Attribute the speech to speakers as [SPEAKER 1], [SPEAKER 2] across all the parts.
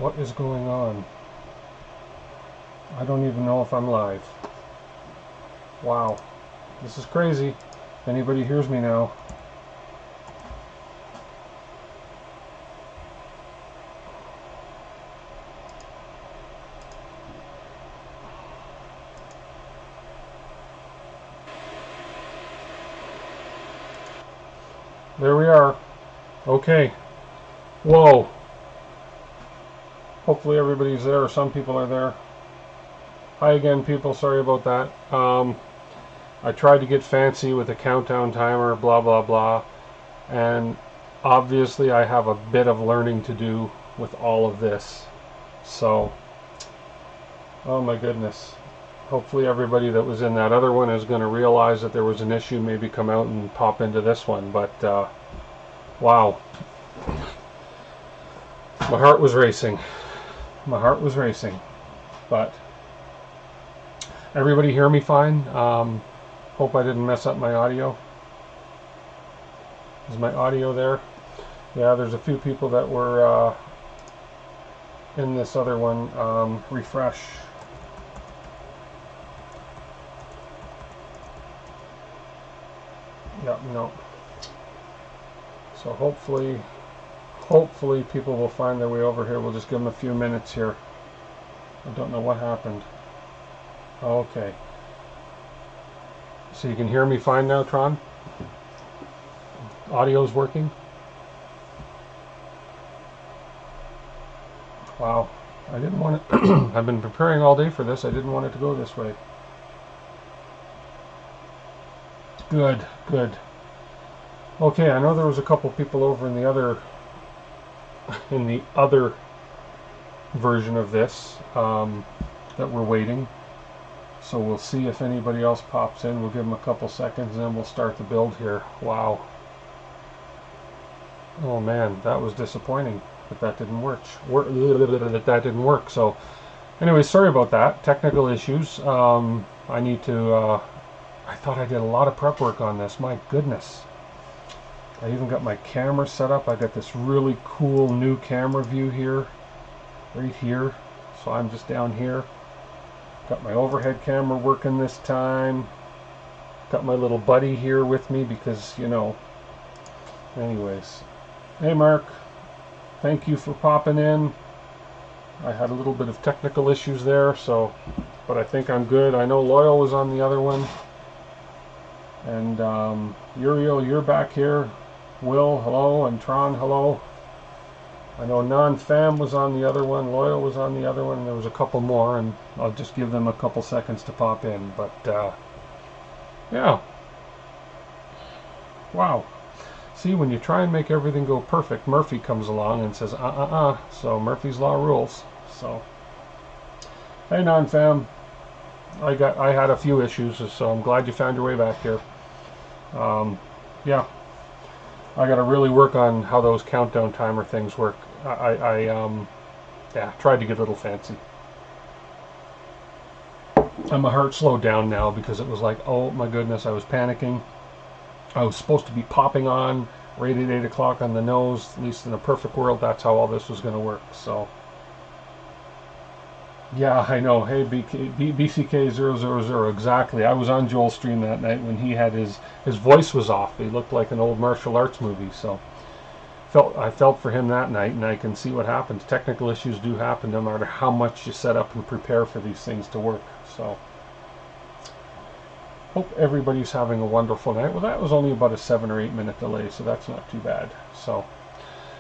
[SPEAKER 1] What is going on? I don't even know if I'm live. Wow. This is crazy. Anybody hears me now? There we are. Okay. Whoa. Hopefully everybody's there, or some people are there. Hi again, people. Sorry about that. I tried to get fancy with a countdown timer, blah, blah, blah. And obviously I have a bit of learning to do with all of this. So, oh my goodness. Hopefully everybody that was in that other one is going to realize that there was an issue, maybe come out and pop into this one. But, wow. My heart was racing. My heart was racing. But, everybody hear me fine? Hope I didn't mess up my audio. Is my audio there? Yeah, there's a few people that were in this other one. Refresh. Yep, no. So hopefully people will find their way over here. We'll just give them a few minutes here. I don't know what happened. Okay. So you can hear me fine now, Tron? Audio's working? Wow. I didn't want it. I've been preparing all day for this. I didn't want it to go this way. Good, good. Okay, I know there was a couple people over in the other version of this that were waiting. So we'll see if anybody else pops in. We'll give them a couple seconds and then we'll start the build here. Wow. Oh man, that was disappointing that that didn't work. That didn't work. So anyway, sorry about that. Technical issues. I need to I thought I did a lot of prep work on this. My goodness. I even got my camera set up. I got this really cool new camera view here. Right here. So I'm just down here. Got my overhead camera working this time. Got my little buddy here with me because, you know. Anyways. Hey Mark. Thank you for popping in. I had a little bit of technical issues there, so, but I think I'm good. I know Loyal was on the other one. And Uriel, you're back here. Will, hello, and Tron, hello. I know Non-Fam was on the other one, Loyal was on the other one, and there was a couple more, and I'll just give them a couple seconds to pop in. But, yeah. Wow. See, when you try and make everything go perfect, Murphy comes along and says, So Murphy's Law rules. So, hey Non-Fam. I had a few issues, so I'm glad you found your way back here. Yeah, I got to really work on how those countdown timer things work. Yeah, tried to get a little fancy. And my heart slowed down now because it was like, oh my goodness, I was panicking. I was supposed to be popping on right at 8 o'clock on the nose. At least in a perfect world, that's how all this was going to work. So, yeah, I know. Hey, BCK000, exactly. I was on Joel's stream that night when he had his voice was off. He looked like an old martial arts movie. So, I felt for him that night, and I can see what happens. Technical issues do happen no matter how much you set up and prepare for these things to work. So, hope everybody's having a wonderful night. Well, that was only about a 7 or 8 minute delay, so that's not too bad. So,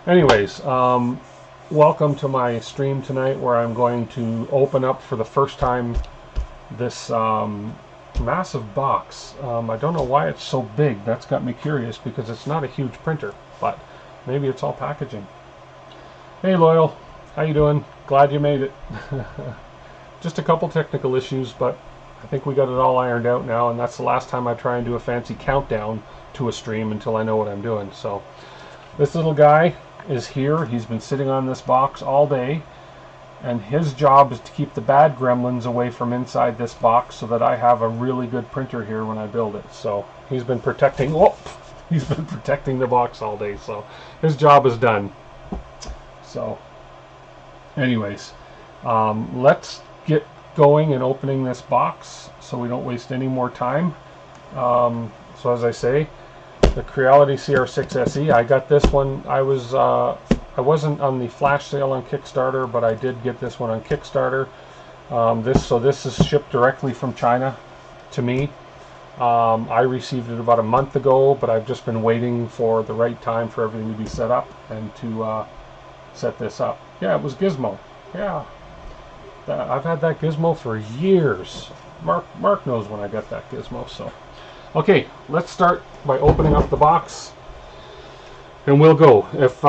[SPEAKER 1] anyways, welcome to my stream tonight where I'm going to open up for the first time this massive box. I don't know why it's so big. That's got me curious because it's not a huge printer, but maybe it's all packaging. Hey Loyal, how you doing? Glad you made it. Just a couple technical issues, but I think we got it all ironed out now, and that's the last time I try and do a fancy countdown to a stream until I know what I'm doing. So this little guy is here. He's been sitting on this box all day, and his job is to keep the bad gremlins away from inside this box so that I have a really good printer here when I build it. So he's been protecting the box all day, so his job is done. So Anyways, let's get going and opening this box so we don't waste any more time. So as I say, the Creality CR-6 SE, I got this one. I wasn't on the flash sale on Kickstarter, but I did get this one on Kickstarter. This is shipped directly from China to me. I received it about a month ago, but I've just been waiting for the right time for everything to be set up and to set this up. Yeah, it was Gizmo. Yeah, I've had that Gizmo for years. Mark knows when I got that Gizmo. So, okay, let's start by opening up the box, and we'll go. If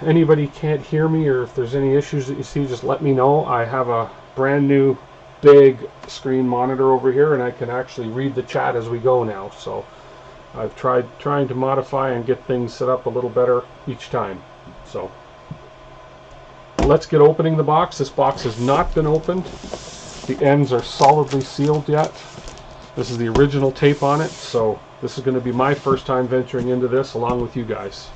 [SPEAKER 1] anybody can't hear me or if there's any issues that you see, just let me know. I have a brand new big screen monitor over here, and I can actually read the chat as we go now. So I've trying to modify and get things set up a little better each time. So let's get opening the box. This box has not been opened. The ends are solidly sealed yet. This is the original tape on it, so this is going to be my first time venturing into this along with you guys.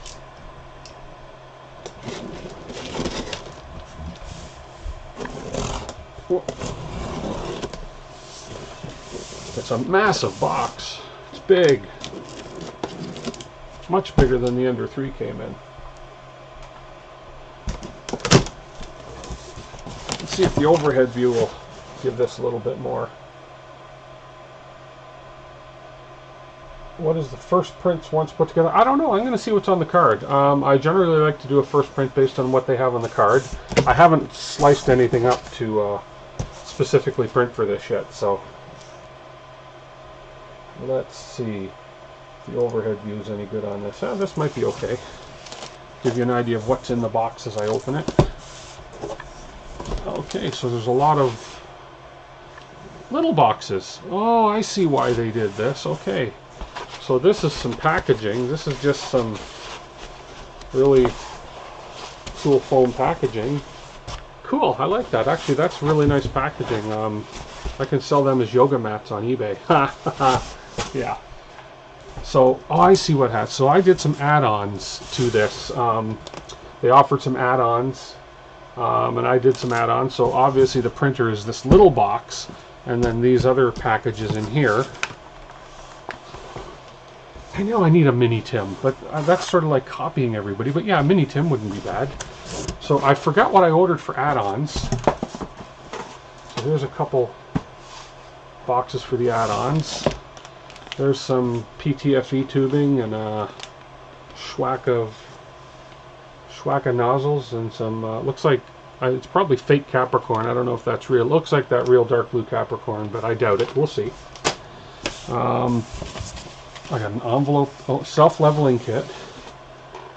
[SPEAKER 1] It's a massive box. It's big. Much bigger than the Ender 3 came in. Let's see if the overhead view will give this a little bit more. What is the first prints once put together? I don't know. I'm going to see what's on the card. I generally like to do a first print based on what they have on the card. I haven't sliced anything up to specifically print for this yet, so let's see if the overhead view is any good on this. This might be okay. Give you an idea of what's in the box as I open it. Okay, so there's a lot of little boxes. Oh, I see why they did this. Okay. So this is some packaging. This is just some really cool foam packaging. Cool, I like that. Actually, that's really nice packaging. I can sell them as yoga mats on eBay. Yeah. So, oh, I see what has. So I did some add-ons to this. They offered some add-ons, and I did some add-ons. So obviously the printer is this little box, and then these other packages in here. I know I need a mini Tim, but that's sort of like copying everybody. But yeah, a mini Tim wouldn't be bad. So I forgot what I ordered for add-ons. So here's a couple boxes for the add-ons. There's some PTFE tubing and a schwack of nozzles and some, looks like, it's probably fake Capricorn. I don't know if that's real. It looks like that real dark blue Capricorn, but I doubt it. We'll see. I got an envelope, self-leveling kit.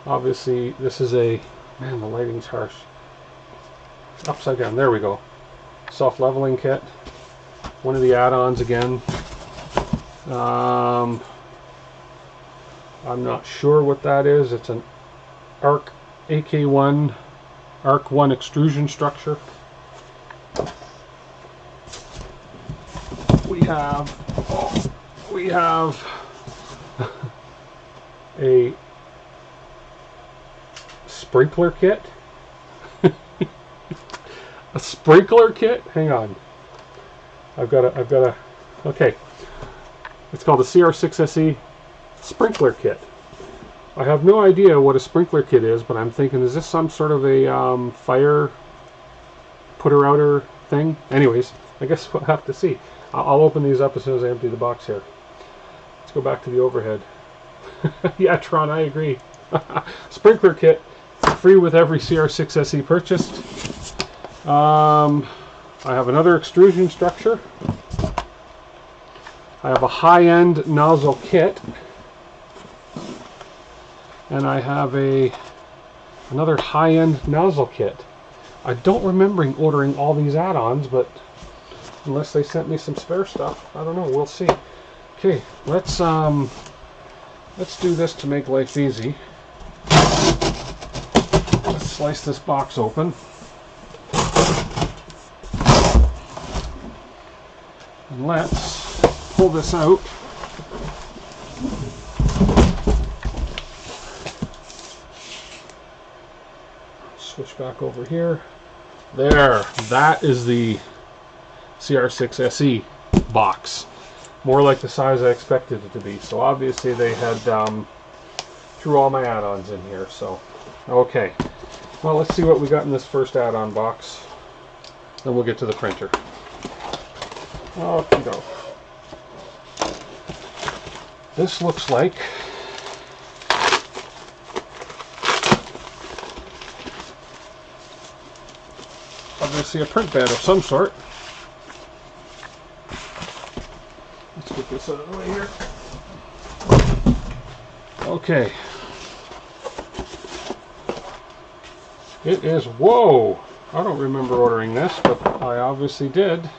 [SPEAKER 1] Obviously, this is a, man, the lighting's harsh. Upside down, there we go. Self-leveling kit. One of the add-ons again. I'm not sure what that is. It's an AK1 ARC1 extrusion structure. We have a sprinkler kit. A sprinkler kit? Hang on. I've got a okay. It's called the CR-6 SE sprinkler kit. I have no idea what a sprinkler kit is, but I'm thinking, is this some sort of a fire putter-outer thing? Anyways, I guess we'll have to see. I'll open these up as soon as I empty the box here. Let's go back to the overhead. Yeah, Tron, I agree. Sprinkler kit, free with every CR-6 SE purchased. I have another extrusion structure. I have a high-end nozzle kit. And I have another high-end nozzle kit. I don't remember ordering all these add-ons, but unless they sent me some spare stuff, I don't know. We'll see. Okay, let's do this to make life easy. Let's slice this box open. And let's pull this out. Switch back over here. There, that is the CR-6 SE box. More like the size I expected it to be. So obviously they had threw all my add-ons in here. So, okay. Well, let's see what we got in this first add-on box. Then we'll get to the printer. Okay, go. This looks like obviously a print bed of some sort. Let's get this out of the way here. Okay. It is, whoa! I don't remember ordering this, but I obviously did.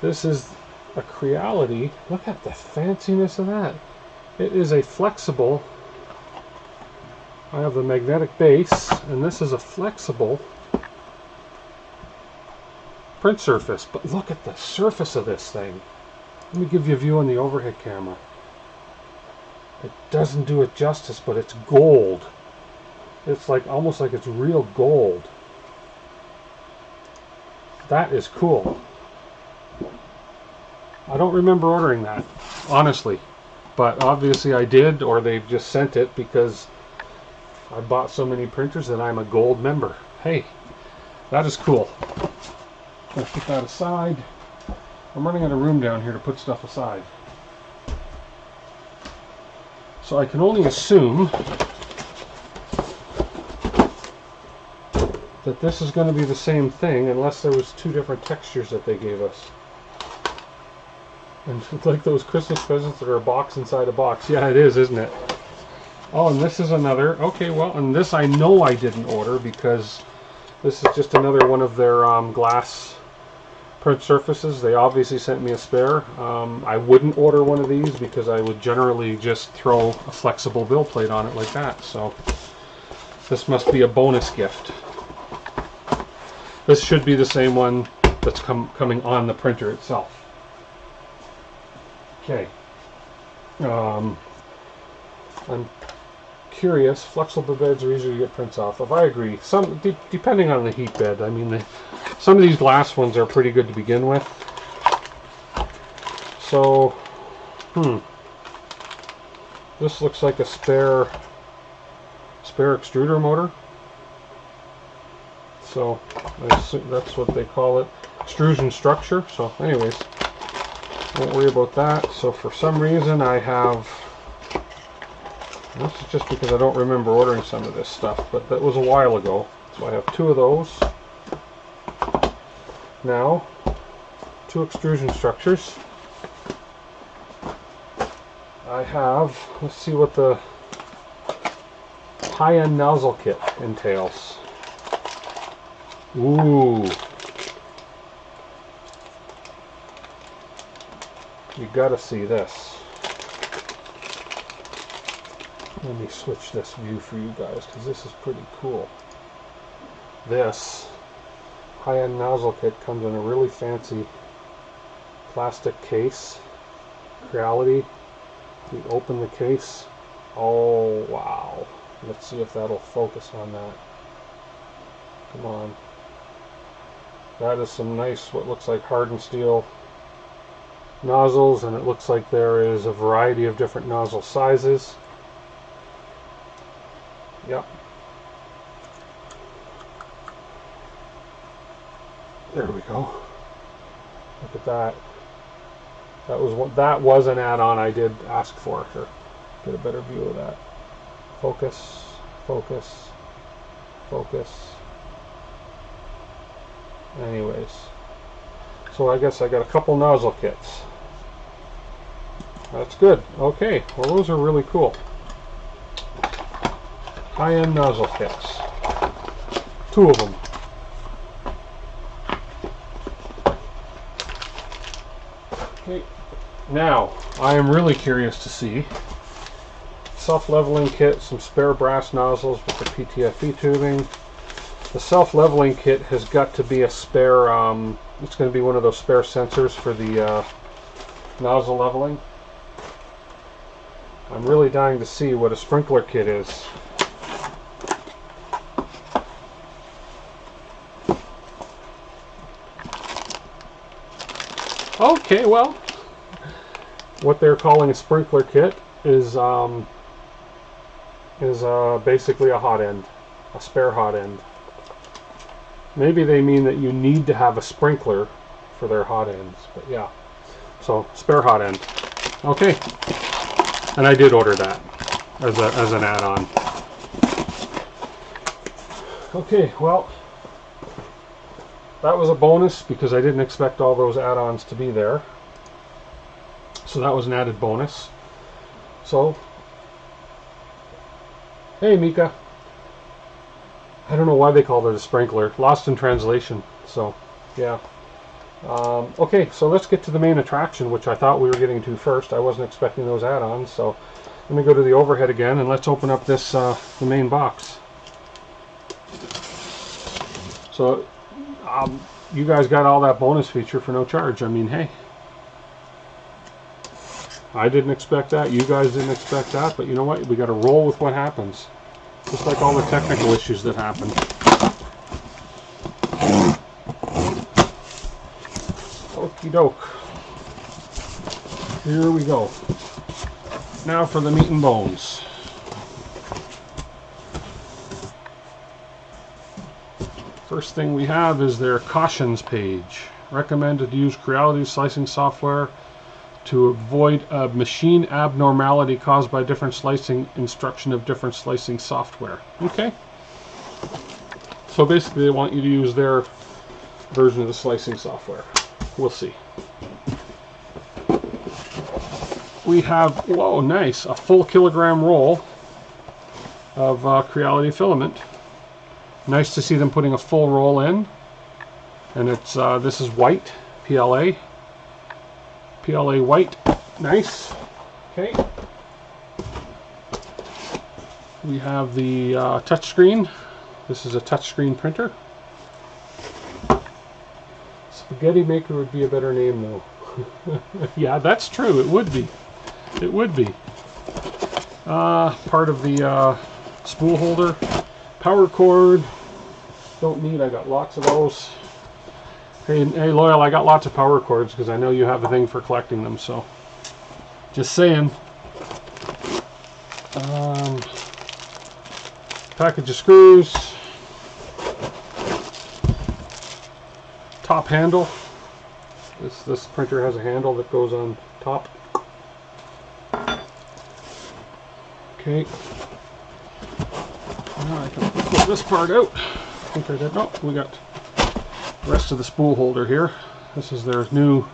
[SPEAKER 1] This is a Creality. Look at the fanciness of that. It is a flexible, I have the magnetic base, and this is a flexible print surface. But look at the surface of this thing. Let me give you a view on the overhead camera. It doesn't do it justice, but it's gold. It's like almost like it's real gold. That is cool. I don't remember ordering that, honestly, but obviously I did, or they've just sent it because I bought so many printers that I'm a gold member. Hey, that is cool. Let's put that aside. I'm running out of room down here to put stuff aside. So I can only assume that this is going to be the same thing unless there was two different textures that they gave us. And it's like those Christmas presents that are a box inside a box. Yeah, it is, isn't it? Oh, and this is another. Okay, well, and this I know I didn't order because this is just another one of their glass print surfaces. They obviously sent me a spare. I wouldn't order one of these because I would generally just throw a flexible bill plate on it like that. So this must be a bonus gift. This should be the same one that's coming on the printer itself. Okay. I'm curious. Flexible beds are easier to get prints off of. I agree. Some depending on the heat bed. I mean, some of these glass ones are pretty good to begin with. So, this looks like a spare extruder motor. So that's what they call it, extrusion structure. So, anyways. Don't worry about that. So for some reason I have, this is just because I don't remember ordering some of this stuff, but that was a while ago. So I have two of those. Now, two extrusion structures. I have, let's see what the high-end nozzle kit entails. Ooh. You gotta see this. Let me switch this view for you guys because this is pretty cool. This high-end nozzle kit comes in a really fancy plastic case. Creality. We open the case. Oh wow. Let's see if that'll focus on that. Come on. That is some nice, what looks like hardened steel nozzles, and it looks like there is a variety of different nozzle sizes. Yep. There we go. Look at that. That was an add-on I did ask for. Here, get a better view of that. Focus, focus, focus. Anyways, so I guess I got a couple nozzle kits. That's good. Okay, well those are really cool. High-end nozzle kits. Two of them. Okay, now I am really curious to see self-leveling kit, some spare brass nozzles with the PTFE tubing. The self-leveling kit has got to be a spare, it's going to be one of those spare sensors for the nozzle leveling. I'm really dying to see what a sprinkler kit is. Okay, well, what they're calling a sprinkler kit is basically a hot end, a spare hot end. Maybe they mean that you need to have a sprinkler for their hot ends, but yeah. So spare hot end. Okay, and I did order that as an add-on. Okay, well, that was a bonus because I didn't expect all those add-ons to be there. So that was an added bonus. So, hey Mika. I don't know why they called it a sprinkler. Lost in translation. So, yeah. Okay, so let's get to the main attraction, which I thought we were getting to first. I wasn't expecting those add-ons. So, let me go to the overhead again and let's open up this the main box. So, you guys got all that bonus feature for no charge. I mean, hey. I didn't expect that. You guys didn't expect that. But you know what? We got to roll with what happens. Just like all the technical issues that happen. Okie doke. Here we go. Now for the meat and bones. First thing we have is their cautions page. Recommended to use Creality slicing software to avoid a machine abnormality caused by different slicing instruction of different slicing software. Okay. So basically they want you to use their version of the slicing software. We'll see. We have, whoa, nice, a full kilogram roll of Creality filament. Nice to see them putting a full roll in. And it's this is white, PLA. PLA white, nice. Okay. We have the touchscreen. This is a touchscreen printer. Spaghetti maker would be a better name though. Yeah, that's true. It would be. It would be. Part of the spool holder. Power cord. Don't need. I got lots of those. Hey, Loyal, I got lots of power cords because I know you have a thing for collecting them, so just saying. Package of screws. Top handle. This printer has a handle that goes on top. Okay. Now I can pull this part out. I think I did. No, we got rest of the spool holder here. This is their new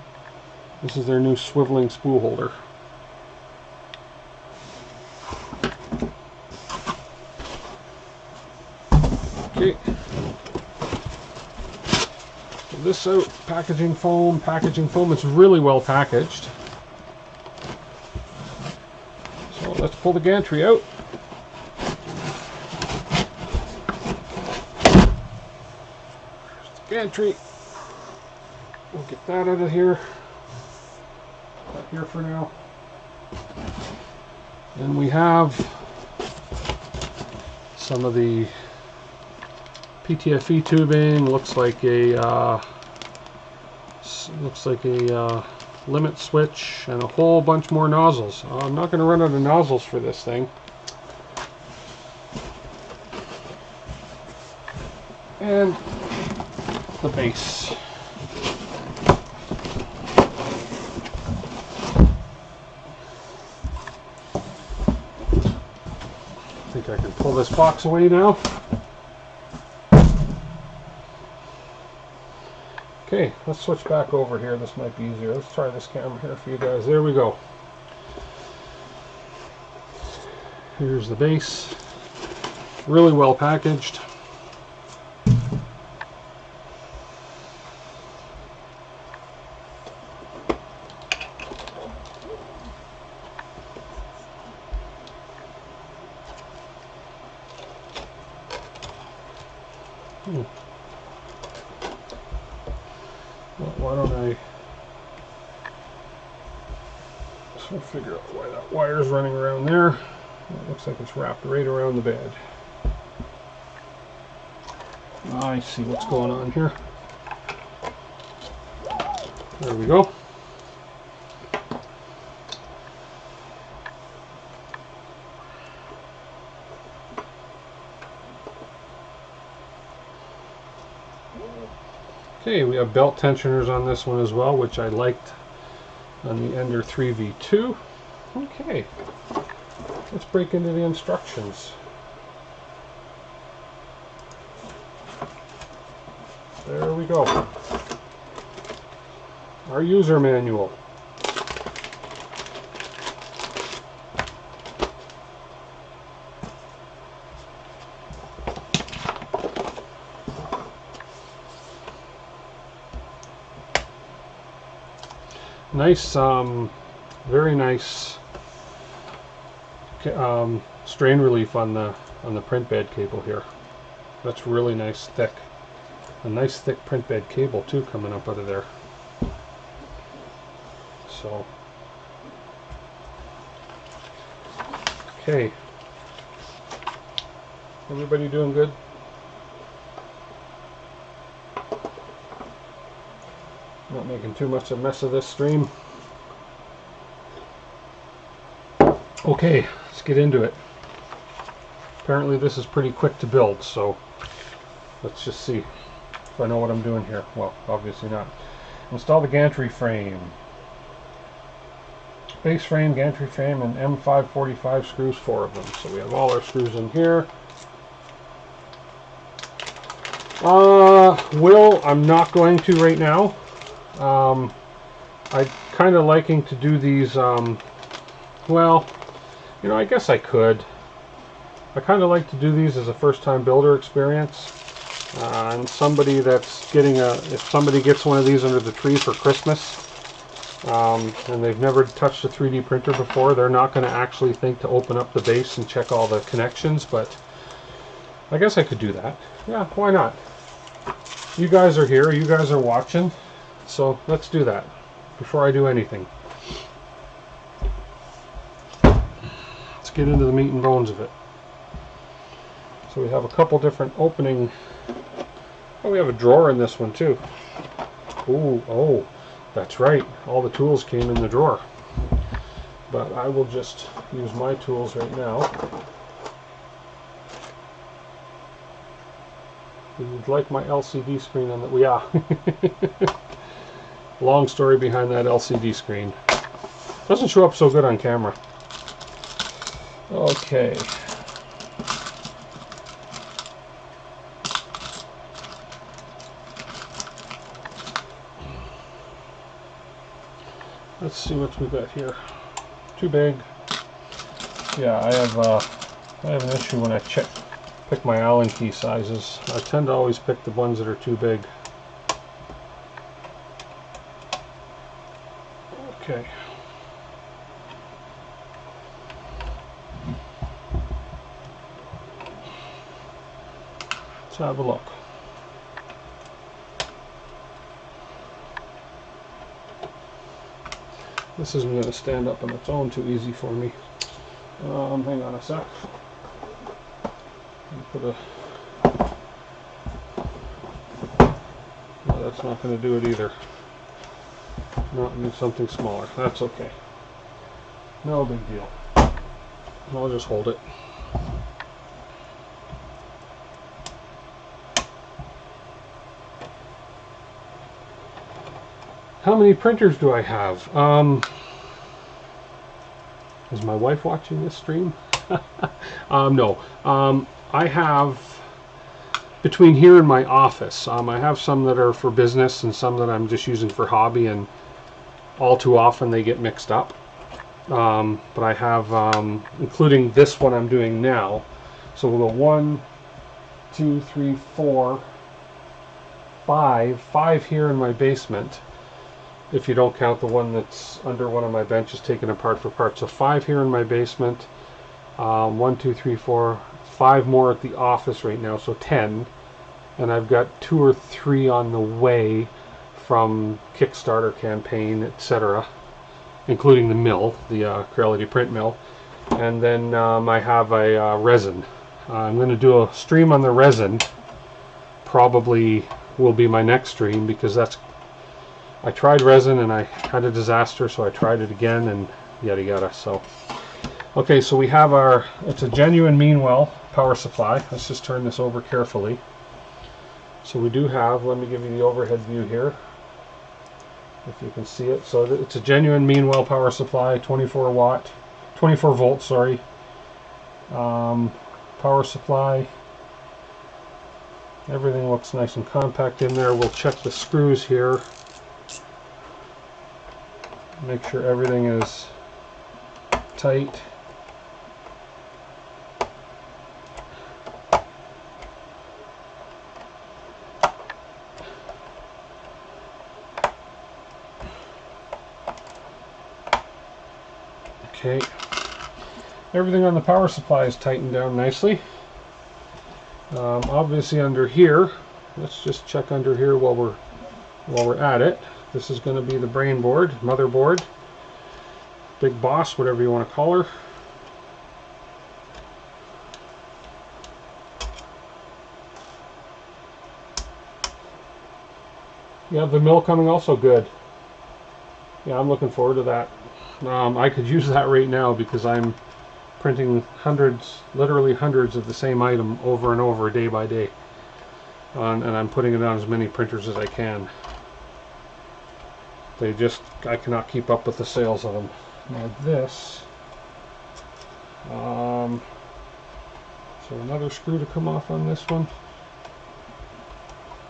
[SPEAKER 1] swiveling spool holder. Okay. Pull this out. Packaging foam. Packaging foam. It's really well packaged. So let's pull the gantry out. Gantry. We'll get that out of here. That here for now. Then we have some of the PTFE tubing. Looks like a limit switch and a whole bunch more nozzles. I'm not going to run out of nozzles for this thing. And the base. I think I can pull this box away now. Okay, let's switch back over here. This might be easier. Let's try this camera here for you guys. There we go. Here's the base. Really well packaged. Well, why don't I sort of figure out why that wire is running around there. It looks like it's wrapped right around the bed. I see what's going on here. There we go. Okay, we have belt tensioners on this one as well, which I liked on the Ender 3V2. Okay, let's break into the instructions. There we go. Our user manual. Nice, very nice strain relief on the print bed cable here. That's really nice, thick. A nice thick print bed cable too coming up out of there. So, okay. Everybody doing good? Not making too much of a mess of this stream. Okay, let's get into it. Apparently this is pretty quick to build, so let's just see if I know what I'm doing here. Well, obviously not. Install the gantry frame. Base frame, gantry frame, and M545 screws, 4 of them. So we have all our screws in here. I'm not going to right now. I'm kind of liking to do these, well, you know, I guess I could. I kind of like to do these as a first-time builder experience. And somebody that's getting if somebody gets one of these under the tree for Christmas, and they've never touched a 3D printer before, they're not going to actually think to open up the base and check all the connections, but I guess I could do that. Yeah, why not? You guys are here, you guys are watching, so let's do that before I do anything. Let's get into the meat and bones of it. So we have a couple different opening. Oh, we have a drawer in this one too. Ooh, oh, that's right. All the tools came in the drawer. But I will just use my tools right now. You'd like my LCD screen on the... Yeah. Long story behind that LCD screen. Doesn't show up so good on camera. Okay. Let's see what we've got here. Too big. Yeah, I have an issue when I pick my Allen key sizes. I tend to always pick the ones that are too big. Okay. Let's have a look. This isn't going to stand up on its own too easy for me. Hang on a sec. Put a... No, that's not going to do it either. No, need something smaller. That's okay. No big deal. I'll just hold it. How many printers do I have? Is my wife watching this stream? No. I have, between here and my office, I have some that are for business and some that I'm just using for hobby, and all too often they get mixed up. But I have, including this one I'm doing now, so we'll go 1, 2, 3, 4, 5 here in my basement, if you don't count the one that's under one of my benches taken apart for parts. So 5 here in my basement, 1, 2, 3, 4, 5 more at the office right now, so 10. And I've got 2 or 3 on the way from Kickstarter campaign, etc., including the mill, the Creality print mill. And then I have a resin. I'm going to do a stream on the resin. Probably will be my next stream, because I tried resin and I had a disaster, so I tried it again and yada yada. So okay, so we have it's a genuine Meanwell power supply. Let's just turn this over carefully. So we do have, let me give you the overhead view here, if you can see it. So it's a genuine Meanwell power supply, 24 volt, sorry. Power supply. Everything looks nice and compact in there. We'll check the screws here. Make sure everything is tight. Okay, everything on the power supply is tightened down nicely. Obviously under here, let's just check under here while we're at it. This is going to be the brain board, motherboard, big boss, whatever you want to call her. Yeah, the mill coming also good. Yeah, I'm looking forward to that. I could use that right now because I'm printing hundreds, literally hundreds of the same item over and over day by day. And I'm putting it on as many printers as I can. I cannot keep up with the sales of them. Now this, so another screw to come off on this one.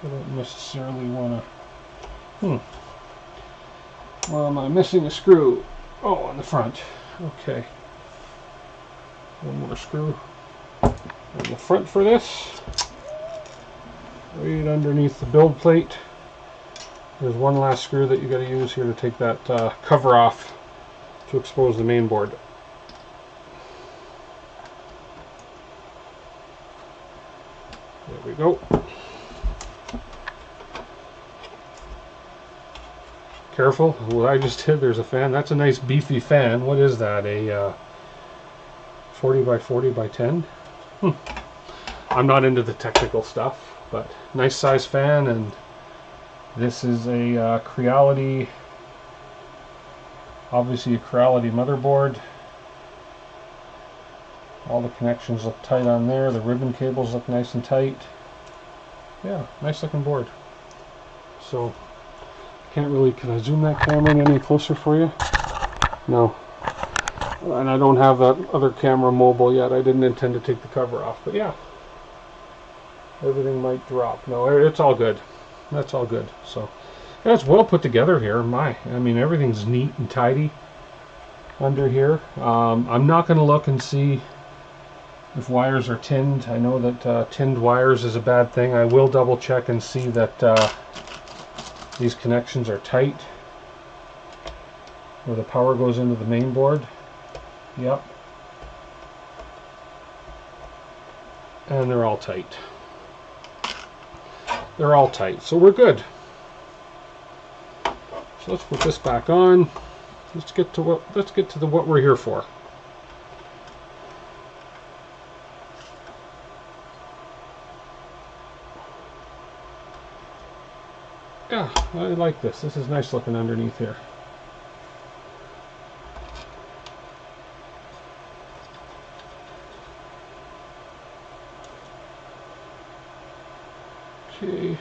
[SPEAKER 1] I don't necessarily want to, well, am I missing a screw? Oh, on the front. Okay. One more screw on the front for this. Right underneath the build plate. There's one last screw that you got to use here to take that cover off to expose the main board. There we go. Careful, what I just did, there's a fan. That's a nice beefy fan. What is that, a 40 by 40 by 10? I'm not into the technical stuff, but nice size fan. And this is a Creality, obviously a Creality motherboard. All the connections look tight on there. The ribbon cables look nice and tight. Yeah, nice looking board. So can't really, can I zoom that camera in any closer for you? No. And I don't have that other camera mobile yet. I didn't intend to take the cover off, but yeah. Everything might drop. No, it's all good. That's all good. So yeah, it's well put together here. I mean, everything's neat and tidy under here. I'm not going to look and see if wires are tinned. I know that tinned wires is a bad thing. I will double check and see that these connections are tight where the power goes into the main board. Yep. And they're all tight. They're all tight, so we're good. So let's put this back on. Let's get to what we're here for. Yeah, I like this. This is nice looking underneath here. Okay.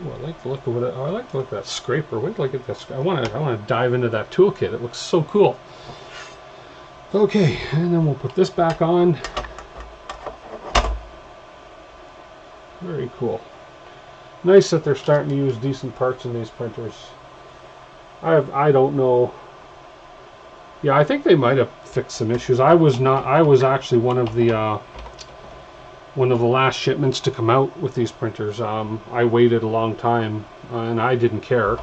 [SPEAKER 1] Oh, I like the look of it. Oh, I like the look of that scraper. Wait till I get that. I want to dive into that toolkit. It looks so cool. Okay, and then we'll put this back on. Very cool. Nice that they're starting to use decent parts in these printers. I don't know. Yeah, I think they might have fixed some issues. I was actually one of the last shipments to come out with these printers. I waited a long time and I didn't care.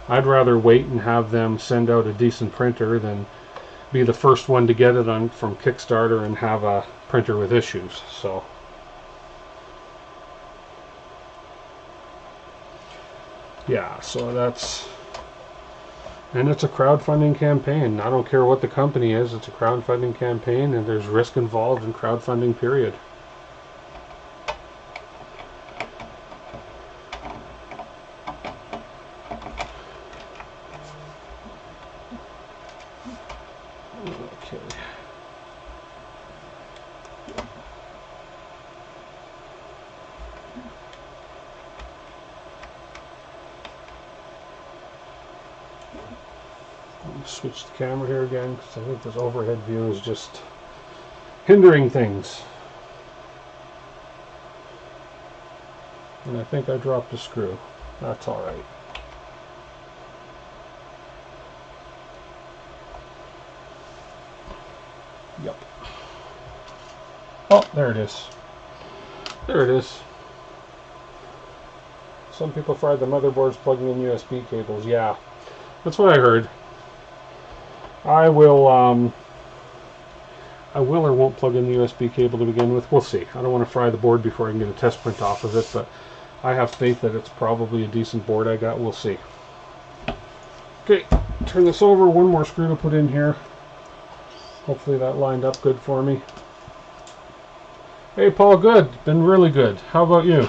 [SPEAKER 1] I'd rather wait and have them send out a decent printer than be the first one to get it from Kickstarter and have a printer with issues. So yeah, so that's, and it's a crowdfunding campaign. I don't care what the company is, it's a crowdfunding campaign and there's risk involved in crowdfunding, period. Okay. Let me switch the camera here again because I think this overhead view is just hindering things. And I think I dropped a screw. That's all right. Yep. Oh, there it is. There it is. Some people fried the motherboards plugging in USB cables. Yeah, that's what I heard. I will or won't plug in the USB cable to begin with. We'll see. I don't want to fry the board before I can get a test print off of it, but I have faith that it's probably a decent board I got. We'll see. Okay, turn this over. One more screw to put in here. Hopefully that lined up good for me. Hey Paul, good. Been really good. How about you?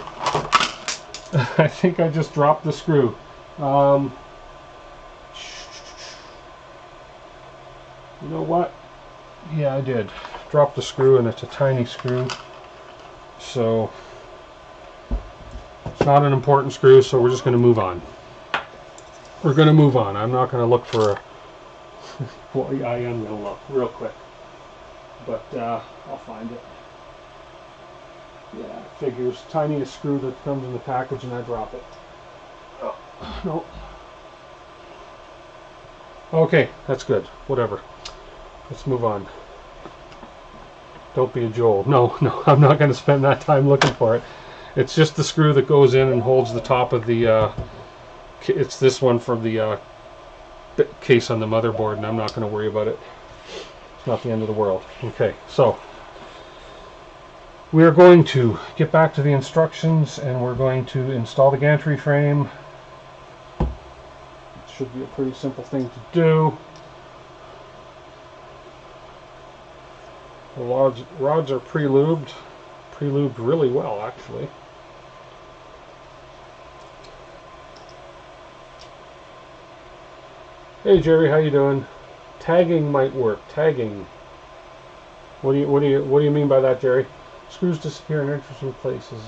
[SPEAKER 1] I think I just dropped the screw. You know what? Yeah, I did. Dropped the screw, and it's a tiny screw. So it's not an important screw, so we're just going to move on. We're going to move on. I'm not going to look for a... Well, I am going to look real quick. But I'll find it. Yeah, figures. Tiniest screw that comes in the package, and I drop it. Oh, no. Okay, that's good. Whatever. Let's move on. Don't be a Joel. No, I'm not going to spend that time looking for it. It's just the screw that goes in and holds the top of the... it's this one from the case on the motherboard, and I'm not going to worry about it. It's not the end of the world. Okay, so... we are going to get back to the instructions, and we're going to install the gantry frame. It should be a pretty simple thing to do. The rods are pre-lubed really well, actually. Hey Jerry, how you doing? Tagging might work. Tagging. What do you mean by that, Jerry? Screws disappear in interesting places.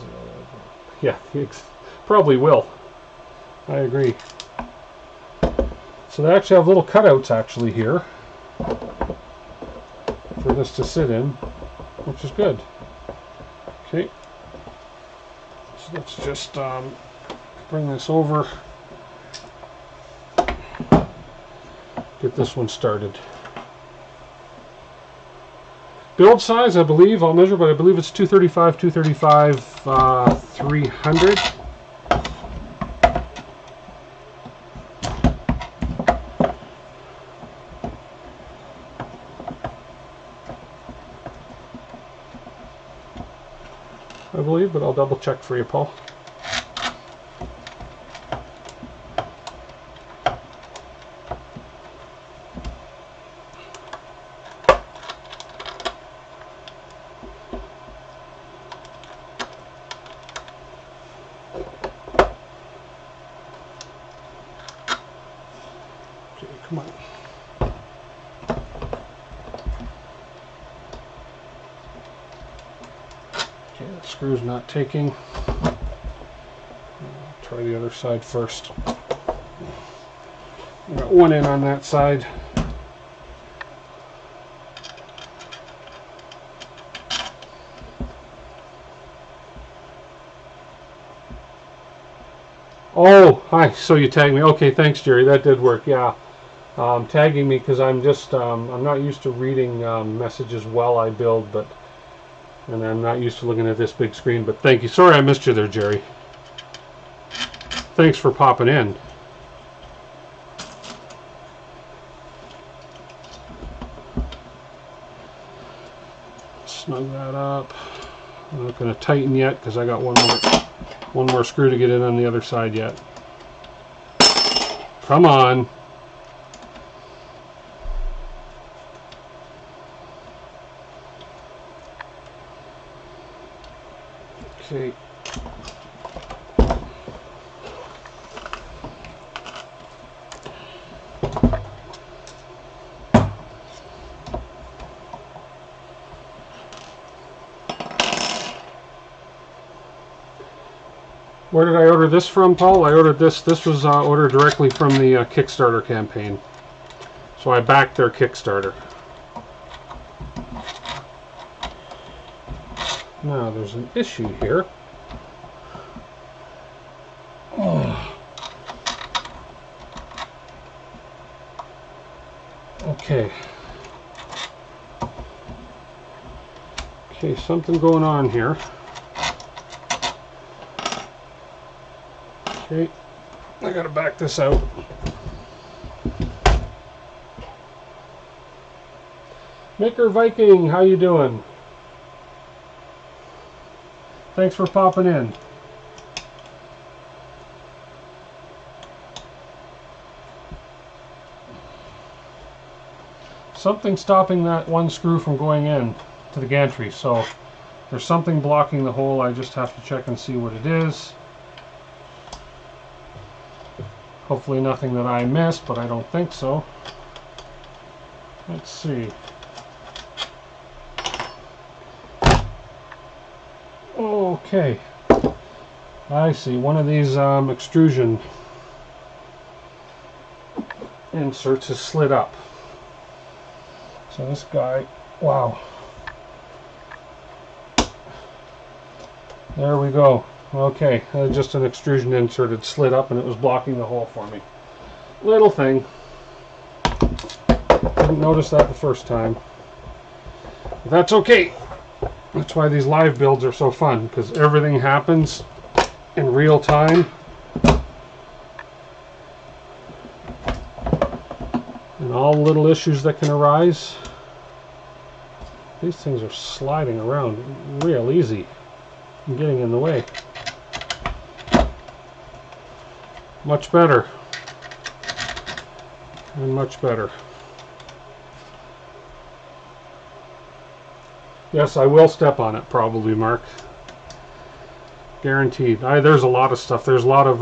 [SPEAKER 1] Yeah, probably will. I agree. So they actually have little cutouts actually here for this to sit in, which is good. Okay. So let's just bring this over. Get this one started. Build size, I believe, I'll measure, but I believe it's 235, 300. I believe, but I'll double check for you, Paul. Come on. Okay, that screw's not taking. I'll try the other side first. I got one in on that side. Oh, hi. So you tagged me. Okay, thanks, Jerry. That did work. Yeah. Tagging me because I'm just I'm not used to reading messages while I build, and I'm not used to looking at this big screen. But thank you. Sorry I missed you there, Jerry. Thanks for popping in. Snug that up. I'm not going to tighten yet because I got one more screw to get in on the other side yet. Come on. Okay. Where did I order this from, Paul? I ordered this. This was ordered directly from the Kickstarter campaign. So I backed their Kickstarter. Now there's an issue here. Oh. Okay. Okay, something going on here. Okay, I gotta back this out. Maker Viking, how you doing? Thanks for popping in. Something stopping that one screw from going in to the gantry, so there's something blocking the hole. I just have to check and see what it is. Hopefully nothing that I missed, but I don't think so. Let's see. Okay, I see. One of these extrusion inserts is slid up. So this guy, wow. There we go. Okay, just an extrusion insert had slid up and it was blocking the hole for me. Little thing. Didn't notice that the first time. But that's okay. That's why these live builds are so fun, because everything happens in real time. And all little issues that can arise. These things are sliding around real easy and getting in the way. Much better. And much better. Yes, I will step on it probably, Mark. Guaranteed. There's a lot of stuff. There's a lot of,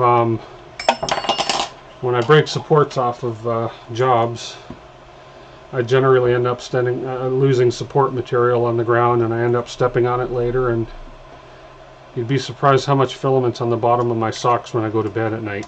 [SPEAKER 1] when I break supports off of jobs, I generally end up losing support material on the ground, and I end up stepping on it later, and you'd be surprised how much filament's on the bottom of my socks when I go to bed at night.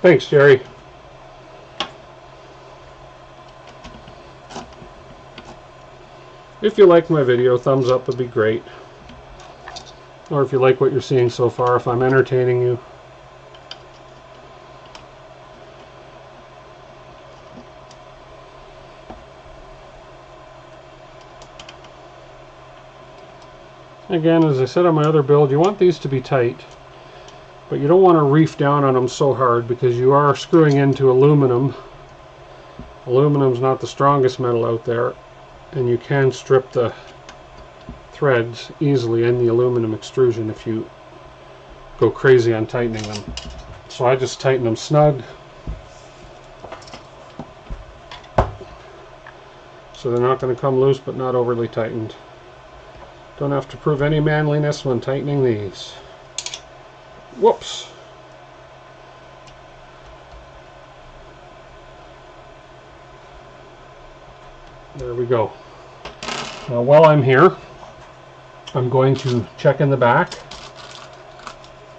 [SPEAKER 1] Thanks, Jerry. If you like my video, thumbs up would be great. Or if you like what you're seeing so far, if I'm entertaining you. Again, as I said on my other build, you want these to be tight. But you don't want to reef down on them so hard, because you are screwing into aluminum. Aluminum's not the strongest metal out there, and you can strip the threads easily in the aluminum extrusion if you go crazy on tightening them. So I just tighten them snug, so they're not going to come loose, but not overly tightened. Don't have to prove any manliness when tightening these. Whoops. There we go. Now while I'm here, I'm going to check in the back,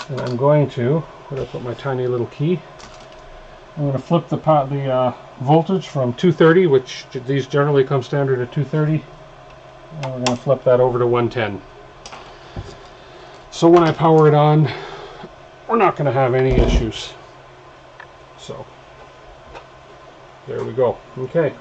[SPEAKER 1] and I'm going to, where did I put my tiny little key? I'm going to flip the voltage from 230, which these generally come standard at 230, and we're going to flip that over to 110. So when I power it on, we're not going to have any issues. So there we go. Okay.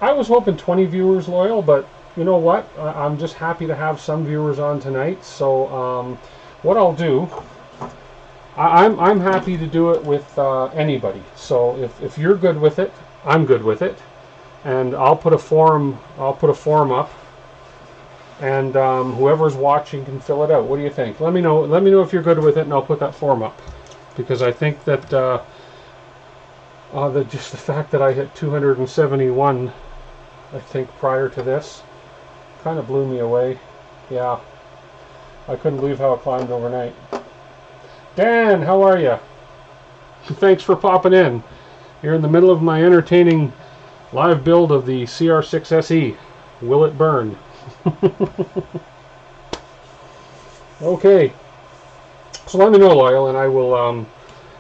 [SPEAKER 1] I was hoping 20 viewers, Loyal, but you know what? I'm just happy to have some viewers on tonight. So what I'll do, I'm happy to do it with anybody. So if you're good with it, I'm good with it, and I'll put a forum up and whoever's watching can fill it out. What do you think? Let me know. Let me know if you're good with it, and I'll put that form up, because I think that just the fact that I hit 271, I think prior to this, kind of blew me away. Yeah, I couldn't believe how it climbed overnight. Dan, how are you? Thanks for popping in. You're in the middle of my entertaining live build of the CR-6 SE. Will it burn? Okay, so let me know, Loyal, and I will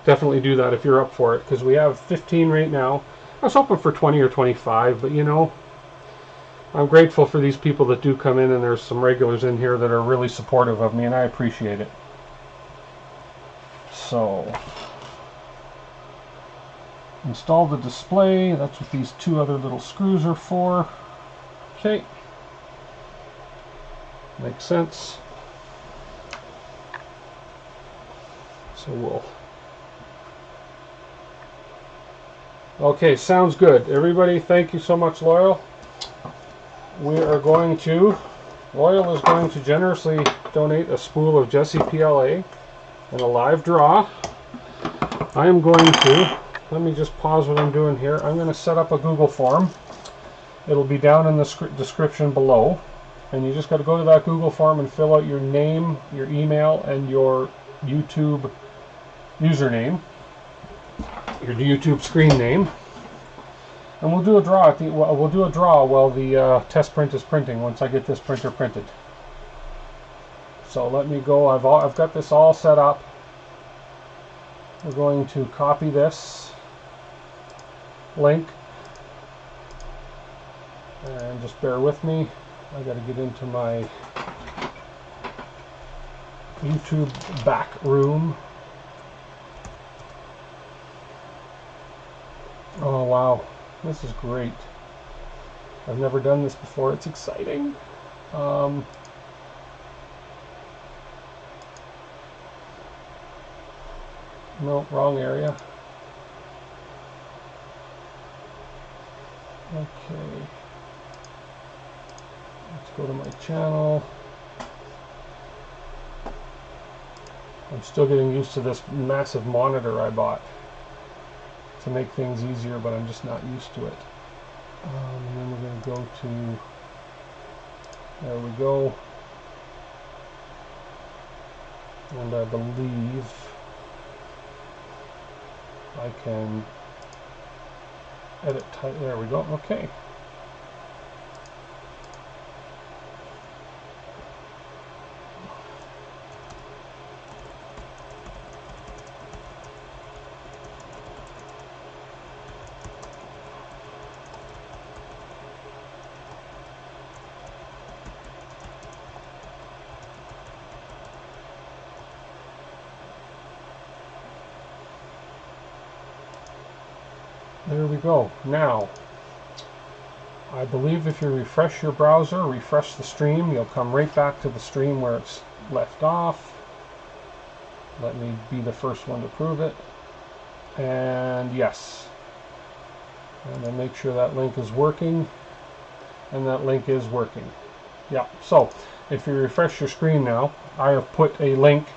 [SPEAKER 1] definitely do that if you're up for it, because we have 15 right now. I was hoping for 20 or 25, but you know, I'm grateful for these people that do come in, and there's some regulars in here that are really supportive of me, and I appreciate it. So, install the display. That's what these two other little screws are for. Okay, makes sense. So we'll... Okay, sounds good. Everybody, thank you so much, Loyal. We are going to... Loyal is going to generously donate a spool of Jesse PLA in a live draw. I am going to... Let me just pause what I'm doing here. I'm going to set up a Google form. It'll be down in the description below. And you just got to go to that Google form and fill out your name, your email, and your YouTube username. Your YouTube screen name. And we'll do a draw while the test print is printing, once I get this printer printed. So let me go. I've got this all set up. We're going to copy this link, and just bear with me. I got to get into my YouTube back room. Oh wow, this is great. I've never done this before. It's exciting. No, wrong area. Okay. Let's go to my channel. I'm still getting used to this massive monitor I bought to make things easier, but I'm just not used to it. And then we're going to go to, there we go. And I believe I can edit type. There we go. Okay. There we go. Now, I believe if you refresh your browser, refresh the stream, you'll come right back to the stream where it's left off. Let me be the first one to prove it. And yes. And then make sure that link is working. And that link is working. Yeah, so if you refresh your screen now, I have put a link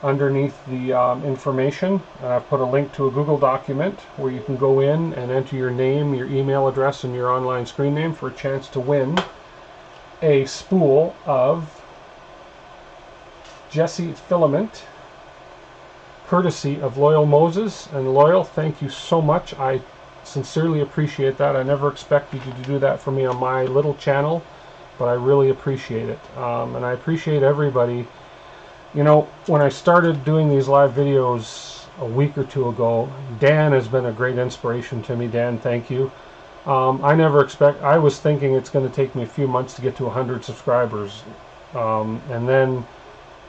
[SPEAKER 1] underneath the information, and I've put a link to a Google document where you can go in and enter your name, your email address, and your online screen name for a chance to win a spool of Jesse Filament, courtesy of Loyal Moses. And Loyal, thank you so much. I sincerely appreciate that. I never expected you to do that for me on my little channel, but I really appreciate it. And I appreciate everybody. You know, when I started doing these live videos a week or two ago, Dan has been a great inspiration to me. Dan, thank you. I was thinking it's going to take me a few months to get to 100 subscribers. And then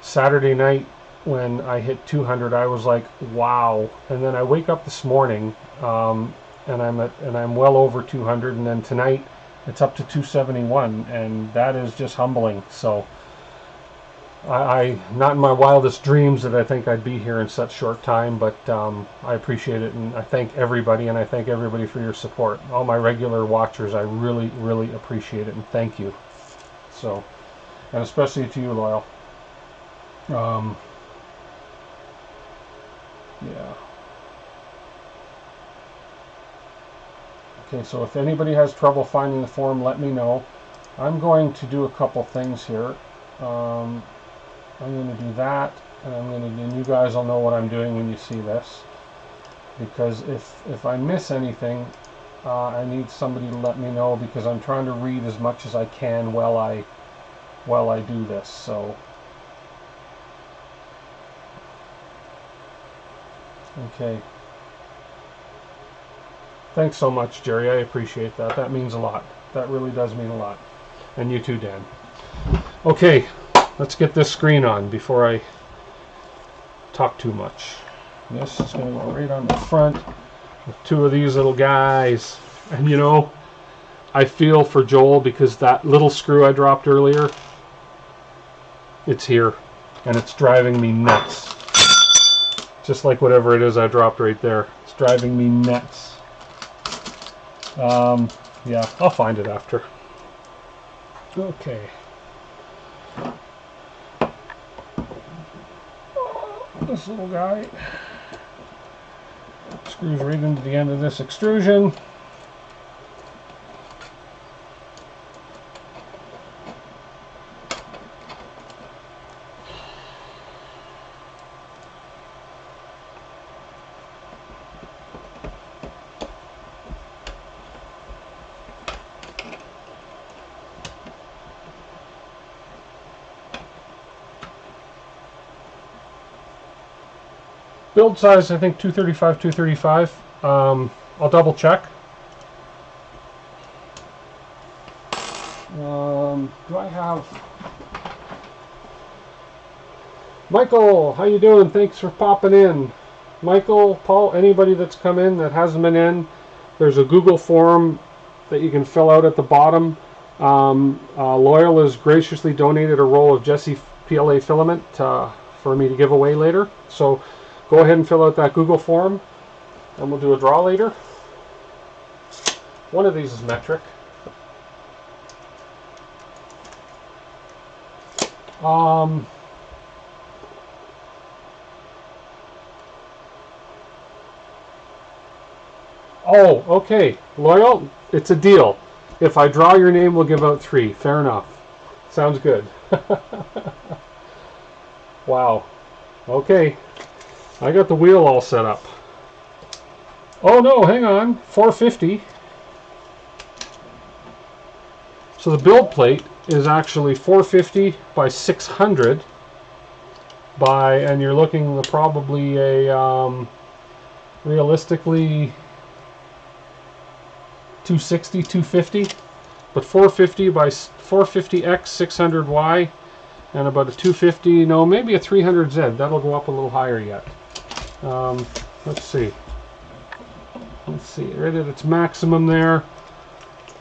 [SPEAKER 1] Saturday night when I hit 200, I was like, wow. And then I wake up this morning, and I'm well over 200, and then tonight it's up to 271, and that is just humbling. So I not in my wildest dreams that I think I'd be here in such short time, but I appreciate it, and I thank everybody, and I thank everybody for your support. All my regular watchers, I really, really appreciate it, and thank you. So and especially to you, Loyal. Yeah. Okay, so if anybody has trouble finding the form, let me know. I'm going to do a couple things here. I'm going to do that, and you guys will know what I'm doing when you see this. Because if I miss anything, I need somebody to let me know, because I'm trying to read as much as I can while I do this. So, okay. Thanks so much, Jerry. I appreciate that. That means a lot. That really does mean a lot. And you too, Dan. Okay, let's get this screen on before I talk too much. This is going to go right on the front with two of these little guys. And you know, I feel for Joel, because that little screw I dropped earlier, it's here. And it's driving me nuts. Just like whatever it is I dropped right there. It's driving me nuts. Yeah, I'll find it after. Okay. This little guy screws right into the end of this extrusion. Build size, I think 235, 235. I'll double check. Do I have... Michael, how you doing? Thanks for popping in. Michael, Paul, anybody that's come in that hasn't been in, there's a Google form that you can fill out at the bottom. Loyal has graciously donated a roll of Jesse PLA filament for me to give away later. So go ahead and fill out that Google form, and we'll do a draw later. One of these is metric. Oh, okay. Loyal, it's a deal. If I draw your name, we'll give out 3. Fair enough. Sounds good. Wow. Okay. I got the wheel all set up. Oh no, hang on. 450. So the build plate is actually 450 by 600 by, and you're looking at probably a realistically 260, 250, but 450 by 450x 600y, and about a 250, no, maybe a 300z. That'll go up a little higher yet. Let's see. Let's see, right at its maximum there.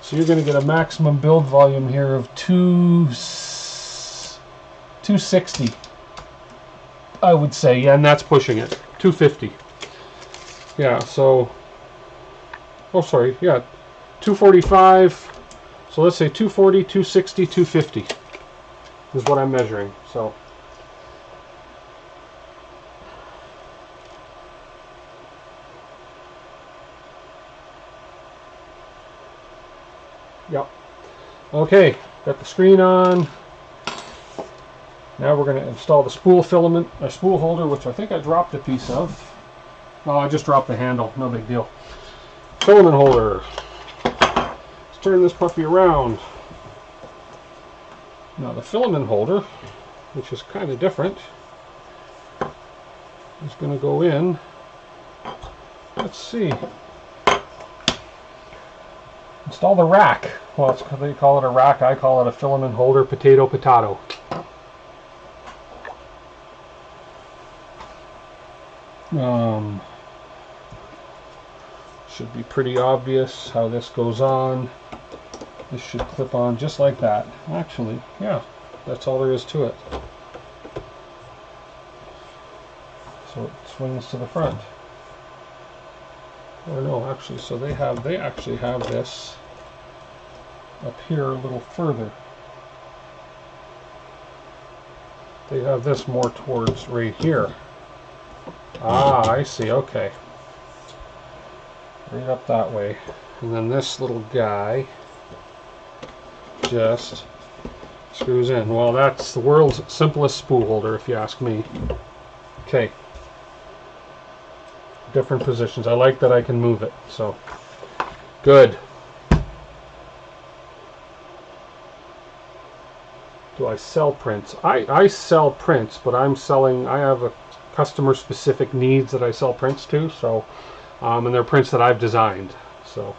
[SPEAKER 1] So you're going to get a maximum build volume here of 260, I would say. Yeah, and that's pushing it. 250. Yeah, so, oh sorry, yeah, 245. So let's say 240, 260, 250 is what I'm measuring. So yep. Okay, got the screen on. Now we're going to install the spool filament, a spool holder, which I think I dropped a piece of. Oh, I just dropped the handle, no big deal. Filament holder. Let's turn this puppy around. Now the filament holder, which is kind of different, is going to go in. Let's see. Install the rack. Well, they call it a rack. I call it a filament holder. Potato, potato. Should be pretty obvious how this goes on. This should clip on just like that. Actually, yeah, that's all there is to it. So it swings to the front. Or no, actually, so they actually have this up here a little further. They have this more towards right here. Ah, I see, okay. Right up that way. And then this little guy just screws in. Well, that's the world's simplest spool holder, if you ask me. Okay. Different positions. I like that I can move it, so good. Do I sell prints? I sell prints, but I have a customer specific needs that I sell prints to, so and they're prints that I've designed. So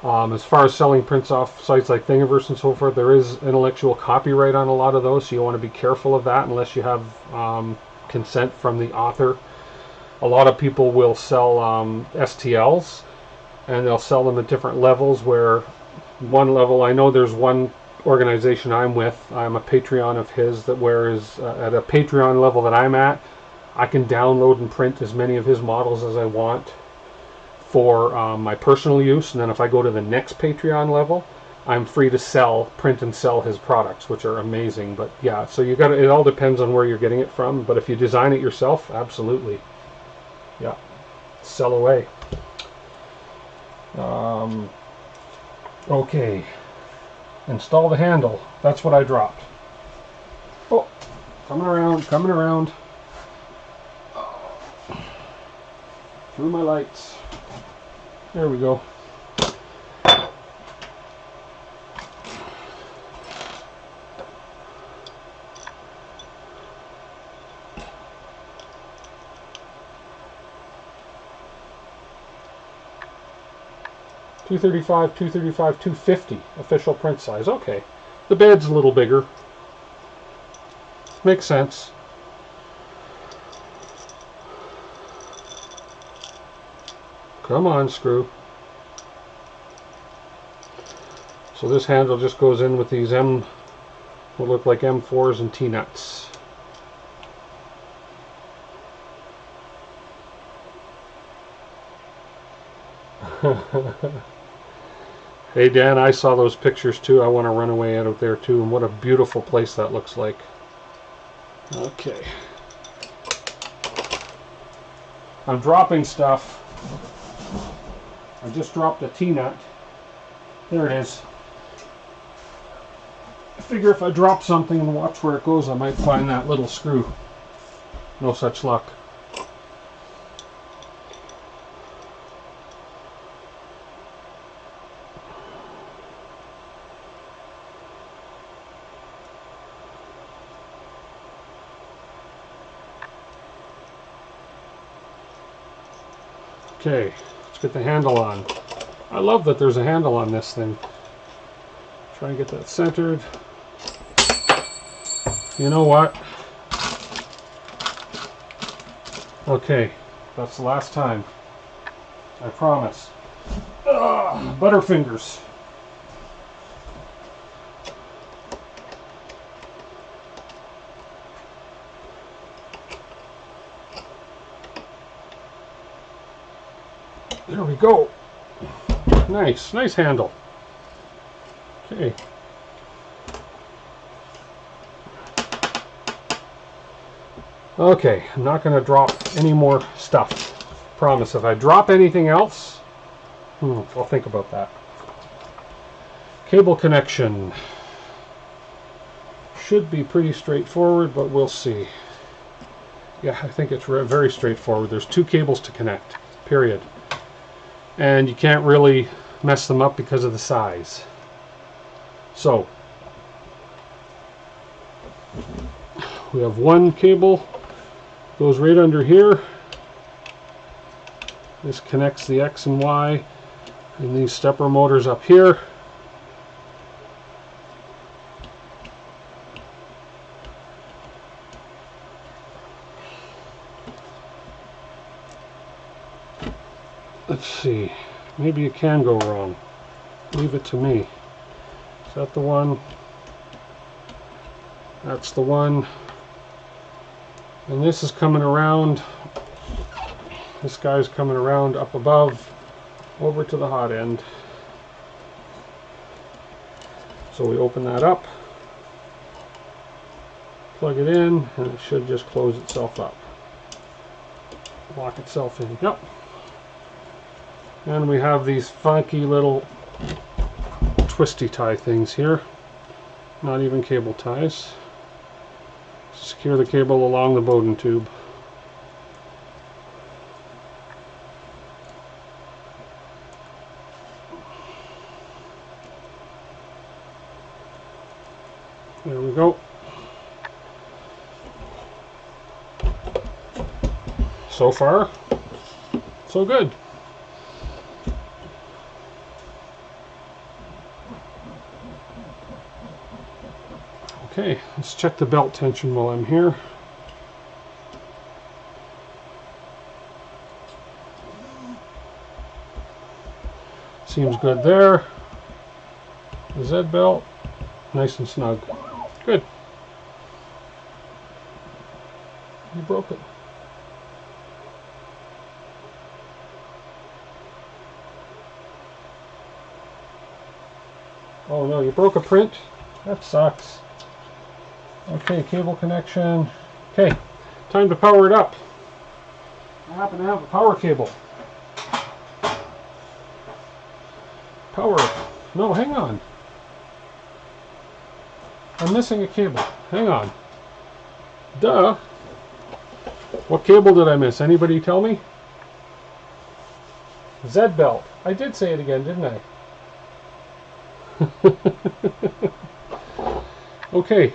[SPEAKER 1] as far as selling prints off sites like Thingiverse and so forth, there is intellectual copyright on a lot of those, so you want to be careful of that unless you have consent from the author. A lot of people will sell STLs, and they'll sell them at different levels, where one level, I know there's one organization I'm with, I'm a Patreon of his, that whereas at a Patreon level that I'm at, I can download and print as many of his models as I want for my personal use, and then if I go to the next Patreon level, I'm free to print and sell his products, which are amazing. But yeah, so you got it all depends on where you're getting it from, but if you design it yourself, absolutely. Yeah, sell away. Okay, install the handle. That's what I dropped. Oh, coming around. Through my lights. There we go. .235, 235, 250 official print size. Okay, the bed's a little bigger. Makes sense. Come on, screw. So this handle just goes in with these what look like M4s and T-nuts. Hey Dan, I saw those pictures too. I want to run away out of there too, and what a beautiful place that looks like. Okay. I'm dropping stuff. I just dropped a T-nut. There it is. I figure if I drop something and watch where it goes, I might find that little screw. No such luck. Okay, let's get the handle on. I love that there's a handle on this thing. Try and get that centered. You know what? Okay, that's the last time. I promise. Butterfingers. There we go. Nice handle. Okay. Okay, I'm not going to drop any more stuff. Promise. If I drop anything else, I'll think about that. Cable connection. Should be pretty straightforward, but we'll see. Yeah, I think it's very straightforward. There's two cables to connect, period. And you can't really mess them up because of the size. So, we have one cable, goes right under here. This connects the X and Y and these stepper motors up here. Let's see, maybe it can go wrong. Leave it to me. Is that the one? That's the one. And this is coming around. This guy's coming around up above, over to the hot end. So we open that up. plug it in, and it should just close itself up. Lock itself in. Yep. And we have these funky little twisty tie things here. Not even cable ties. Secure the cable along the Bowden tube. There we go. So far, so good. Okay, let's check the belt tension while I'm here. Seems good there. The Z belt, nice and snug. Good. You broke it. Oh no, you broke a print? That sucks. Okay, cable connection. Okay, time to power it up. I happen to have a power cable. Power. No, hang on. I'm missing a cable. Hang on. Duh. What cable did I miss? Anybody tell me? Z belt. I did say it again, didn't I? Okay.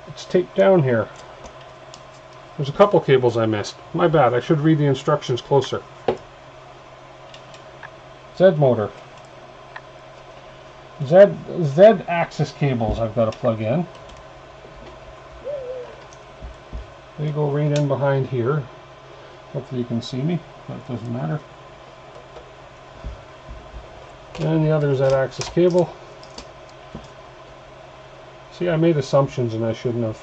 [SPEAKER 1] It's taped down here. There's a couple cables I missed. My bad. I should read the instructions closer. Z motor. Z axis cables I've got to plug in. They go right in behind here. Hopefully you can see me. That doesn't matter. And the other is that axis cable. See, I made assumptions and I shouldn't have.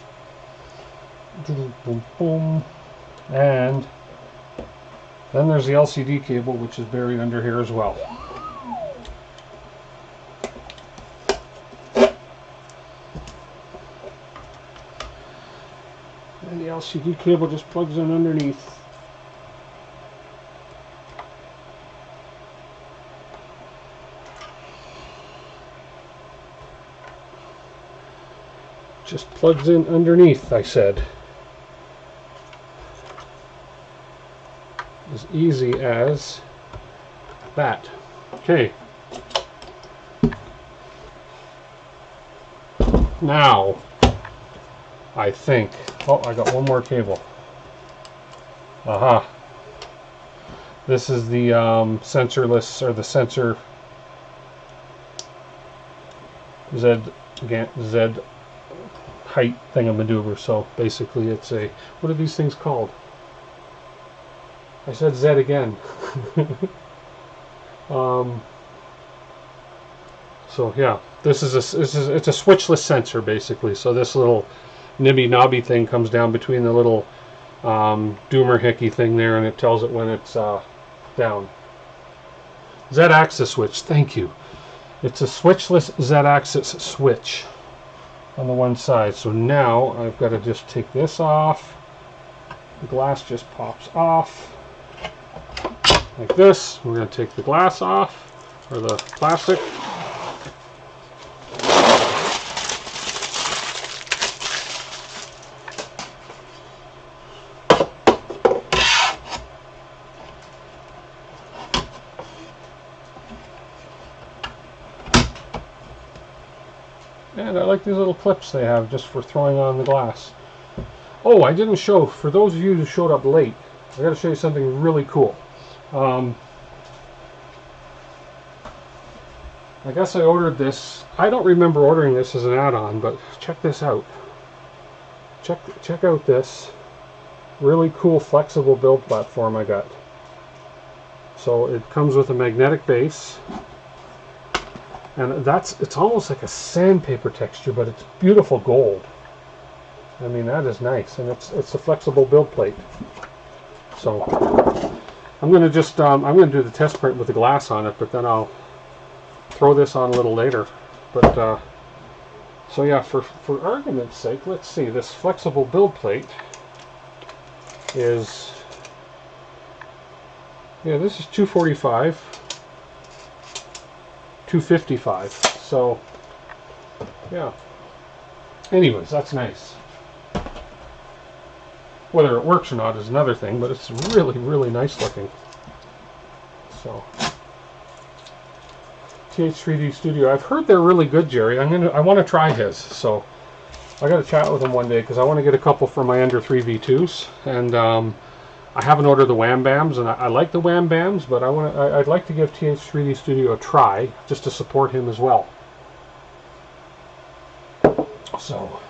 [SPEAKER 1] Boom, boom. And then there's the LCD cable, which is buried under here as well. And the LCD cable just plugs in underneath. Just plugs in underneath, I said. As easy as that. Okay. Now, I think, oh, I got one more cable. Aha. This is the sensorless, or the sensor Z height thingamadoober. So basically it's a, what are these things called? I said Z again. So yeah, it's a switchless sensor basically. So this little nibby knobby thing comes down between the little doomer hickey thing there, and it tells it when it's down. Z-axis switch. Thank you. It's a switchless Z-axis switch on the one side. So now I've got to just take this off. The glass just pops off like this. We're going to take the glass off, or the plastic. And I like these little clips they have just for throwing on the glass. Oh, I didn't show, for those of you who showed up late, I got to show you something really cool. I guess I ordered this. I don't remember ordering this as an add-on, but check this out. Check out this really cool flexible build platform I got. So it comes with a magnetic base. And it's almost like a sandpaper texture, but it's beautiful gold. I mean, that is nice, and it's a flexible build plate. So I'm going to just I'm going to do the test print with the glass on it, but then I'll throw this on a little later. But So yeah, for argument's sake, let's see, this flexible build plate is, yeah, this is 245, 255. So yeah. Anyways, that's nice. Whether it works or not is another thing, but it's really, really nice looking. So TH3D Studio, I've heard they're really good, Jerry. I want to try his, so I got to chat with him one day because I want to get a couple for my Ender 3 V2s, and I haven't ordered the Wham Bams, and I like the Wham Bams, but I'd like to give TH3D Studio a try just to support him as well. So,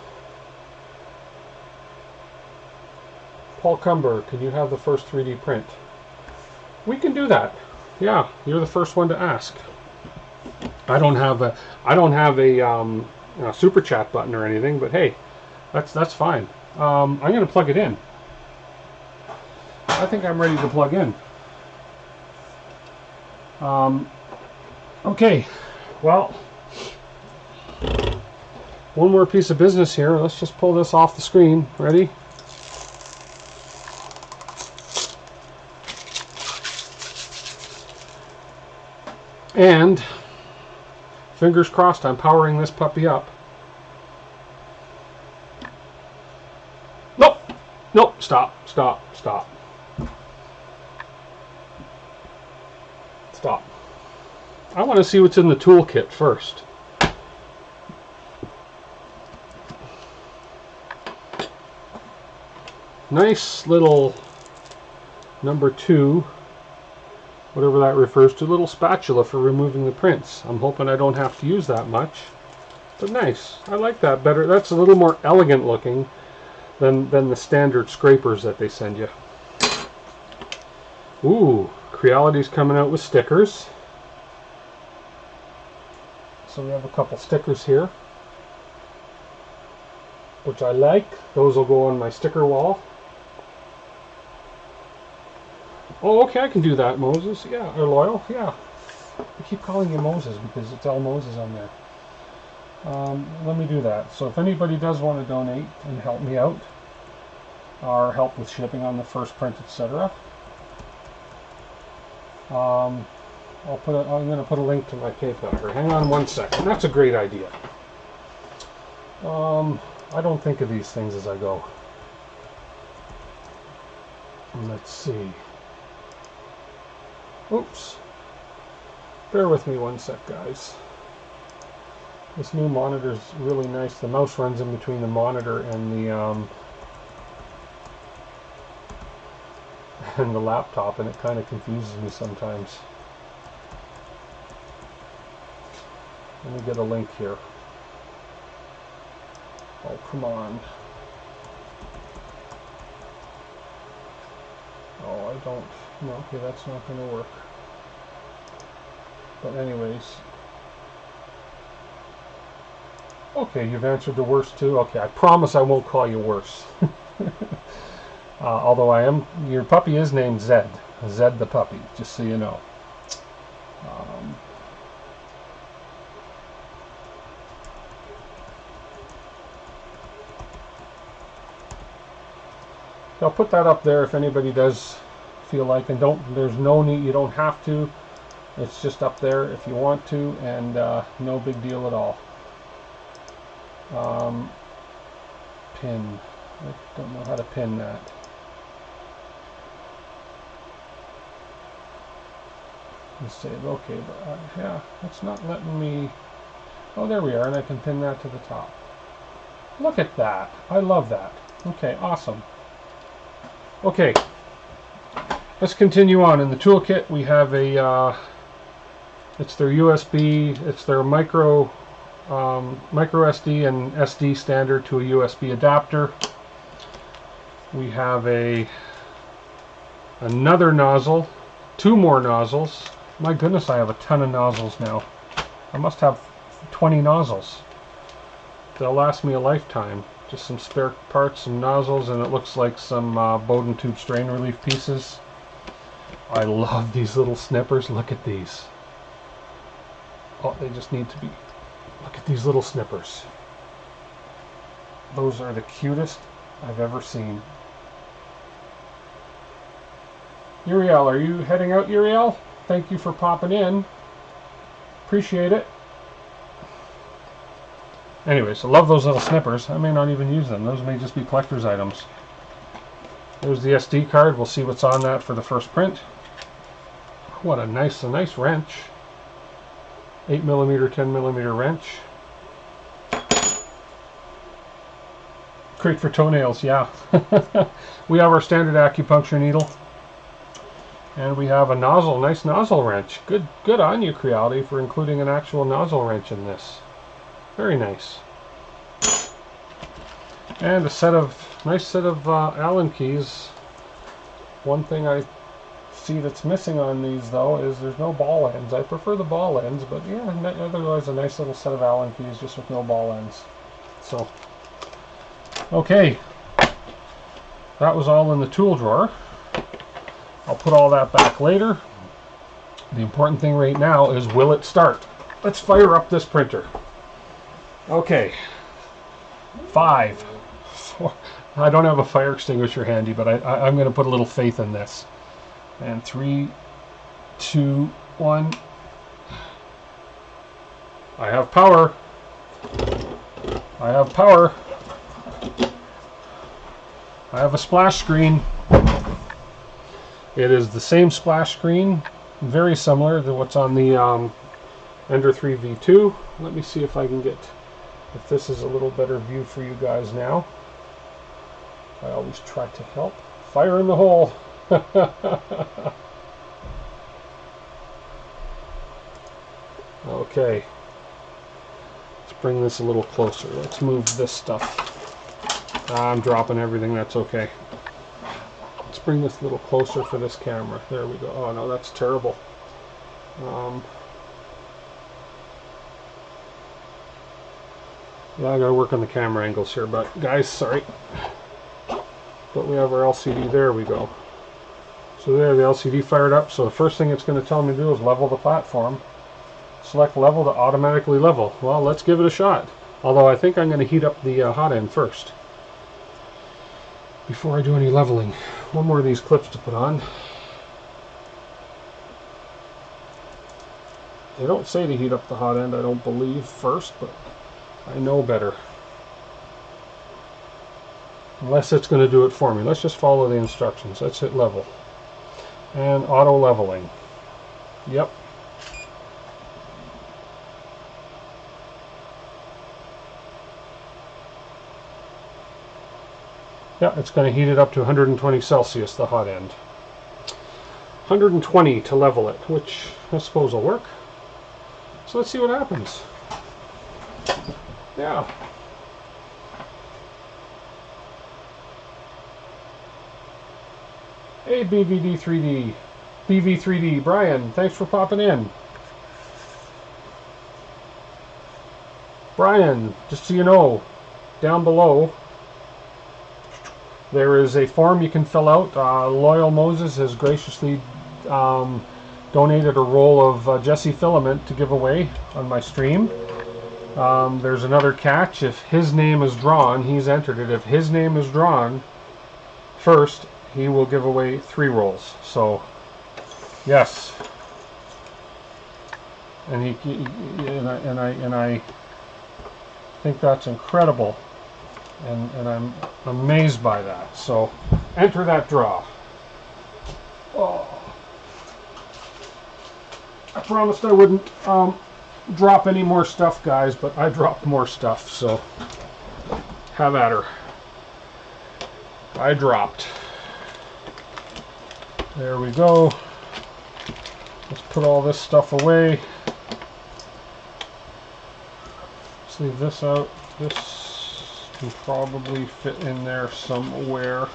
[SPEAKER 1] Paul Cumber, can you have the first 3D print? We can do that. Yeah, you're the first one to ask. I don't have a super chat button or anything, but hey, that's fine. I'm going to plug it in. I think I'm ready to plug in. Okay, well, one more piece of business here. Let's just pull this off the screen. Ready? And fingers crossed, I'm powering this puppy up. Nope, nope, stop. I want to see what's in the toolkit first. Nice little number 2, whatever that refers to, little spatula for removing the prints. I'm hoping I don't have to use that much, but nice. I like that better. That's a little more elegant looking than the standard scrapers that they send you. Ooh, Creality's coming out with stickers. So we have a couple stickers here, which I like. Those will go on my sticker wall. Oh, okay, I can do that, Moses. Yeah, or Loyal. Yeah. I keep calling you Moses because it's all Moses on there. Let me do that. So if anybody does want to donate and help me out, or help with shipping on the first print, etc., I'm going to put a link to my PayPal here. Hang on one second. That's a great idea. I don't think of these things as I go. Let's see. Oops. Bear with me one sec, guys. This new monitor is really nice. The mouse runs in between the monitor and the laptop, and it kind of confuses me sometimes. Let me get a link here. Oh, come on. Oh, I don't. No, okay, that's not going to work. But anyways. Okay, you've answered the worst too. Okay, I promise I won't call you worse. Although your puppy is named Zed. Zed the puppy, just so you know. I'll put that up there if anybody does feel like, and there's no need, you don't have to. It's just up there if you want to, and no big deal at all. Pin. I don't know how to pin that. Let's save. Okay, but yeah, it's not letting me. Oh, there we are, and I can pin that to the top. Look at that. I love that. Okay, awesome. Okay, let's continue on. In the toolkit, we have a. It's their USB. It's their micro SD and SD standard to a USB adapter. We have another nozzle, 2 more nozzles. My goodness, I have a ton of nozzles now. I must have 20 nozzles. They'll last me a lifetime. Just some spare parts, some nozzles, and it looks like some Bowden tube strain relief pieces. I love these little snippers. Look at these. Oh, they just need to be. Look at these little snippers. Those are the cutest I've ever seen. Uriel, are you heading out, Uriel? Thank you for popping in. Appreciate it. Anyways, I love those little snippers. I may not even use them. Those may just be collector's items. There's the SD card. We'll see what's on that for the first print. What a nice wrench. 8mm, 10mm wrench. Great for toenails, yeah. We have our standard acupuncture needle. And we have a nozzle, nice nozzle wrench. Good on you, Creality, for including an actual nozzle wrench in this. Very nice. And a nice set of Allen keys. One thing I see that's missing on these, though, is there's no ball ends. I prefer the ball ends, but yeah, otherwise a nice little set of Allen keys just with no ball ends. So, okay. That was all in the tool drawer. I'll put all that back later. The important thing right now is, will it start? Let's fire up this printer. Okay. 5, 4. I don't have a fire extinguisher handy, but I'm going to put a little faith in this. And 3, 2, 1. I have power. I have power. I have a splash screen. It is the same splash screen, very similar to what's on the Ender 3 V2. Let me see if I can get, if this is a little better view for you guys now. I always try to help. Fire in the hole. Okay. Let's bring this a little closer. Let's move this stuff. I'm dropping everything, that's okay. Let's bring this a little closer for this camera. There we go. Oh no, that's terrible. Yeah, I gotta work on the camera angles here, but guys, sorry. But we have our LCD, there we go. So there, the LCD fired up. So the first thing it's going to tell me to do is level the platform. Select level to automatically level. Well, let's give it a shot. Although I think I'm going to heat up the hot end first, before I do any leveling. One more of these clips to put on. They don't say to heat up the hot end, I don't believe, first, but I know better. Unless it's going to do it for me. Let's just follow the instructions. Let's hit level. And auto leveling. Yep. Yeah, it's going to heat it up to 120 Celsius, the hot end. 120 to level it, which I suppose will work. So let's see what happens. Yeah. Hey, BVD3D. BV3D, Brian, thanks for popping in. Brian, just so you know, down below, there is a form you can fill out. Loyal Moses has graciously donated a roll of Jesse Filament to give away on my stream. There's another catch. If his name is drawn, he's entered it. If his name is drawn first, he will give away 3 rolls. So, yes. And I think that's incredible. And I'm amazed by that. So, enter that draw. Oh. I promised I wouldn't drop any more stuff, guys, but I dropped more stuff, so have at her. I dropped. There we go. Let's put all this stuff away. Let's leave this out. This can probably fit in there somewhere.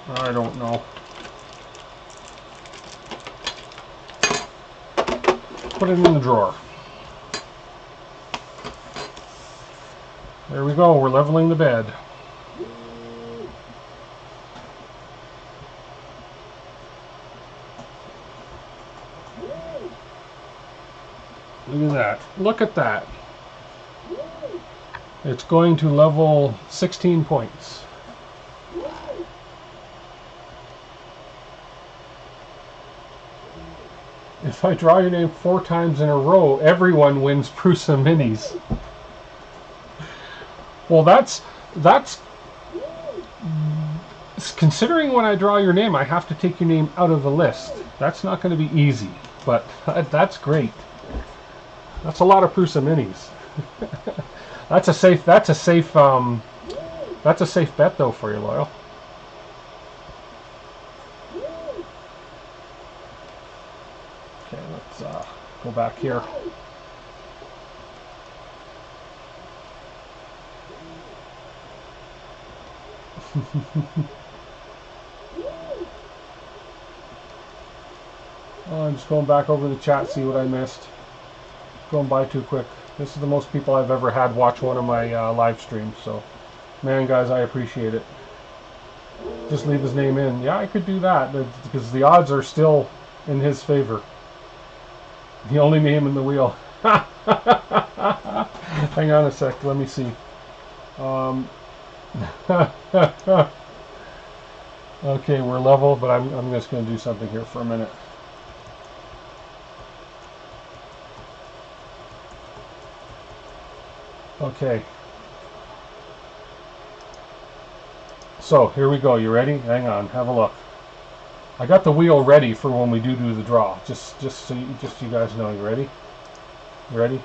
[SPEAKER 1] I don't know. Put it in the drawer. There we go. We're leveling the bed. Look at that. Look at that. It's going to level 16 points. If I draw your name 4 times in a row, everyone wins Prusa Minis. Well, that's considering when I draw your name, I have to take your name out of the list. That's not going to be easy, but that's great. That's a lot of Prusa Minis. That's a safe bet though for you, Loyal. Okay, let's go back here. Oh, I'm just going back over the chat, see what I missed. Going by too quick. This is the most people I've ever had watch one of my live streams, so man, guys, I appreciate it. Just leave his name in. Yeah, I could do that because the odds are still in his favor. The only name in the wheel. Hang on a sec, let me see. Okay, we're level, but I'm just going to do something here for a minute. Okay. So, here we go. You ready? Hang on, have a look. I got the wheel ready for when we do the draw. Just so you guys know. You ready? You ready?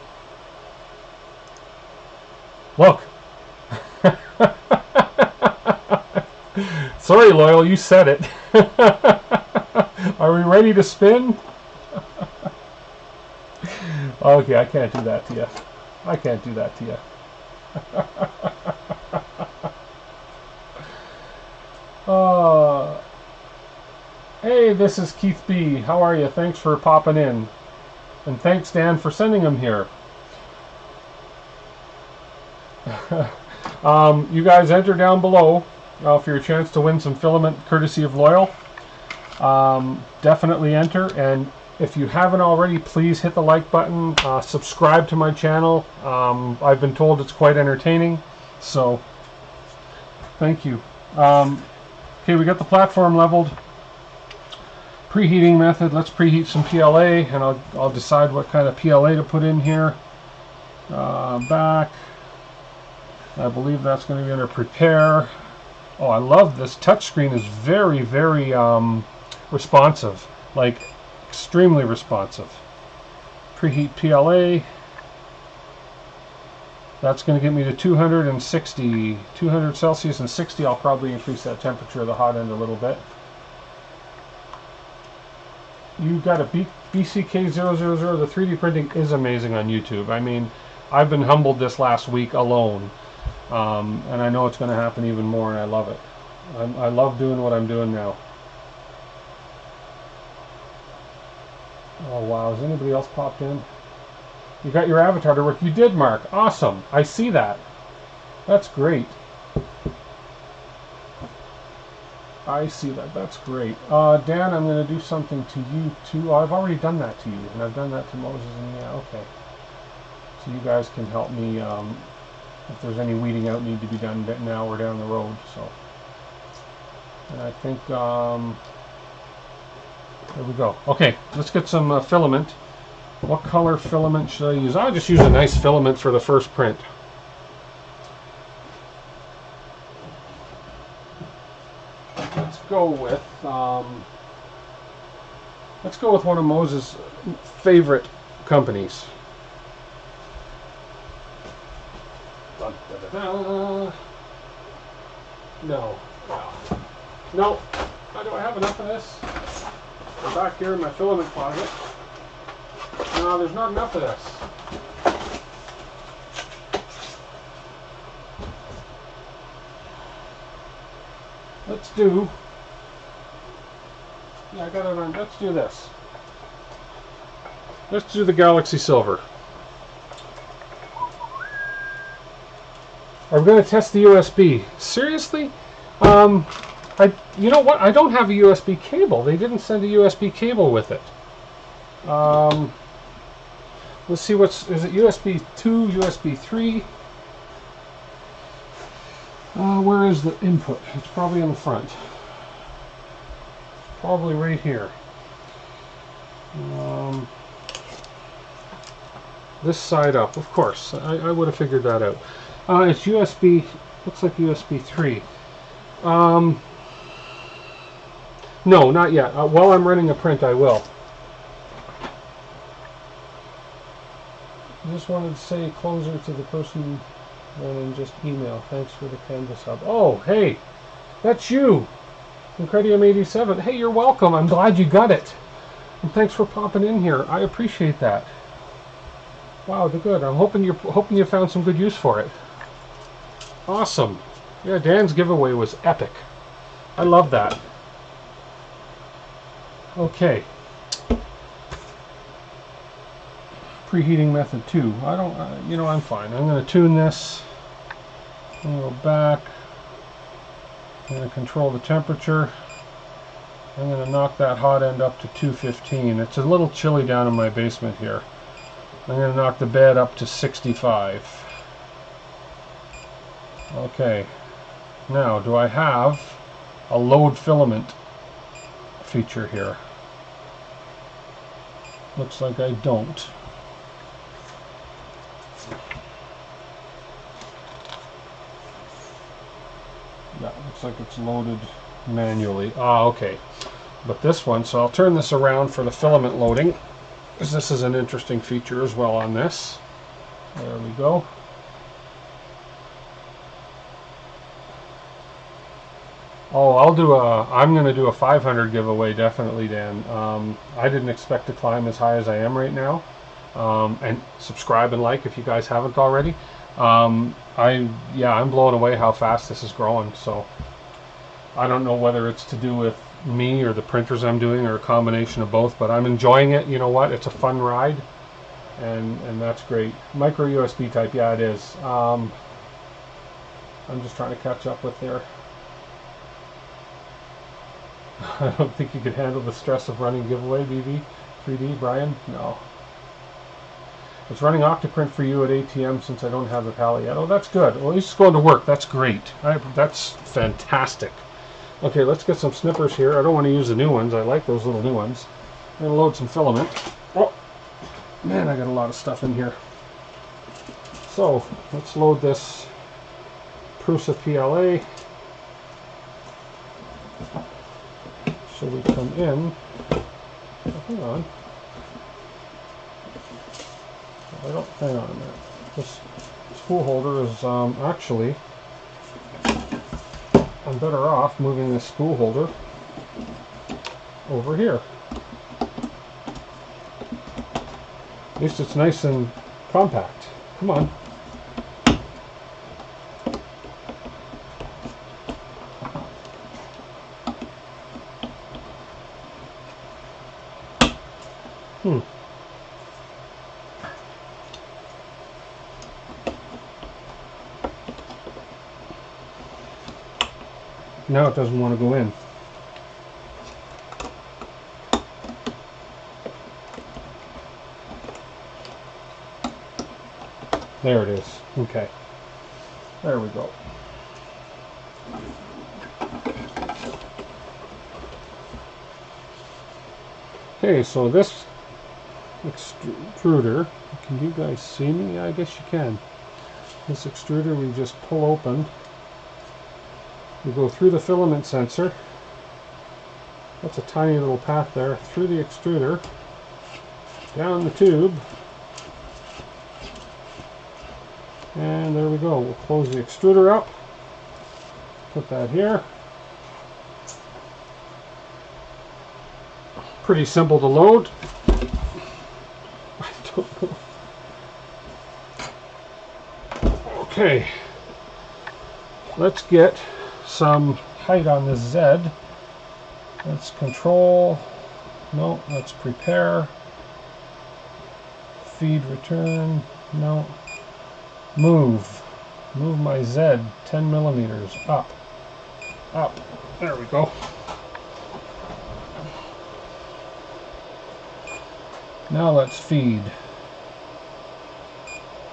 [SPEAKER 1] Look. Sorry, Loyal, you said it. Are we ready to spin? Okay, I can't do that to you. I can't do that to you. Hey, this is Keith B. How are you? Thanks for popping in. And thanks, Dan, for sending them here. You guys enter down below for your chance to win some filament courtesy of Loyal. Definitely enter, and if you haven't already, please hit the like button, subscribe to my channel. I've been told it's quite entertaining, so thank you. Okay, we got the platform leveled. Preheating method, let's preheat some PLA, and I'll decide what kind of PLA to put in here. Back, I believe that's going to be under prepare. Oh, I love this touchscreen. Is very, very responsive, like extremely responsive. Preheat PLA. That's going to get me to 200 Celsius and 60. I'll probably increase that temperature of the hot end a little bit. You got a BCK000. The 3D printing is amazing on YouTube. I mean, I've been humbled this last week alone. And I know it's going to happen even more, and I love it. I love doing what I'm doing now. Oh wow, has anybody else popped in? You got your avatar to work. You did, Mark. Awesome. I see that. That's great. I see that. That's great. Dan, I'm going to do something to you too. Oh, I've already done that to you, and I've done that to Moses, and yeah, okay. So you guys can help me if there's any weeding out need to be done now or down the road. So, and I think there we go. Okay, let's get some filament. What color filament should I use? I'll just use a nice filament for the first print. Let's go with one of Moses' favorite companies. Dun, dun, dun, dun. No. Do I have enough of this? I'm back here in my filament closet. No, there's not enough of this. Let's do. Yeah, I got it on. Let's do this. Let's do the Galaxy Silver. Are we going to test the USB? Seriously? You know what? I don't have a USB cable. They didn't send a USB cable with it. Let's see is it USB 2, USB 3? Where is the input? It's probably in the front. It's probably right here. This side up, of course. I would have figured that out. It's USB, looks like USB 3. No, not yet. While I'm running a print, I will. I just wanted to say closer to the person than just email. Thanks for the Canvas Hub. Oh, hey, that's you, Incredium87. Hey, you're welcome. I'm glad you got it. And thanks for popping in here. I appreciate that. Wow, they're good. I'm hoping you found some good use for it. Awesome. Yeah, Dan's giveaway was epic. I love that. Okay. Preheating method 2. I don't, you know, I'm fine. I'm going to tune this. I'm going to go back. I'm going to control the temperature. I'm going to knock that hot end up to 215. It's a little chilly down in my basement here. I'm going to knock the bed up to 65. Okay. Now, do I have a load filament feature here? Looks like I don't. Yeah, looks like it's loaded manually. Ah, okay. But this one, so I'll turn this around for the filament loading, because this is an interesting feature as well on this. There we go. Oh, I'm going to do a 500 giveaway, definitely, Dan. I didn't expect to climb as high as I am right now. And subscribe and like if you guys haven't already. I'm blown away how fast this is growing. So I don't know whether it's to do with me or the printers I'm doing or a combination of both, but I'm enjoying it. You know what? It's a fun ride, and that's great. Micro USB type, yeah, it is. I'm just trying to catch up with there. I don't think you could handle the stress of running giveaway, BV 3D, Brian. No. It's running Octoprint for you at ATM since I don't have the Pally yet. Oh, that's good. Well, at least it's going to work. That's great. That's fantastic. Okay, let's get some snippers here. I don't want to use the new ones. I like those little new ones. I'm going to load some filament. Oh, man, I got a lot of stuff in here. So, let's load this Prusa PLA. So we come in. Oh, hang on. Hang on a minute. This spool holder is actually, I'm better off moving this spool holder over here. At least it's nice and compact. Come on. Now it doesn't want to go in. There it is. Okay. There we go. Okay, so this extruder, can you guys see me? Yeah, I guess you can. This extruder we just pull open. We go through the filament sensor. That's a tiny little path there. Through the extruder, down the tube, and there we go. We'll close the extruder up. Put that here. Pretty simple to load. I don't know. Okay. Let's get some height on this Z. Let's control. No, let's prepare. Feed return. No. Move. Move my Z 10 millimeters up. Up. There we go. Now let's feed.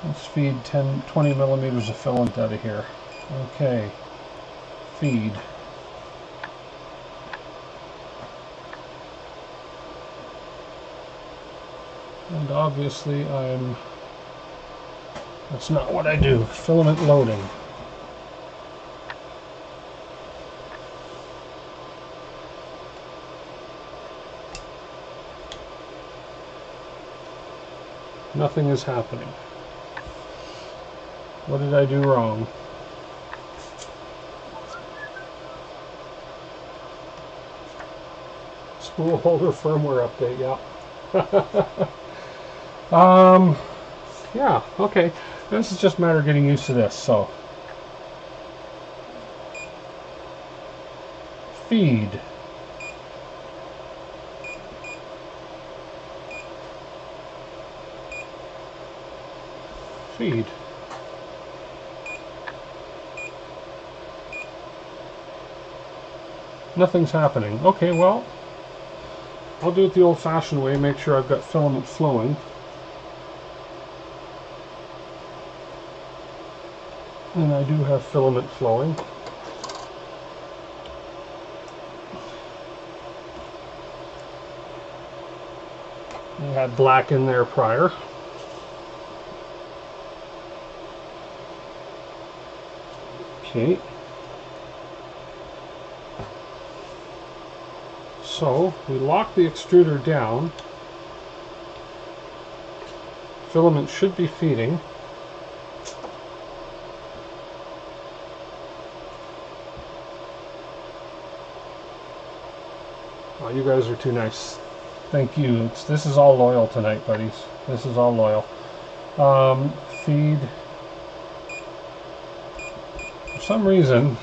[SPEAKER 1] Let's feed 20 millimeters of filament out of here. Okay. feed. And obviously that's not what I do. Filament loading. Nothing is happening. What did I do wrong? Spool holder firmware update, yeah. Yeah, okay. This is just a matter of getting used to this, so. Feed. Feed. Nothing's happening. Okay, well, I'll do it the old-fashioned way, make sure I've got filament flowing. And I do have filament flowing. I had black in there prior. Okay. So we lock the extruder down. Filament should be feeding. Oh, you guys are too nice. Thank you. This is all loyal tonight, buddies. This is all loyal. Feed. For some reason,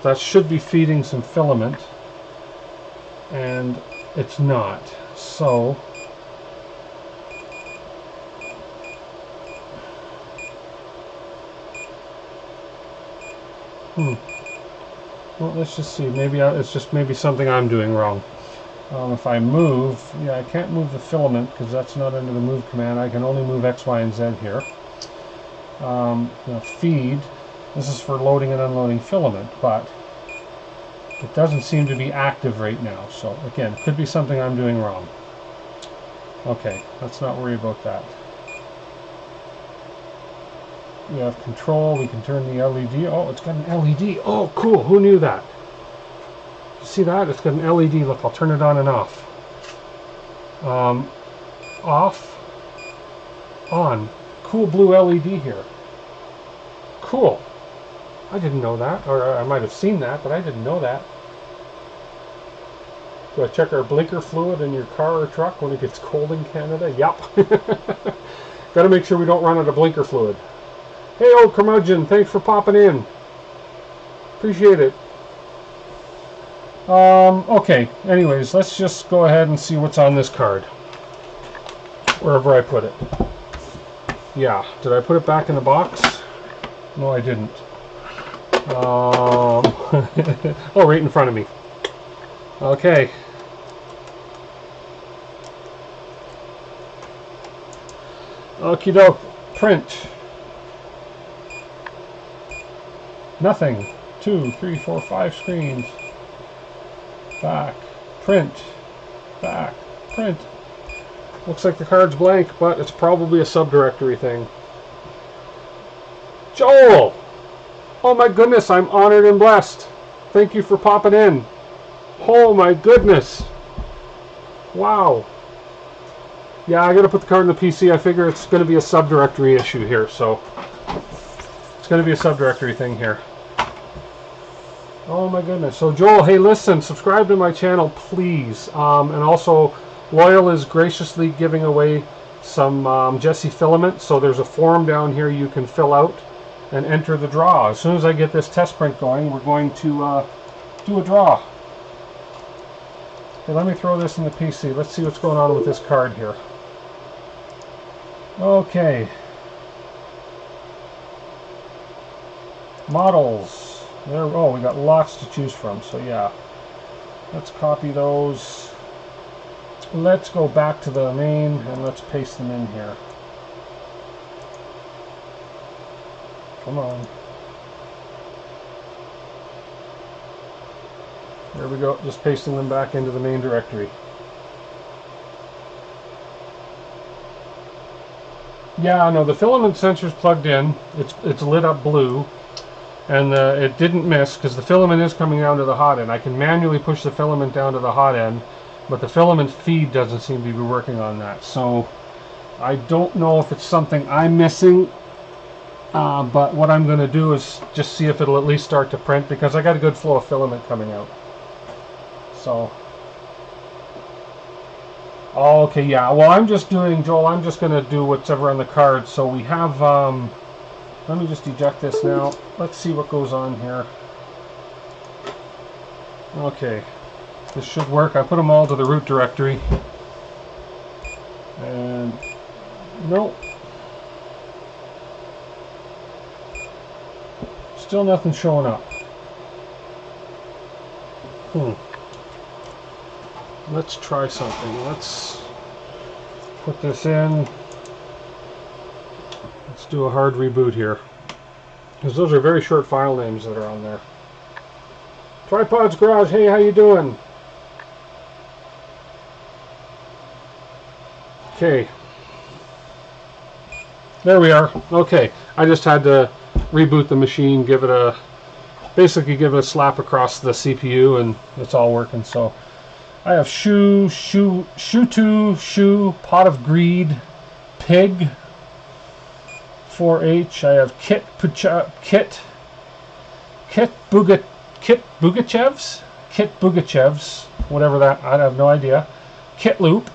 [SPEAKER 1] that should be feeding some filament, and it's not. So, well, let's just see. Maybe it's just maybe something I'm doing wrong. If I move, yeah, I can't move the filament because that's not under the move command. I can only move X, Y, and Z here. Feed. This is for loading and unloading filament, but it doesn't seem to be active right now. So again, it could be something I'm doing wrong. Okay, let's not worry about that. We have control. We can turn the LED. Oh, it's got an LED. Oh, cool. Who knew that? See that? It's got an LED. Look, I'll turn it on and off. Off. On. Cool blue LED here. Cool. I didn't know that. Or I might have seen that, but I didn't know that. Do I check our blinker fluid in your car or truck when it gets cold in Canada? Yup. Got to make sure we don't run out of blinker fluid. Hey, old curmudgeon, thanks for popping in. Appreciate it. Okay, anyways, let's just go ahead and see what's on this card. Wherever I put it. Yeah, did I put it back in the box? No, I didn't. Oh, right in front of me. Okay. Okie doke. Print. Nothing. 2, 3, 4, 5 screens. Back. Print. Back. Print. Looks like the card's blank, but it's probably a subdirectory thing. Joel! Oh my goodness, I'm honored and blessed. Thank you for popping in. Oh my goodness. Wow. Yeah, I gotta put the card in the PC. I figure it's gonna be a subdirectory issue here, so it's gonna be a subdirectory thing here. Oh my goodness. So Joel, hey listen, subscribe to my channel please. And also Loyal is graciously giving away some Jesse Filament, so there's a form down here you can fill out and enter the draw. As soon as I get this test print going, we're going to do a draw. Okay, let me throw this in the PC. Let's see what's going on with this card here. Okay. Models. There, oh, we got lots to choose from, so yeah. Let's copy those. Let's go back to the main and let's paste them in here. Come on. There we go, just pasting them back into the main directory. Yeah, no, the filament sensor's plugged in. It's lit up blue, and it didn't miss because the filament is coming down to the hot end. I can manually push the filament down to the hot end, but the filament feed doesn't seem to be working on that. So I don't know if it's something I'm missing, but what I'm going to do is just see if it'll at least start to print, because I got a good flow of filament coming out. So, okay, yeah, well, I'm just doing, Joel, I'm just going to do whatever on the card. So we have, let me just eject this now. Let's see what goes on here. Okay, this should work. I put them all to the root directory. And, nope. Still nothing showing up. Let's try something. Let's put this in. Let's do a hard reboot here, because those are very short file names that are on there. Tripods Garage, hey, how you doing? Okay. There we are. Okay, I just had to reboot the machine, basically give it a slap across the CPU, and it's all working. So I have shoe, pot of greed, pig, 4H. I have kit Bugachevs, whatever that, I have no idea. Kit loop.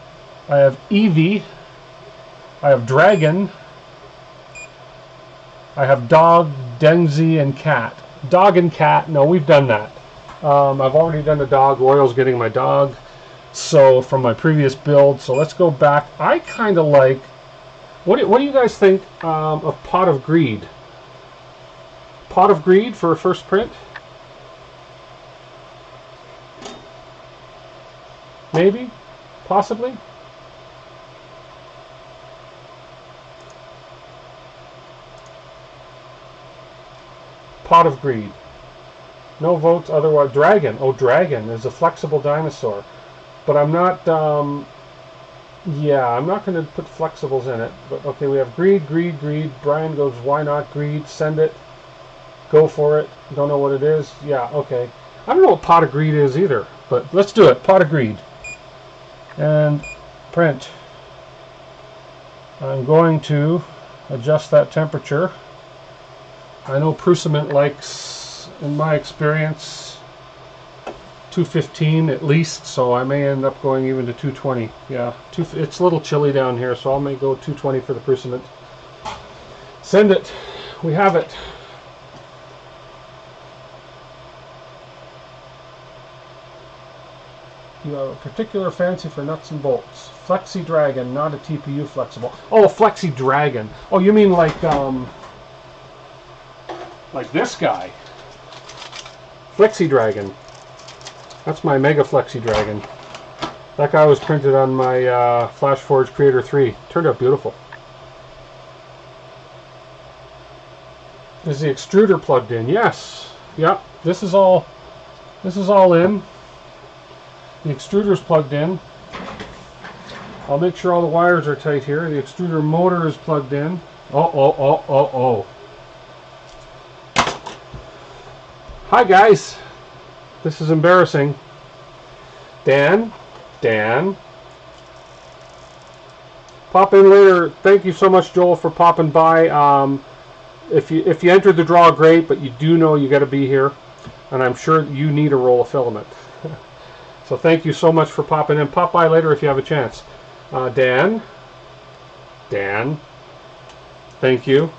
[SPEAKER 1] I have Eevee. I have dragon. I have dog, Denzi, and cat. Dog and cat, no, we've done that. I've already done the dog. Royal's getting my dog, so from my previous build. So let's go back. I kind of like, what do you guys think of Pot of Greed? Pot of Greed for a first print? Maybe? Possibly? Pot of Greed. No votes otherwise. Dragon. Oh, Dragon is a flexible dinosaur. But I'm not, yeah, I'm not going to put flexibles in it. But okay, we have Greed, Greed, Greed. Brian goes, why not Greed? Send it. Go for it. Don't know what it is. Yeah, okay. I don't know what Pot of Greed is either. But let's do it. Pot of Greed. And print. I'm going to adjust that temperature. I know Prusament likes, in my experience, 215 at least, so I may end up going even to 220. Yeah, it's a little chilly down here, so I may go 220 for the Prusament. Send it. We have it. You have a particular fancy for nuts and bolts. Flexi Dragon, not a TPU flexible. Oh, Flexi Dragon. Oh, you mean like this guy. Flexi Dragon. That's my Mega Flexi Dragon. That guy was printed on my FlashForge Creator 3. Turned out beautiful. Is the extruder plugged in? Yes. Yep. This is all in. The extruder's plugged in. I'll make sure all the wires are tight here. The extruder motor is plugged in. Oh. Hi guys. This is embarrassing. Dan. Pop in later. Thank you so much, Joel, for popping by. If you entered the draw, great, but you do know you got to be here, and I'm sure you need a roll of filament. So thank you so much for popping in. Pop by later if you have a chance. Dan, thank you.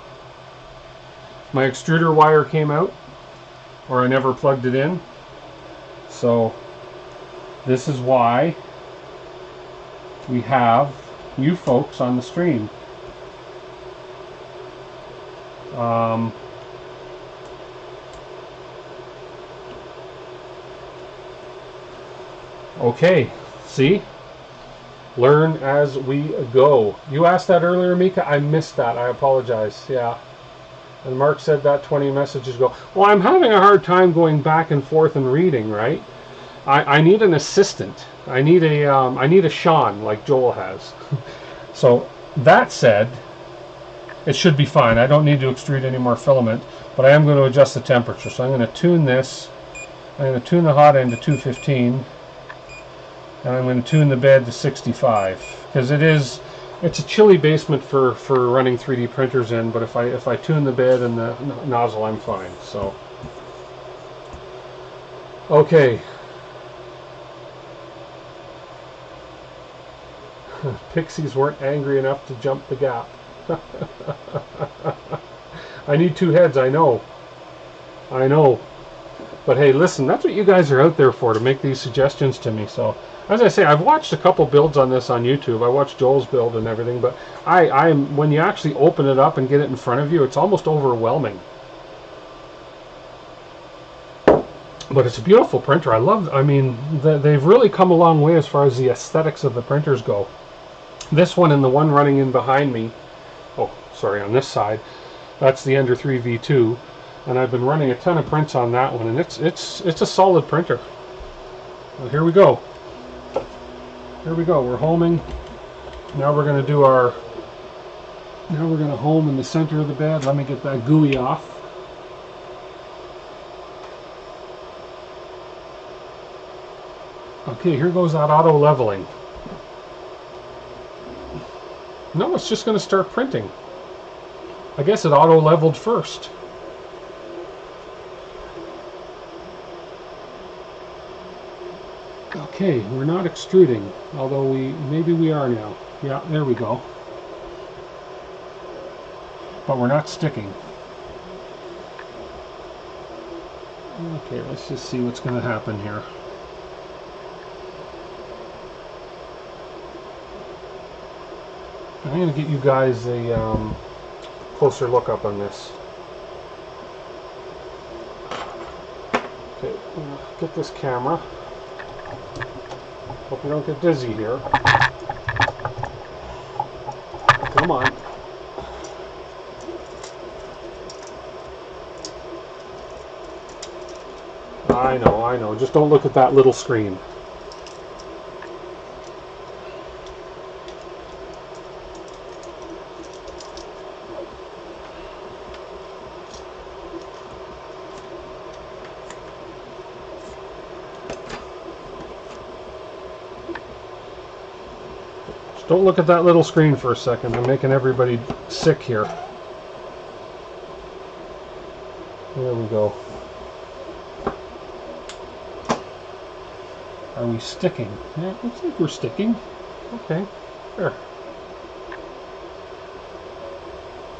[SPEAKER 1] My extruder wire came out, or I never plugged it in. So this is why we have you folks on the stream. Okay, see? Learn as we go. You asked that earlier, Mika? I missed that. I apologize. Yeah. And Mark said that 20 messages ago. Well, I'm having a hard time going back and forth and reading, right? I need an assistant. I need a Sean like Joel has. So that said, it should be fine. I don't need to extrude any more filament, but I am going to adjust the temperature. So I'm going to tune this. I'm going to tune the hot end to 215, and I'm going to tune the bed to 65, because it's a chilly basement for running 3D printers in. But if I tune the bed and the nozzle, I'm fine. So okay. Pixies weren't angry enough to jump the gap. I need two heads, I know. But hey, listen, that's what you guys are out there for, to make these suggestions to me. So, as I say, I've watched a couple builds on this on YouTube. I watched Joel's build and everything, but when you actually open it up and get it in front of you, it's almost overwhelming. But it's a beautiful printer. I mean, they've really come a long way as far as the aesthetics of the printers go. This one and the one running in behind me, oh, sorry, on this side, that's the Ender 3 V2, and I've been running a ton of prints on that one, and it's a solid printer. Well, here we go. We're homing. Now we're going to do our. Now we're going to home in the center of the bed. Let me get that gooey off. Okay, here goes that auto leveling. No, it's just going to start printing. I guess it auto leveled first. Okay, we're not extruding, although maybe we are now. Yeah, there we go. But we're not sticking. Okay, let's just see what's going to happen here. I'm going to get you guys a closer look up on this. Okay, get this camera. Hope you don't get dizzy here. Come on. I know. Just don't look at that little screen. Don't look at that little screen for a second. I'm making everybody sick here. There we go. Are we sticking? Yeah, it looks like we're sticking. Okay, there.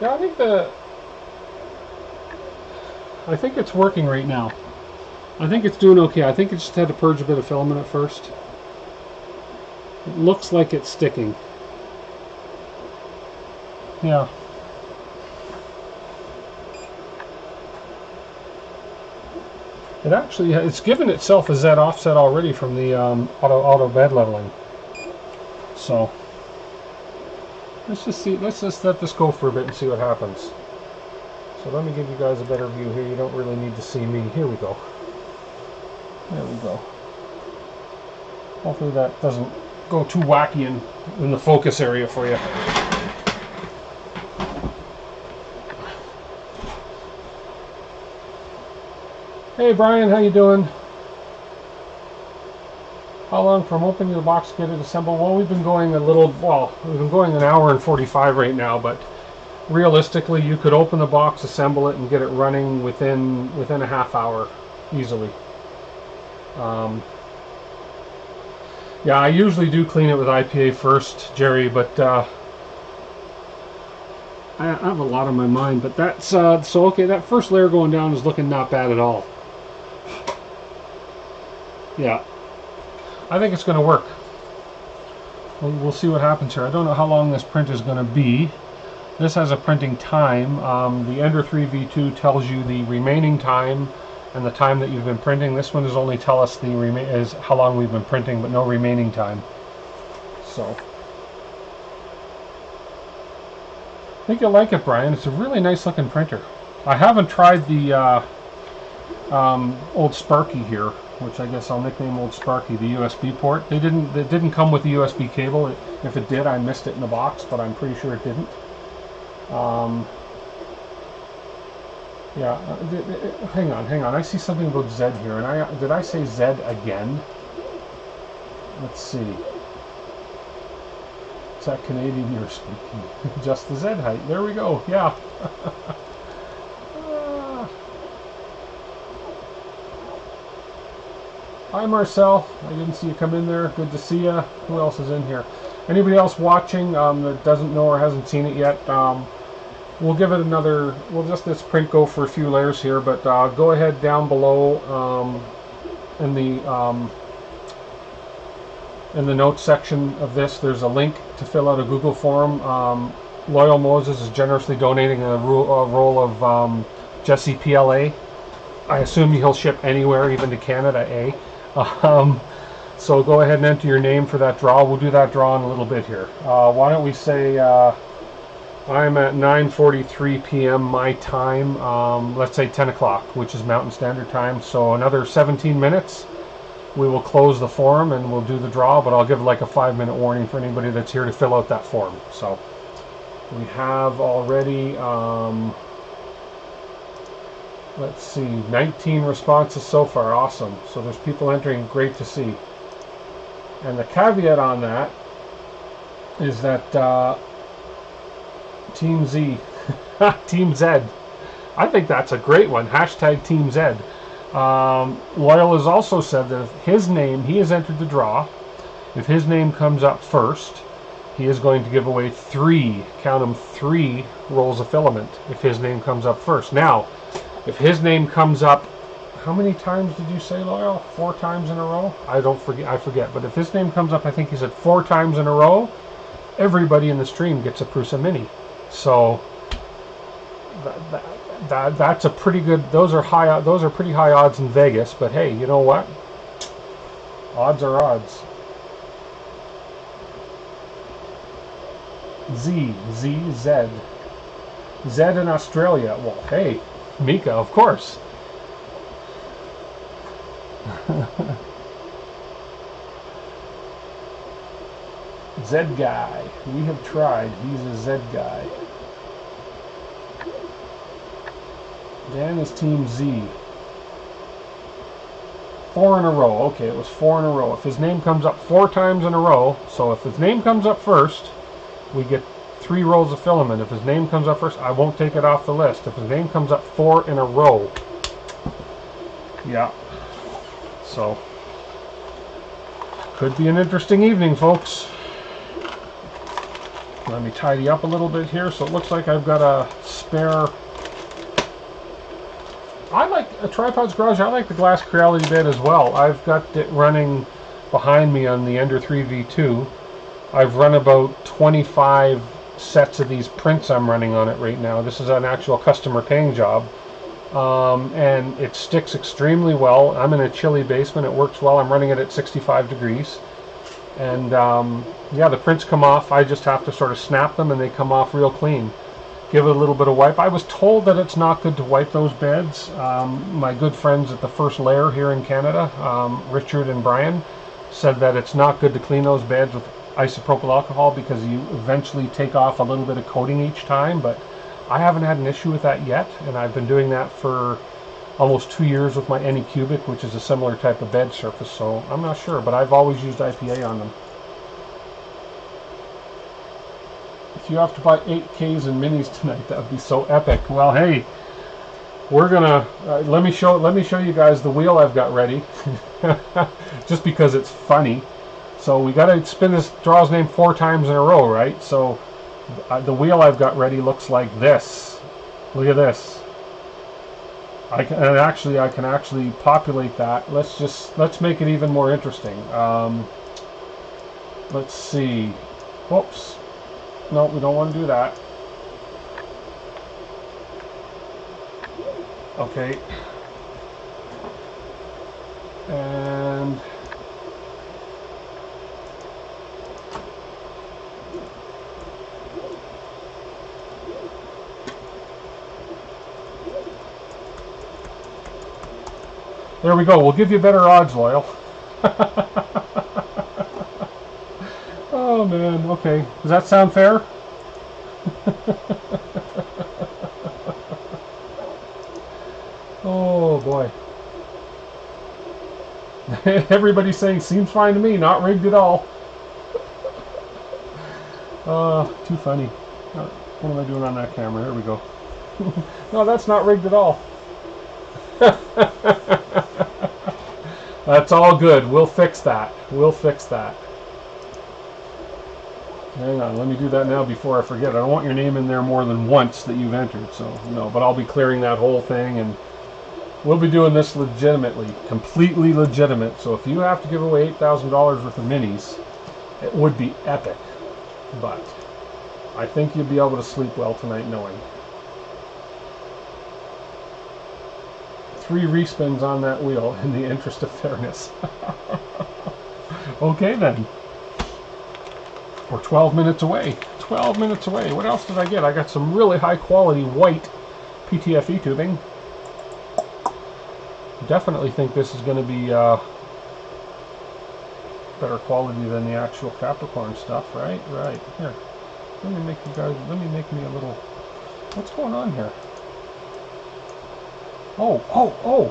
[SPEAKER 1] Yeah, I think it's working right now. I think it's doing okay. I think it just had to purge a bit of filament at first. It looks like it's sticking. Yeah. It's given itself a Z offset already from the auto bed leveling. So let's just let this go for a bit and see what happens. So let me give you guys a better view here. You don't really need to see me. Here we go. There we go. Hopefully that doesn't go too wacky in the focus area for you. Hey Brian, how you doing? How long from opening the box to get it assembled? Well, we've been going we've been going an hour and 45 right now, but realistically you could open the box, assemble it, and get it running within a half hour easily. Yeah, I usually do clean it with IPA first, Jerry, but I have a lot on my mind. But that's so okay. That first layer going down is looking not bad at all. Yeah, I think it's going to work. We'll see what happens here. I don't know how long this print is going to be. This has a printing time. The Ender 3 V2 tells you the remaining time and the time that you've been printing. This one is only tell us is how long we've been printing, but no remaining time. So I think you'll like it, Brian. It's a really nice looking printer. I haven't tried the old Sparky here, which I guess I'll nickname Old Sparky, the USB port. It didn't come with the USB cable. If it did, I missed it in the box, but I'm pretty sure it didn't. Yeah, hang on. I see something about Z here, and did I say Z again? Let's see. Is that Canadian you're speaking? Just the Z height. There we go. Yeah. Hi Marcel, I didn't see you come in there. Good to see you. Who else is in here? Anybody else watching that doesn't know or hasn't seen it yet? We'll give it another. We'll just this print go for a few layers here, but go ahead down below in the notes section of this. There's a link to fill out a Google form. Loyal Moses is generously donating a roll of Jesse PLA. I assume he'll ship anywhere, even to Canada, eh? So go ahead and enter your name for that draw. We'll do that draw in a little bit here. Why don't we say I'm at 9:43 p.m. my time. Let's say 10 o'clock, which is Mountain Standard Time. So another 17 minutes. We will close the form and we'll do the draw, but I'll give like a 5-minute warning for anybody that's here to fill out that form. So we have already, let's see, 19 responses so far. Awesome. So there's people entering. Great to see. And the caveat on that is that Team Z, Team Z. I think that's a great one. Hashtag Team Z. Loyal has also said that if his name, he has entered the draw. If his name comes up first, he is going to give away 3, count them, 3 rolls of filament if his name comes up first. Now, if his name comes up, how many times did you say, Loyal? 4 times in a row? I forget. But if his name comes up, I think he said 4 times in a row, everybody in the stream gets a Prusa Mini. So that's a pretty good. Those are pretty high odds in Vegas. But hey, you know what? Odds are odds. Z in Australia. Well, hey, Mika, of course. Z guy. We have tried. He's a Z guy. Dan is Team Z. 4 in a row. Okay, it was 4 in a row. If his name comes up 4 times in a row, so if his name comes up first, we get 3 rolls of filament. If his name comes up first, I won't take it off the list. If his name comes up 4 in a row, yeah. So, could be an interesting evening, folks. Let me tidy up a little bit here. So it looks like I've got a spare. I like a Tripod's Garage. I like the glass Creality bed as well. I've got it running behind me on the Ender 3 V2. I've run about 25 sets of these prints I'm running on it right now. This is an actual customer paying job. And it sticks extremely well. I'm in a chilly basement. It works well. I'm running it at 65 degrees. And yeah, the prints come off. I just have to sort of snap them and they come off real clean. Give it a little bit of wipe. I was told that it's not good to wipe those beds. My good friends at the First Layer here in Canada, Richard and Brian, said that it's not good to clean those beds with isopropyl alcohol because you eventually take off a little bit of coating each time. But I haven't had an issue with that yet, and I've been doing that for almost 2 years with my Anycubic, which is a similar type of bed surface, so I'm not sure, but I've always used IPA on them. If you have to buy 8Ks and minis tonight, that would be so epic. Well, hey, we're gonna let me show you guys the wheel I've got ready, just because it's funny. So we got to spin this draw's name 4 times in a row, right? So the wheel I've got ready looks like this. Look at this. I can actually populate that. Let's make it even more interesting. Let's see. Whoops. No, we don't want to do that. Okay. And There we go. We'll give you better odds, Loyal. Oh, man. Okay. Does that sound fair? Oh, boy. Everybody's saying, seems fine to me. Not rigged at all. Too funny. What am I doing on that camera? There we go. No, that's not rigged at all. That's all good. We'll fix that. We'll fix that. Hang on, let me do that now before I forget. I don't want your name in there more than once that you've entered, so no, but I'll be clearing that whole thing, and we'll be doing this legitimately, completely legitimate. So if you have to give away $8,000 worth of minis, it would be epic. But I think you'll be able to sleep well tonight knowing. 3 respins on that wheel in the interest of fairness. Okay then. We're 12 minutes away. 12 minutes away. What else did I get? I got some really high quality white PTFE tubing. Definitely think this is going to be better quality than the actual Capricorn stuff, right? Right. Here. Let me make me a little... What's going on here? Oh!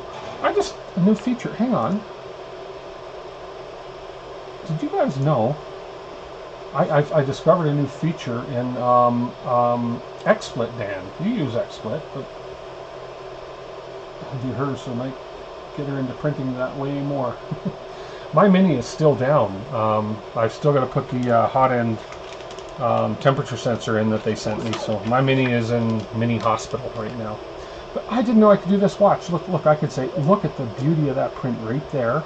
[SPEAKER 1] A new feature. Hang on. Did you guys know? I discovered a new feature in XSplit, Dan. You use XSplit, but I'll do hers, so I might get her into printing that way more. My Mini is still down. I've still got to put the hot end temperature sensor in that they sent me, so my Mini is in mini hospital right now. But I didn't know I could do this. Watch, look, I could say, look at the beauty of that print right there.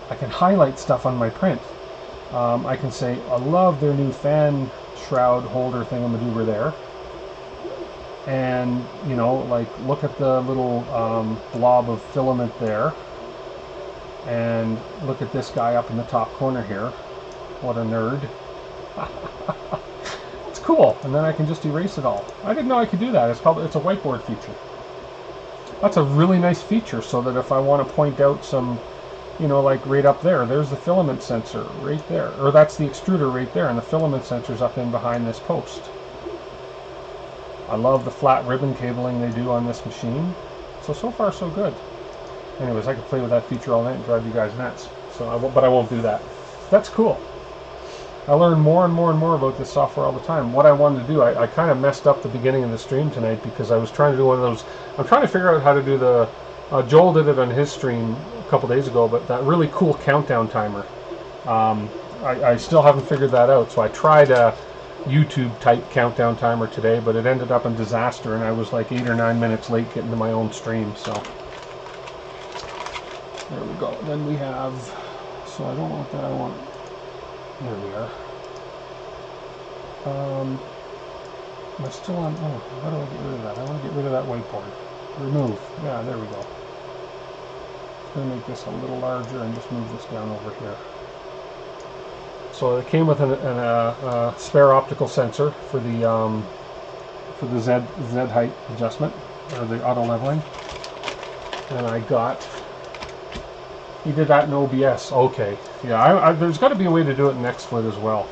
[SPEAKER 1] I can highlight stuff on my print. I can say, I love their new fan shroud holder thingamadoobr there. And, you know, like, look at the little blob of filament there. And look at this guy up in the top corner here. What a nerd. It's cool. And then I can just erase it all. I didn't know I could do that. It's a whiteboard feature. That's a really nice feature, so that if I want to point out some, you know, like right up there, there's the filament sensor right there. Or that's the extruder right there, and the filament sensor's up in behind this post. I love the flat ribbon cabling they do on this machine. So far so good. Anyways, I could play with that feature all night and drive you guys nuts. But I won't do that. That's cool. I learn more and more and more about this software all the time. What I wanted to do, I kind of messed up the beginning of the stream tonight because I was trying to do one of those. I'm trying to figure out how to do the. Joel did it on his stream a couple days ago, but that really cool countdown timer. I still haven't figured that out. So I tried a YouTube type countdown timer today, but it ended up in disaster, and I was like 8 or 9 minutes late getting to my own stream. So there we go. Then we have. So I don't want that. I want. There we are. Am I still on? Oh, how do I get rid of that? I want to get rid of that whiteboard. Remove. Yeah, there we go. I'm going to make this a little larger and just move this down over here. So it came with a spare optical sensor for the Z height adjustment, or the auto leveling. And I got. He did that in OBS. Okay. Yeah, there's got to be a way to do it in XSplit as well.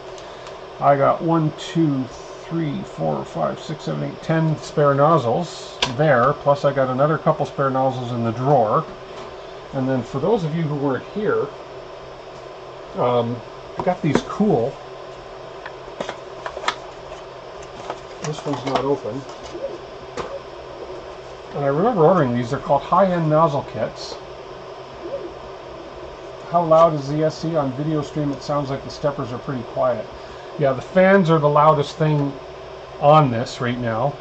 [SPEAKER 1] I got 1, 2, 3, 4, 5, 6, 7, 8, 10 spare nozzles there. Plus I got another couple spare nozzles in the drawer. And then for those of you who weren't here, I got these cool. This one's not open. And I remember ordering these. They're called high-end nozzle kits. How loud is the SE on video stream? It sounds like the steppers are pretty quiet. Yeah, the fans are the loudest thing on this right now.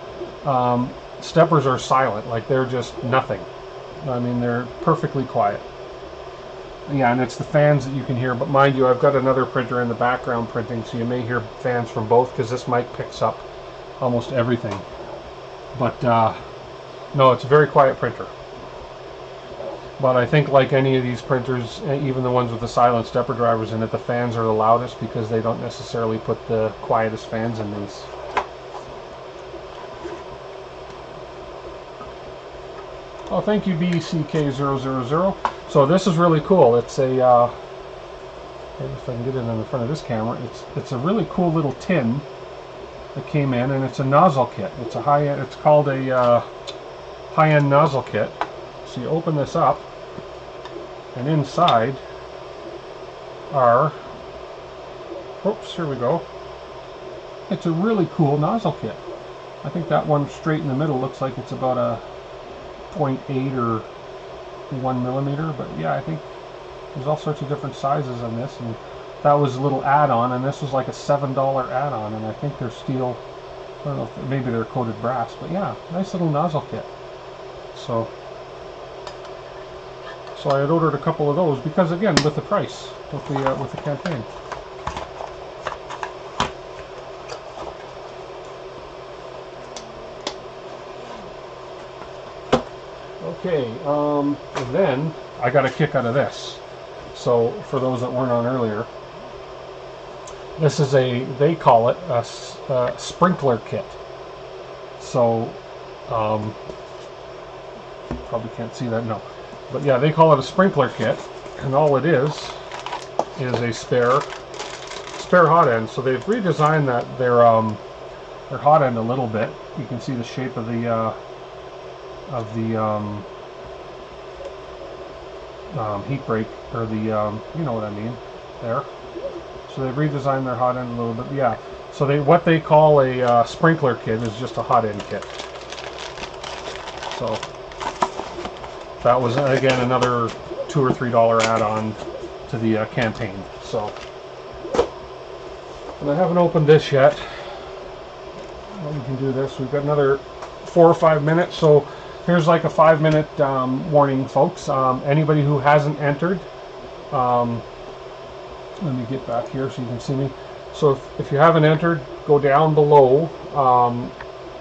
[SPEAKER 1] Steppers are silent, like they're just nothing. I mean, they're perfectly quiet. Yeah, and it's the fans that you can hear, but mind you, I've got another printer in the background printing, so you may hear fans from both, because this mic picks up almost everything. But, no, it's a very quiet printer. But I think like any of these printers, even the ones with the silent stepper drivers in it, the fans are the loudest because they don't necessarily put the quietest fans in these. Oh, thank you, BCK000. So this is really cool. It's a, maybe if I can get it in the front of this camera, it's a really cool little tin that came in, and it's a nozzle kit. It's a high-end, it's called a high-end nozzle kit. So you open this up, and inside are, oops, here we go. It's a really cool nozzle kit. I think that one straight in the middle looks like it's about a 0.8 or 1 millimeter, but yeah, I think there's all sorts of different sizes in this, and that was a little add-on, and this was like a $7 add-on, and I think they're steel. I don't know if maybe they're coated brass, but yeah, nice little nozzle kit. So I had ordered a couple of those because, again, with the price, with the campaign. Okay, and then I got a kick out of this. So for those that weren't on earlier, this is they call it a sprinkler kit. So probably can't see that, no. But yeah, they call it a sprinkler kit, and all it is a spare hot end. So they've redesigned their hot end a little bit. You can see the shape of the heat break, or the you know what I mean there. So they've redesigned their hot end a little bit. Yeah. So what they call a sprinkler kit is just a hot end kit. So that was, again, another $2 or $3 add-on to the campaign. So, and I haven't opened this yet. Well, we can do this. We've got another 4 or 5 minutes. So here's like a 5-minute warning, folks. Anybody who hasn't entered, let me get back here so you can see me. So if you haven't entered, go down below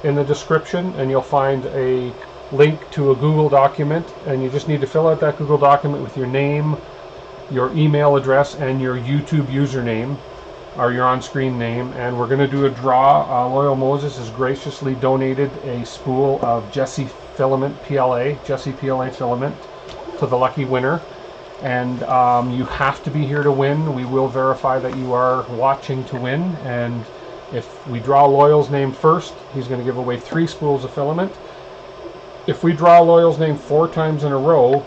[SPEAKER 1] in the description, and you'll find a link to a Google document, and you just need to fill out that Google document with your name, your email address, and your YouTube username, or your on-screen name, and we're going to do a draw. Loyal Moses has graciously donated a spool of Jesse Filament PLA, Jesse PLA Filament, to the lucky winner, and you have to be here to win. We will verify that you are watching to win, and if we draw Loyal's name first, he's going to give away 3 spools of filament. If we draw Loyal's name 4 times in a row,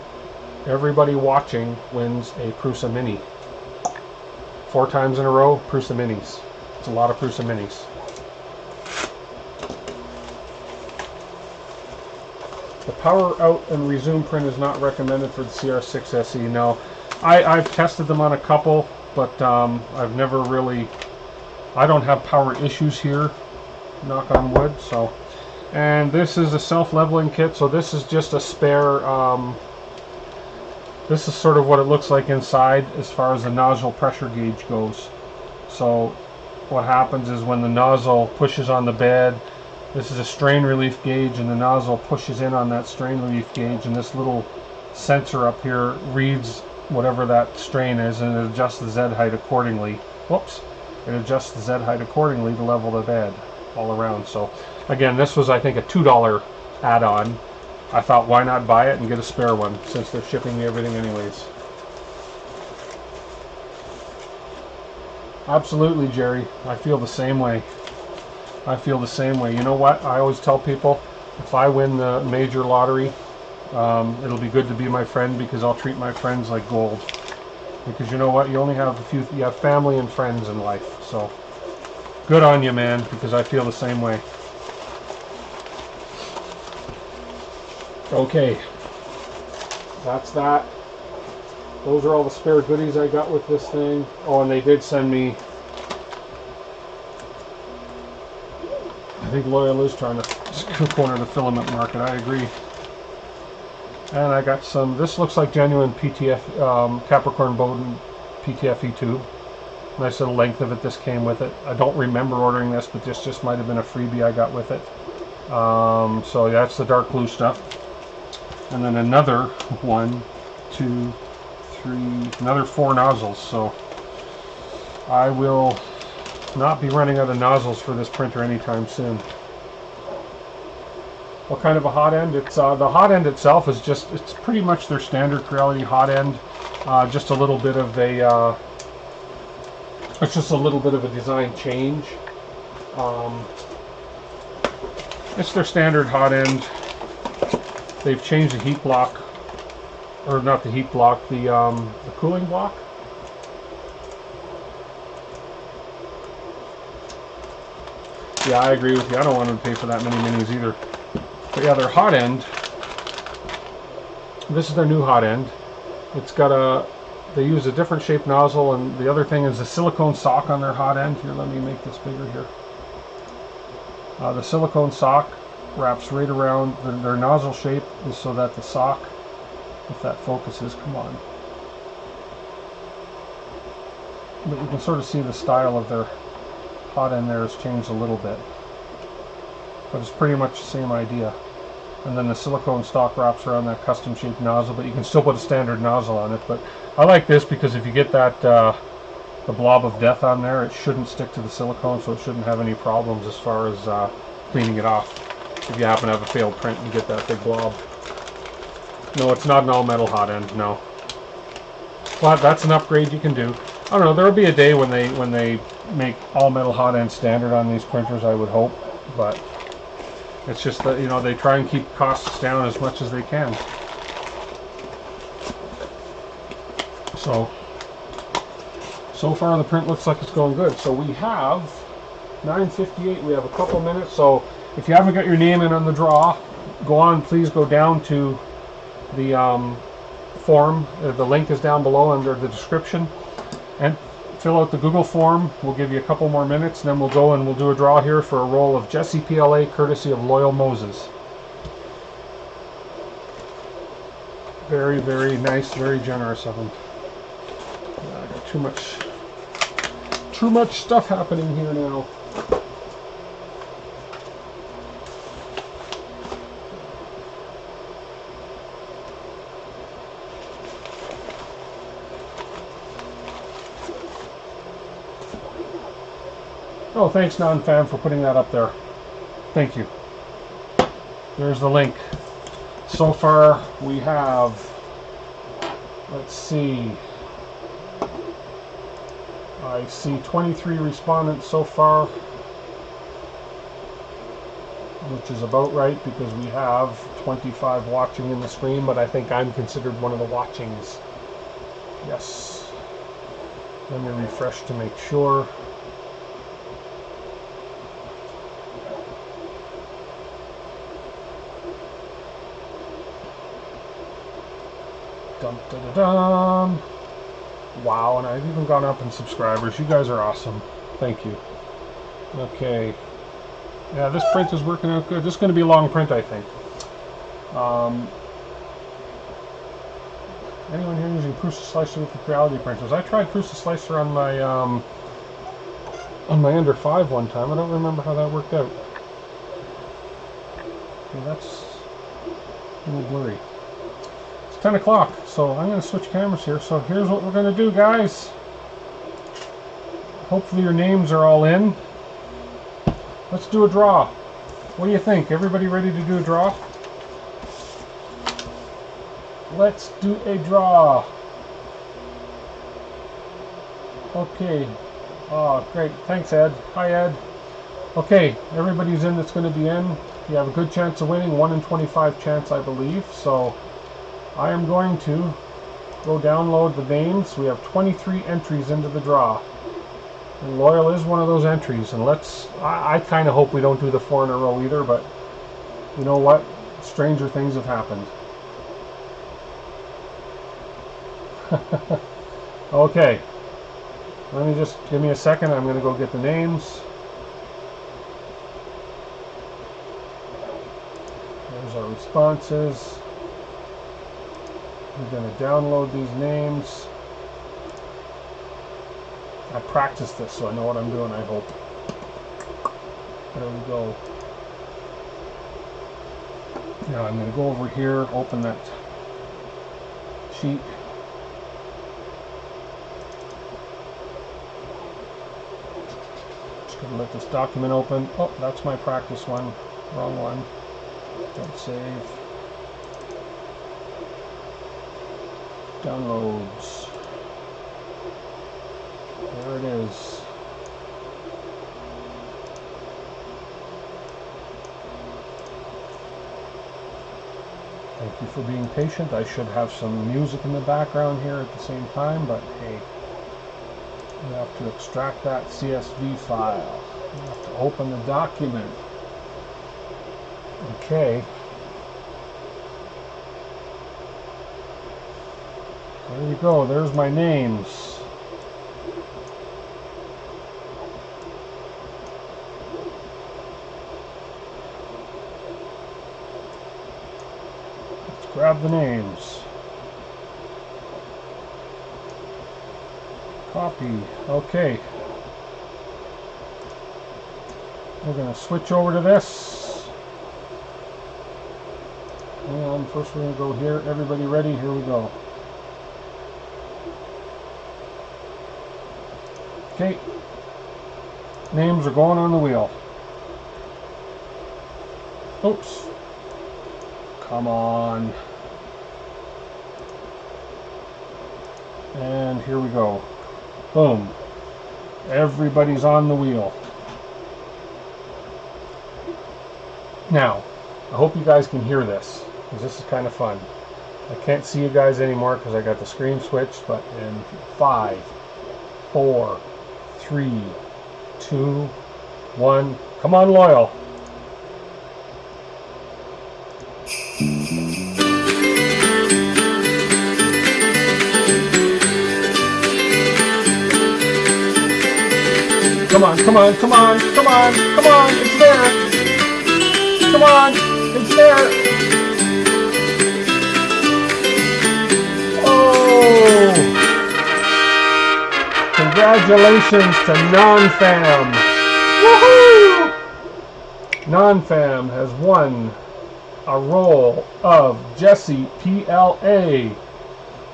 [SPEAKER 1] everybody watching wins a Prusa Mini. 4 times in a row, Prusa Minis. It's a lot of Prusa Minis. The power out and resume print is not recommended for the CR-6 SE. No, I've tested them on a couple, but I've never really, I don't have power issues here, knock on wood. So, and this is a self-leveling kit, so this is just a spare, this is sort of what it looks like inside as far as the nozzle pressure gauge goes. So what happens is when the nozzle pushes on the bed, this is a strain relief gauge, and the nozzle pushes in on that strain relief gauge, and this little sensor up here reads whatever that strain is, and it adjusts the Z height accordingly. Whoops! It adjusts the Z height accordingly to level the bed all around. So again, this was, I think, a $2 add-on. I thought, why not buy it and get a spare one, since they're shipping me everything anyways. Absolutely, Jerry. I feel the same way. I feel the same way. You know what? I always tell people, if I win the major lottery, it'll be good to be my friend, because I'll treat my friends like gold. Because you know what? You only have you have family and friends in life. So good on you, man, because I feel the same way. Okay, that's that. Those are all the spare goodies I got with this thing. Oh, and they did send me, I think Loyal is trying to corner the filament market, I agree. And I got some, this looks like genuine PTF, Capricorn Bowden PTFE tube. Nice little length of it, this came with it. I don't remember ordering this, but this just might have been a freebie I got with it. So that's the dark blue stuff. And then another 1, 2, 3, another 4 nozzles. So I will not be running out of nozzles for this printer anytime soon. what kind of a hot end. It's the hot end itself is just, it's pretty much their standard Creality hot end. Just a little bit of a it's just a little bit of a design change. It's their standard hot end. They've changed the heat block, or not the heat block, the cooling block. Yeah, I agree with you. I don't want to pay for that many minis either. But yeah, their hot end, this is their new hot end. It's got a, they use a different shaped nozzle, and the other thing is the silicone sock on their hot end. Here, let me make this bigger here. The silicone sock wraps right around their nozzle shape, is so that the sock, if that focuses, come on. But you can sort of see the style of their hot end there has changed a little bit. But it's pretty much the same idea. And then the silicone stock wraps around that custom shaped nozzle, but you can still put a standard nozzle on it. But I like this because if you get that the blob of death on there, it shouldn't stick to the silicone, so it shouldn't have any problems as far as cleaning it off. If you happen to have a failed print and get that big blob. No, it's not an all metal hot end, no. But that's an upgrade you can do. I don't know, there will be a day when they make all metal hot end standard on these printers, I would hope, but it's just that, you know, they try and keep costs down as much as they can. So far the print looks like it's going good. So we have 9:58, we have a couple minutes, so if you haven't got your name in on the draw, go on, please go down to the form. The link is down below under the description, and fill out the Google form. We'll give you a couple more minutes, and then we'll go and we'll do a draw here for a roll of Jesse PLA, courtesy of Loyal Moses. Very, very nice, very generous of him. I got too much stuff happening here now. Oh, thanks, non-fan, for putting that up there. Thank you. There's the link. So far, we have, let's see, I see 23 respondents so far, which is about right because we have 25 watching in the stream, but I think I'm considered one of the watchings. Yes. Let me refresh to make sure. Dum, da, da, dum. Wow, and I've even gone up in subscribers. You guys are awesome. Thank you. Okay. Yeah, this print is working out good. This is going to be a long print, I think. Anyone here using Prusa Slicer with the Creality printers? I tried Prusa Slicer on my Under 5 one time. I don't remember how that worked out. Okay, that's a little blurry. 10 o'clock, so I'm going to switch cameras here. So here's what we're going to do, guys. Hopefully your names are all in. Let's do a draw. What do you think? Everybody ready to do a draw? Let's do a draw. Okay. Oh, great. Thanks, Ed. Hi, Ed. Okay, everybody's in that's going to be in. You have a good chance of winning. 1 in 25 chance, I believe. So I am going to go download the names. We have 23 entries into the draw. And Loyal is one of those entries. And I kind of hope we don't do the 4 in a row either, but you know what? Stranger things have happened. Okay. Let me just, give me a second. I'm going to go get the names. There's our responses. We're going to download these names. I practiced this, so I know what I'm doing, I hope. There we go. Now I'm going to go over here, open that sheet. Just going to let this document open. Oh, that's my practice one. Wrong one. Don't save. Downloads. There it is. Thank you for being patient. I should have some music in the background here at the same time, but hey, we have to extract that CSV file. We have to open the document. Okay. There you go. There's my names. Let's grab the names. Copy. Okay. We're going to switch over to this. And first we're going to go here. Everybody ready? Here we go. Okay. Names are going on the wheel. Oops. Come on. And here we go. Boom. Everybody's on the wheel. Now, I hope you guys can hear this, because this is kind of fun. I can't see you guys anymore because I got the screen switched, but in 5, 4, 3, 2, 1. Come on, Loyal. Come on, come on, come on, come on, come on, it's there. Come on, it's there. Oh! Congratulations to Non-Fam. Woohoo! Non-Fam has won a roll of Jesse PLA.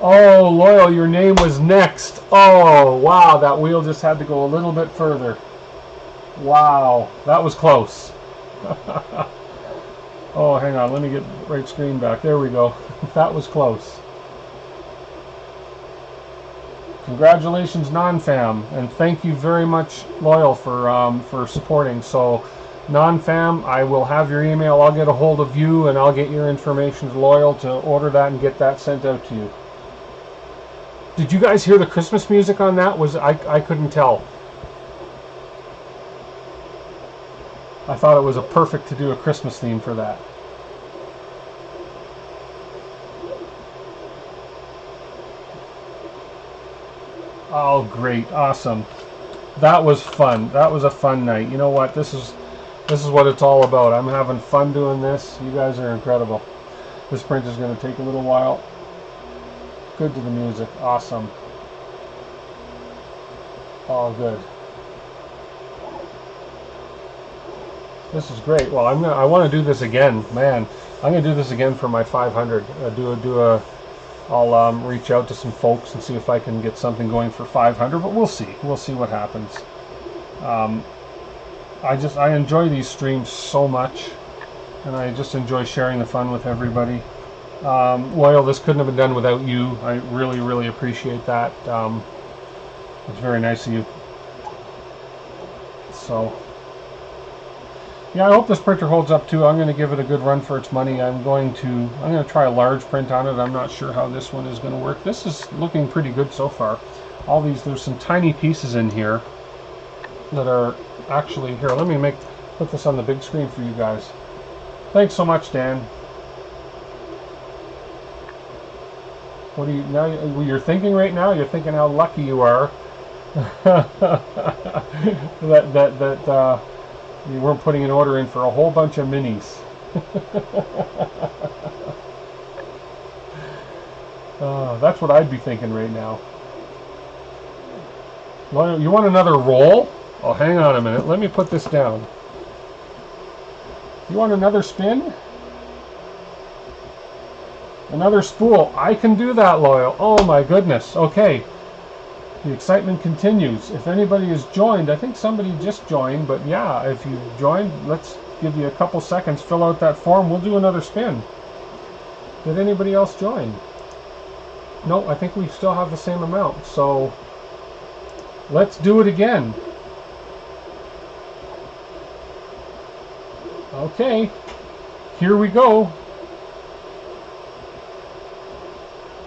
[SPEAKER 1] Oh, Loyal, your name was next. Oh, wow, that wheel just had to go a little bit further. Wow, that was close. Oh, hang on, let me get the right screen back. There we go. That was close. Congratulations, Non-Fam, and thank you very much, Loyal, for supporting. So, Non-Fam, I will have your email. I'll get a hold of you, and I'll get your information to Loyal to order that and get that sent out to you. Did you guys hear the Christmas music on that? I couldn't tell. I thought it was a perfect to do a Christmas theme for that. Oh, great. Awesome. That was fun. That was a fun night. You know what? This is what it's all about. I'm having fun doing this. You guys are incredible. This print is going to take a little while. Good to the music. Awesome. Oh, good. This is great. Well, I want to do this again, man. I'm going to do this again for my 500. I'll reach out to some folks and see if I can get something going for 500. But we'll see. We'll see what happens. I enjoy these streams so much, and I just enjoy sharing the fun with everybody. Loyal, this couldn't have been done without you. I really, really appreciate that. It's very nice of you. So. Yeah, I hope this printer holds up too. I'm going to give it a good run for its money. I'm going to try a large print on it. I'm not sure how this one is going to work. This is looking pretty good so far. All these, there's some tiny pieces in here that are actually here. Let me put this on the big screen for you guys. Thanks so much, Dan. What are you now? You're thinking right now. You're thinking how lucky you are that you weren't putting an order in for a whole bunch of minis. That's what I'd be thinking right now. You want another roll? Oh, hang on a minute. Let me put this down. You want another spin? Another spool. I can do that, Loyal. Oh my goodness. Okay. The excitement continues. If anybody has joined, I think somebody just joined, but yeah, if you joined, let's give you a couple seconds, fill out that form, we'll do another spin. Did anybody else join? No, I think we still have the same amount, so let's do it again. Okay, here we go.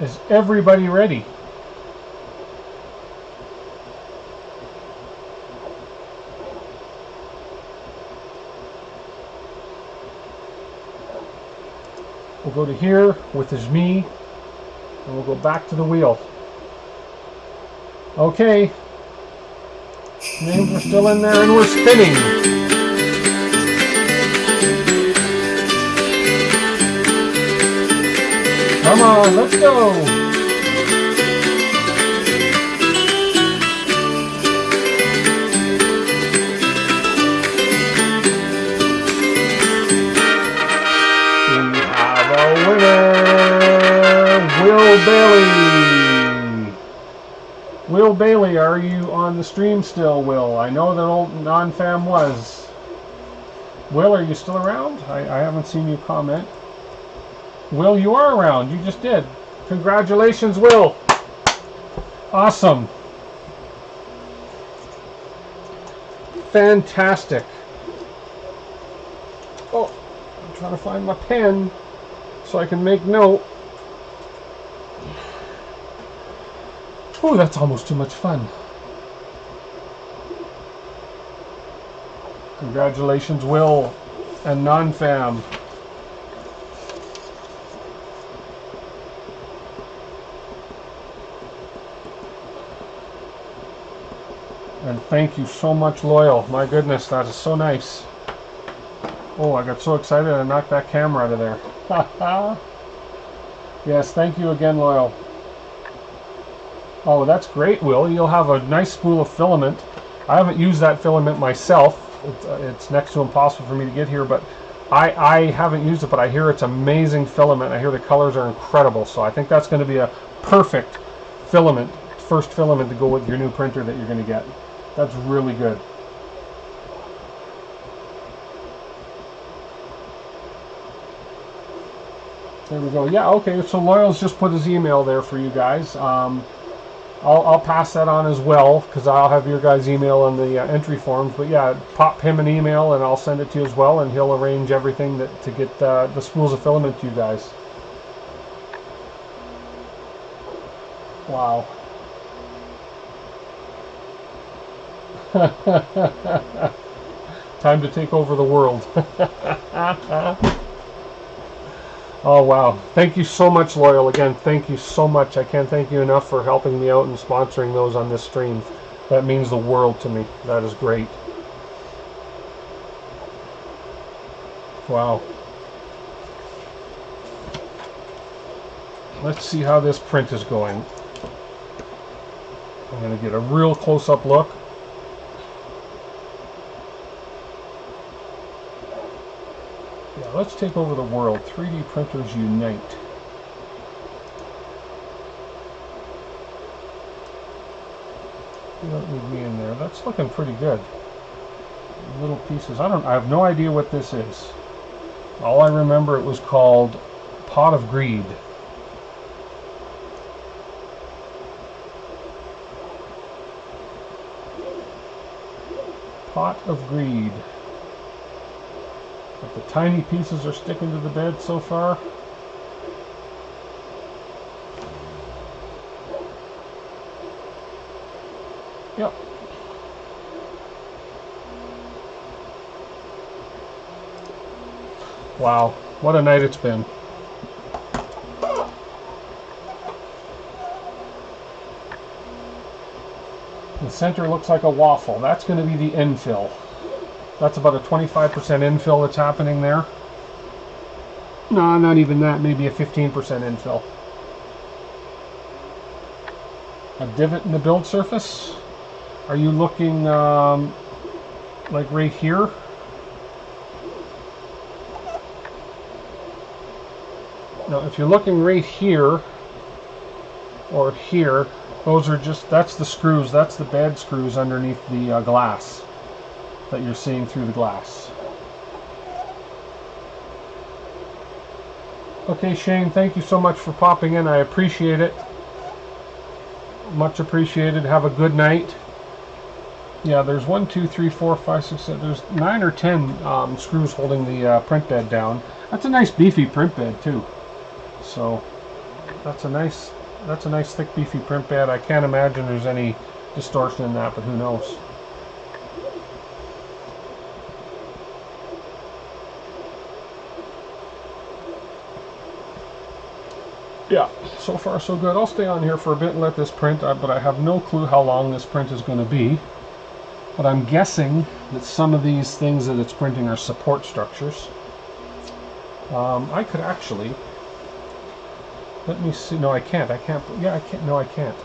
[SPEAKER 1] Is everybody ready? We'll go to here with his me, and we'll go back to the wheel. Okay, names are still in there, and we're spinning. Come on, let's go. We have a winner, Will Bailey. Will Bailey, are you on the stream still, Will? I know that old non-fam was. Will, are you still around? I haven't seen you comment. Will, you are around. You just did. Congratulations, Will. Awesome. Fantastic. Oh, I'm trying to find my pen so I can make note. Oh, that's almost too much fun. Congratulations, Will and non-fam. And thank you so much, Loyal. My goodness, that is so nice. Oh, I got so excited I knocked that camera out of there. Yes, thank you again, Loyal. Oh, that's great, Will. You'll have a nice spool of filament. I haven't used that filament myself. It's next to impossible for me to get here, but I haven't used it, but I hear it's amazing filament. I hear the colors are incredible, so I think that's going to be a perfect filament, first filament to go with your new printer that you're going to get. That's really good. There we go. Yeah, okay, so Loyal's just put his email there for you guys. I'll pass that on as well, because I'll have your guys' email on the entry forms. But yeah, pop him an email and I'll send it to you as well, and he'll arrange everything to get the spools of filament to you guys. Wow. Time to take over the world. Oh wow, thank you so much, Loyal. Again, thank you so much. I can't thank you enough for helping me out and sponsoring those on this stream. That means the world to me. That is great. Wow. Let's see how this print is going. I'm going to get a real close-up look. Yeah, let's take over the world. 3D printers unite. You don't need me in there. That's looking pretty good. Little pieces. I have no idea what this is. All I remember, it was called Pot of Greed. Pot of Greed. But the tiny pieces are sticking to the bed so far. Yep. Wow, what a night it's been. The center looks like a waffle. That's going to be the infill. That's about a 25% infill that's happening there. No, not even that. Maybe a 15% infill. A divot in the build surface. Are you looking like right here? Now, if you're looking right here or here, those are just, that's the screws, that's the bed screws underneath the glass that you're seeing through the glass. Okay, Shane, thank you so much for popping in. I appreciate it. Much appreciated. Have a good night. Yeah, there's 1, 2, 3, 4, 5, 6, 7. There's 9 or 10 screws holding the print bed down. That's a nice beefy print bed too. So that's a nice thick beefy print bed. I can't imagine there's any distortion in that, but who knows. Yeah, so far so good. I'll stay on here for a bit and let this print, but I have no clue how long this print is going to be. But I'm guessing that some of these things that it's printing are support structures. I could actually, let me see, no I can't, yeah I can't, no I can't.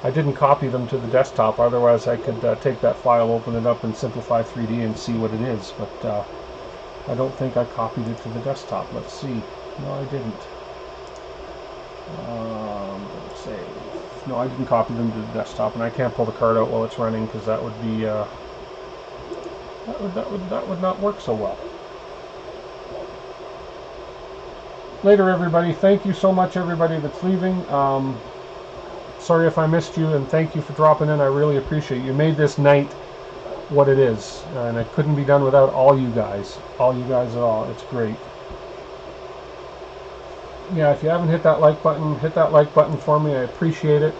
[SPEAKER 1] I didn't copy them to the desktop, otherwise I could take that file, open it up in Simplify 3D and see what it is, but I don't think I copied it to the desktop. Let's see. No, I didn't. Let's say, no, I didn't copy them to the desktop, and I can't pull the card out while it's running because that would be that would not work so well. Later, everybody. Thank you so much, everybody that's leaving. Sorry if I missed you, and thank you for dropping in. I really appreciate it. You made this night what it is, and it couldn't be done without all you guys at all. It's great. Yeah, if you haven't hit that like button for me. I appreciate it.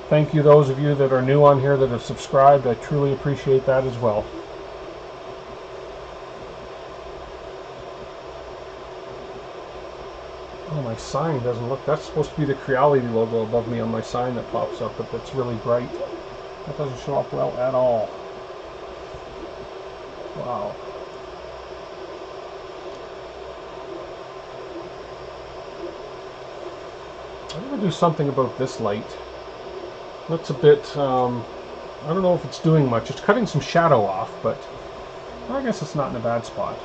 [SPEAKER 1] Thank you those of you that are new on here that have subscribed. I truly appreciate that as well. Oh, my sign doesn't look, that's supposed to be the Creality logo above me on my sign that pops up, but that's really bright. That doesn't show up well at all. Wow. I'm going to do something about this light. That's a bit, I don't know if it's doing much. It's cutting some shadow off, but I guess it's not in a bad spot.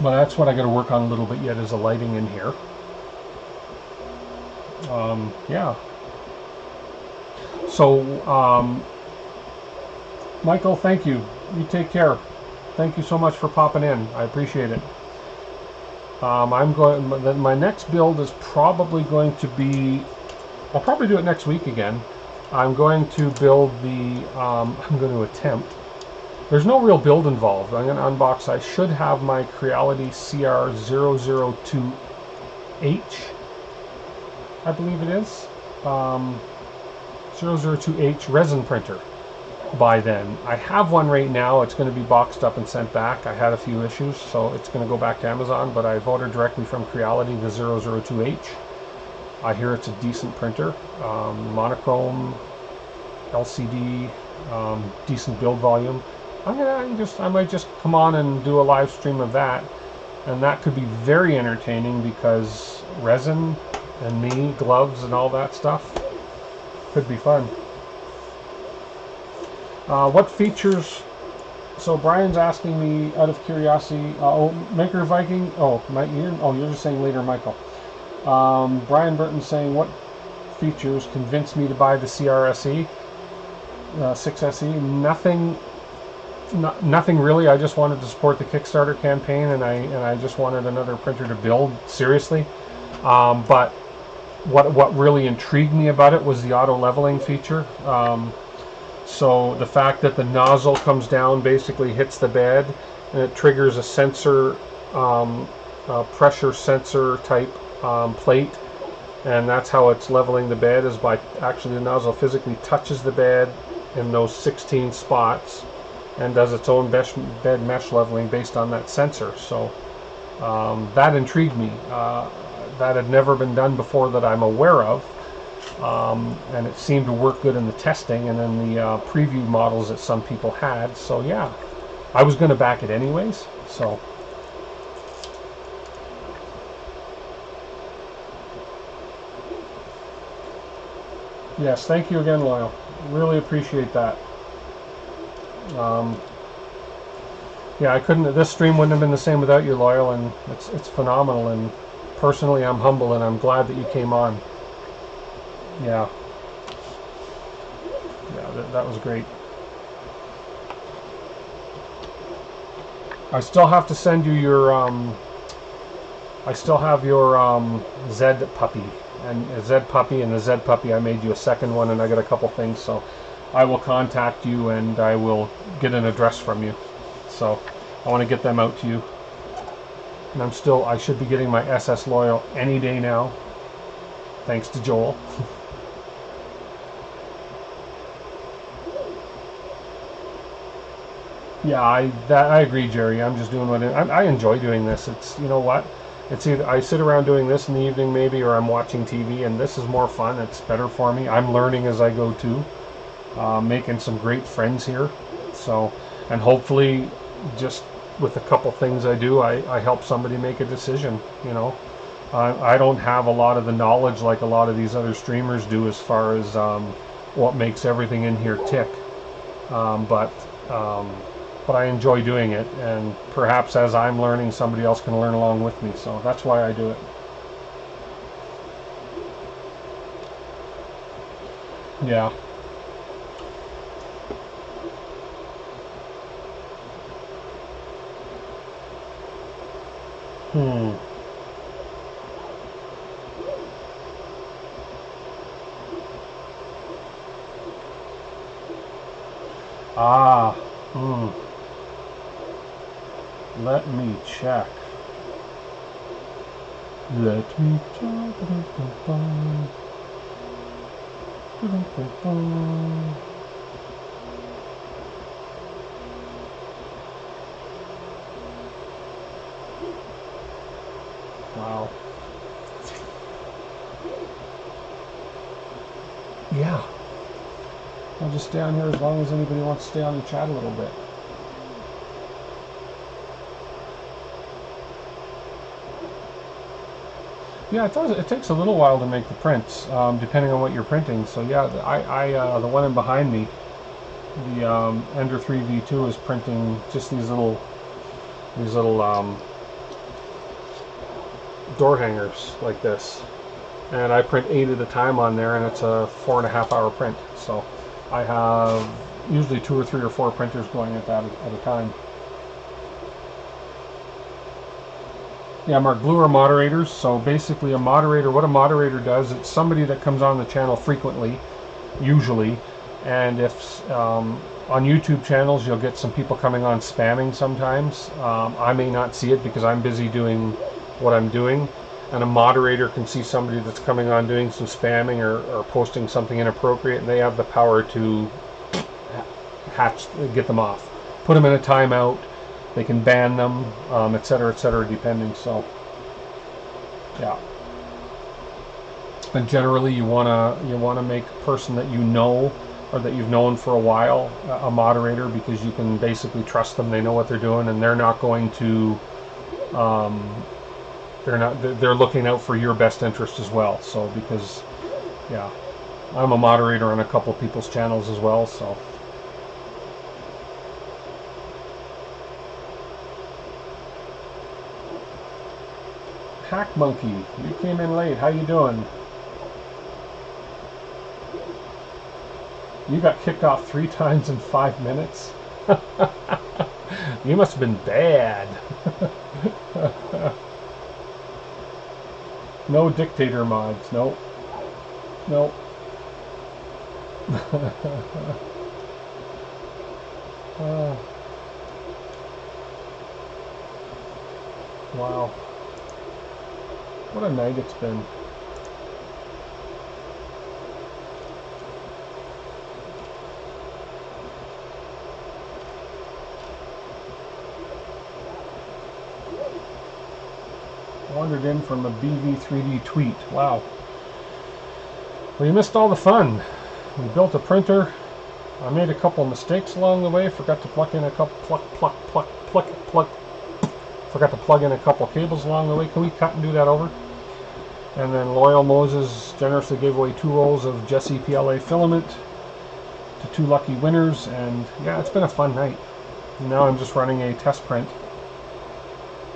[SPEAKER 1] But that's what I got to work on a little bit yet, is the lighting in here. Yeah. So, Michael, thank you. You take care. Thank you so much for popping in. I appreciate it. My next build is probably going to be, I'll probably do it next week again. I'm going to build the, I'm going to attempt. There's no real build involved. I'm going to unbox, I should have my Creality CR-002H, I believe it is. 002H resin printer by then. I have one right now. It's going to be boxed up and sent back. I had a few issues, so it's going to go back to Amazon, but I've ordered directly from Creality the 002H. I hear it's a decent printer. Monochrome, LCD, decent build volume. I might just come on and do a live stream of that, and that could be very entertaining because resin and me, gloves and all that stuff could be fun. What features? So Brian's asking me out of curiosity. Oh, Maker Viking. Oh, you're just saying later, Michael. Brian Burton's saying, what features convinced me to buy the CR-6 SE? Nothing really. I just wanted to support the Kickstarter campaign, and I just wanted another printer to build seriously. But what really intrigued me about it was the auto leveling feature. So the fact that the nozzle comes down, basically hits the bed, and it triggers a sensor, pressure sensor type plate, and that's how it's leveling the bed, is by actually the nozzle physically touches the bed in those 16 spots and does its own bed mesh leveling based on that sensor. So that intrigued me. That had never been done before that I'm aware of. And it seemed to work good in the testing and in the preview models that some people had. So yeah, I was going to back it anyways. So yes, thank you again, Loyal. Really appreciate that. Yeah, I couldn't. This stream wouldn't have been the same without you, Loyal, and it's phenomenal. And personally, I'm humble and I'm glad that you came on. Yeah, that was great. I still have to send you your I still have your Z puppy, and a Z puppy, and the Z puppy. I made you a second one, and I got a couple things, so I will contact you and I will get an address from you. So I want to get them out to you. And I should be getting my SS Loyal any day now, thanks to Joel. Yeah, I agree, Jerry. I'm just doing what I enjoy doing this. It's, you know what? It's either I sit around doing this in the evening maybe, or I'm watching TV, and this is more fun. It's better for me. I'm learning as I go too, making some great friends here. So, and hopefully, just with a couple things I do, I help somebody make a decision. You know, I don't have a lot of the knowledge like a lot of these other streamers do as far as what makes everything in here tick, but I enjoy doing it, and perhaps as I'm learning, somebody else can learn along with me, so that's why I do it. Yeah. Ah. Let me check. Let me check. Wow. Yeah. I'll just stay on here as long as anybody wants to stay on and chat a little bit. Yeah, it takes a little while to make the prints, depending on what you're printing. So yeah, the one in behind me, the Ender 3 V2 is printing just these little door hangers like this, and I print 8 at a time on there, and it's a 4.5 hour print. So I have usually 2 or 3 or 4 printers going at that at a time. Yeah, Mark, blue are moderators. So basically a moderator, what a moderator does, it's somebody that comes on the channel frequently, usually, and if on YouTube channels you'll get some people coming on spamming sometimes. I may not see it because I'm busy doing what I'm doing, and a moderator can see somebody that's coming on doing some spamming or posting something inappropriate, and they have the power to get them off, put them in a timeout. They can ban them, etc., depending. So, yeah. And generally, you wanna make a person that you know or that you've known for a while a moderator, because you can basically trust them. They know what they're doing, and they're not going to. They're looking out for your best interest as well. So, because, yeah, I'm a moderator on a couple of people's channels as well. So. Hack Monkey, you came in late. How you doing? You got kicked off 3 times in 5 minutes? You must have been bad. No dictator mods. Nope. Nope. Wow. What a night it's been. Wandered in from a BV3D tweet. Wow. Well, you missed all the fun. We built a printer. I made a couple of mistakes along the way. Forgot to plug in a couple Forgot to plug in a couple cables along the way. Can we cut and do that over? And then Loyal Moses generously gave away 2 rolls of Jesse Filament to 2 lucky winners. And yeah, it's been a fun night. Now I'm just running a test print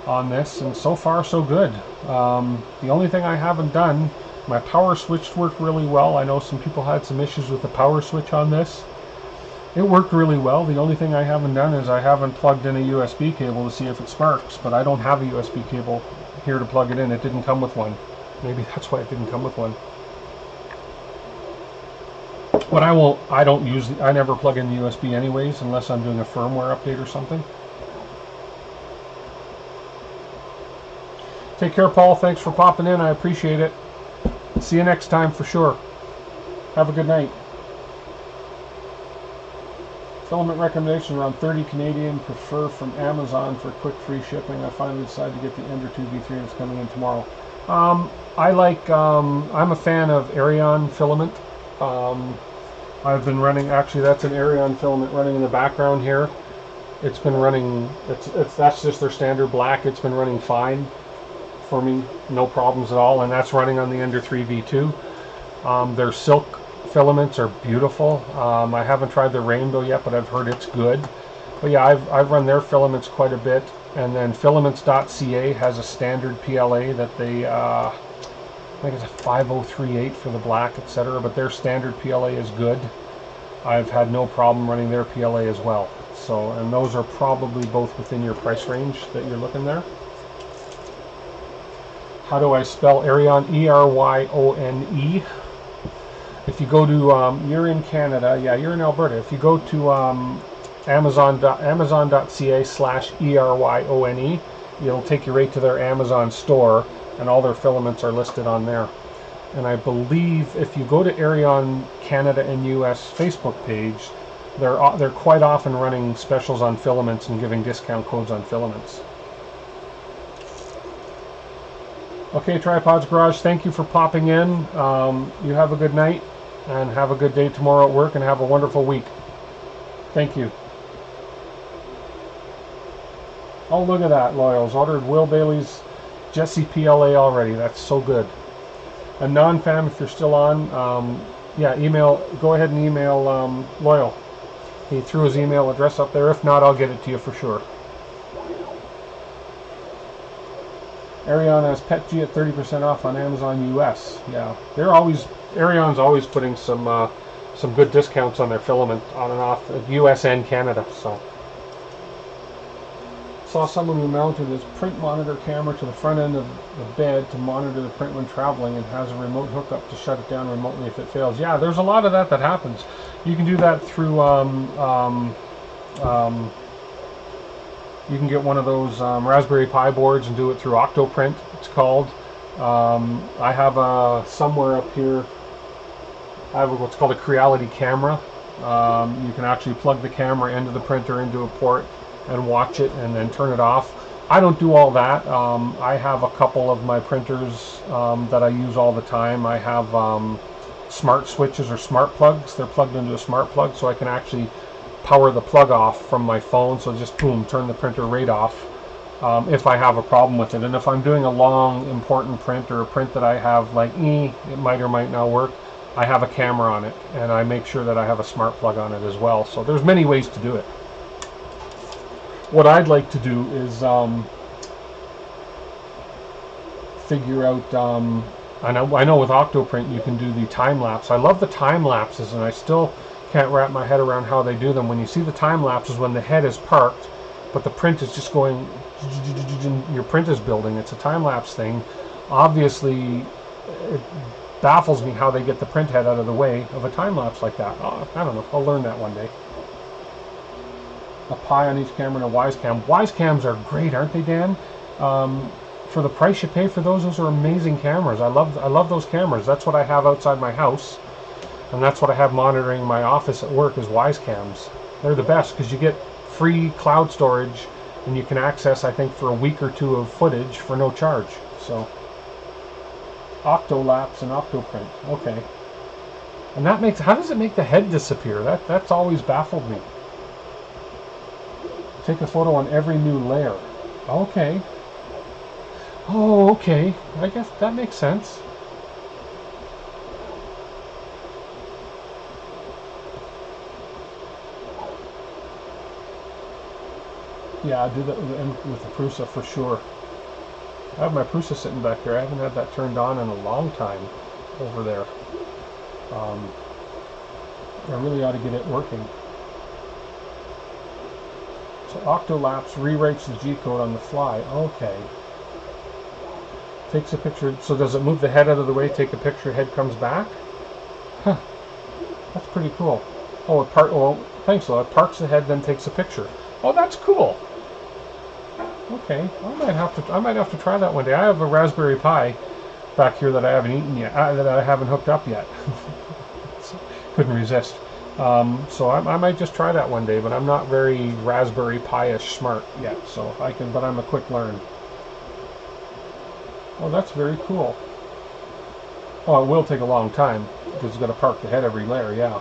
[SPEAKER 1] on this, and so far so good. The only thing I haven't done, my power switch worked really well. I know some people had some issues with the power switch on this. It worked really well. The only thing I haven't done is I haven't plugged in a USB cable to see if it sparks, but I don't have a USB cable here to plug it in. It didn't come with one. Maybe that's why it didn't come with one. But I never plug in the USB anyways, unless I'm doing a firmware update or something. Take care, Paul. Thanks for popping in. I appreciate it. See you next time for sure. Have a good night. Filament recommendation around 30 Canadian. Prefer from Amazon for quick free shipping. I finally decided to get the Ender 2 V3 and it's coming in tomorrow. I'm a fan of Arion filament. I've been running, actually that's an Arion filament running in the background here. It's been running, that's just their standard black. It's been running fine for me, no problems at all, and that's running on the Ender 3 V2. Their silk filaments are beautiful. I haven't tried the rainbow yet, but I've heard it's good. But yeah, I've run their filaments quite a bit. And then filaments.ca has a standard PLA that they, I think it's a 5038 for the black, etc. But their standard PLA is good. I've had no problem running their PLA as well. So, and those are probably both within your price range that you're looking there. How do I spell Arion? E-R-Y-O-N-E. If you go to, you're in Canada, yeah, you're in Alberta. If you go to amazon.ca/ERYONE, it'll take you right to their Amazon store, and all their filaments are listed on there. And I believe if you go to Arion Canada and US Facebook page, they're quite often running specials on filaments and giving discount codes on filaments. Okay, Tripods Garage, thank you for popping in. You have a good night, and have a good day tomorrow at work, and have a wonderful week. Thank you. Oh, look at that, Loyals. Ordered Will Bailey's Jesse PLA already. That's so good. A non-fam, if you're still on, yeah, go ahead and email Loyal. He threw his email address up there. If not, I'll get it to you for sure. Arion has PetG at 30% off on Amazon US. Yeah, Arion's always putting some good discounts on their filament on and off US and Canada. So, saw someone who mounted his print monitor camera to the front end of the bed to monitor the print when traveling, and has a remote hookup to shut it down remotely if it fails. Yeah, there's a lot of that happens. You can do that through you can get one of those Raspberry Pi boards and do it through Octoprint, it's called. I have somewhere up here, I have what's called a Creality camera. You can actually plug the camera into the printer into a port and watch it and then turn it off. I don't do all that. I have a couple of my printers that I use all the time. I have smart switches or smart plugs. They're plugged into a smart plug, so I can actually power the plug off from my phone, so just boom, turn the printer right off if I have a problem with it. And if I'm doing a long important print, or a print that I have like it might or might not work, I have a camera on it, and I make sure that I have a smart plug on it as well. So there's many ways to do it. What I'd like to do is figure out, I know with Octoprint you can do the time lapse. I love the time lapses, and I still can't wrap my head around how they do them. When you see the time lapses when the head is parked, but the print is just going, your print is building. It's a time lapse thing. Obviously, it baffles me how they get the print head out of the way of a time lapse like that. Oh, I don't know. I'll learn that one day. A Pi on each camera and a Wisecam. Wisecams are great, aren't they, Dan? For the price you pay for those are amazing cameras. I love those cameras. That's what I have outside my house. And that's what I have monitoring my office at work, is Wisecams. They're the best because you get free cloud storage, and you can access, I think, for a week or two of footage for no charge. So, Octolapse and Octoprint. Okay. And that makes, how does it make the head disappear? That's always baffled me. Take a photo on every new layer. Okay. Oh, okay. I guess that makes sense. Yeah, I do that with the Prusa for sure. I have my Prusa sitting back here. I haven't had that turned on in a long time over there. I really ought to get it working. So Octolapse rewrites the G-code on the fly. Okay. Takes a picture. So does it move the head out of the way, take a picture, head comes back? Huh. That's pretty cool. Oh, well, thanks a lot. It parks the head, then takes a picture. Oh, that's cool. Okay, I might have to try that one day. I have a Raspberry Pi back here that I haven't eaten yet, that I haven't hooked up yet. Couldn't resist. So I might just try that one day, but I'm not very Raspberry Pi-ish smart yet, so I can. But I'm a quick learn. Oh, that's very cool. Oh, it will take a long time because it's got to park the head every layer. Yeah,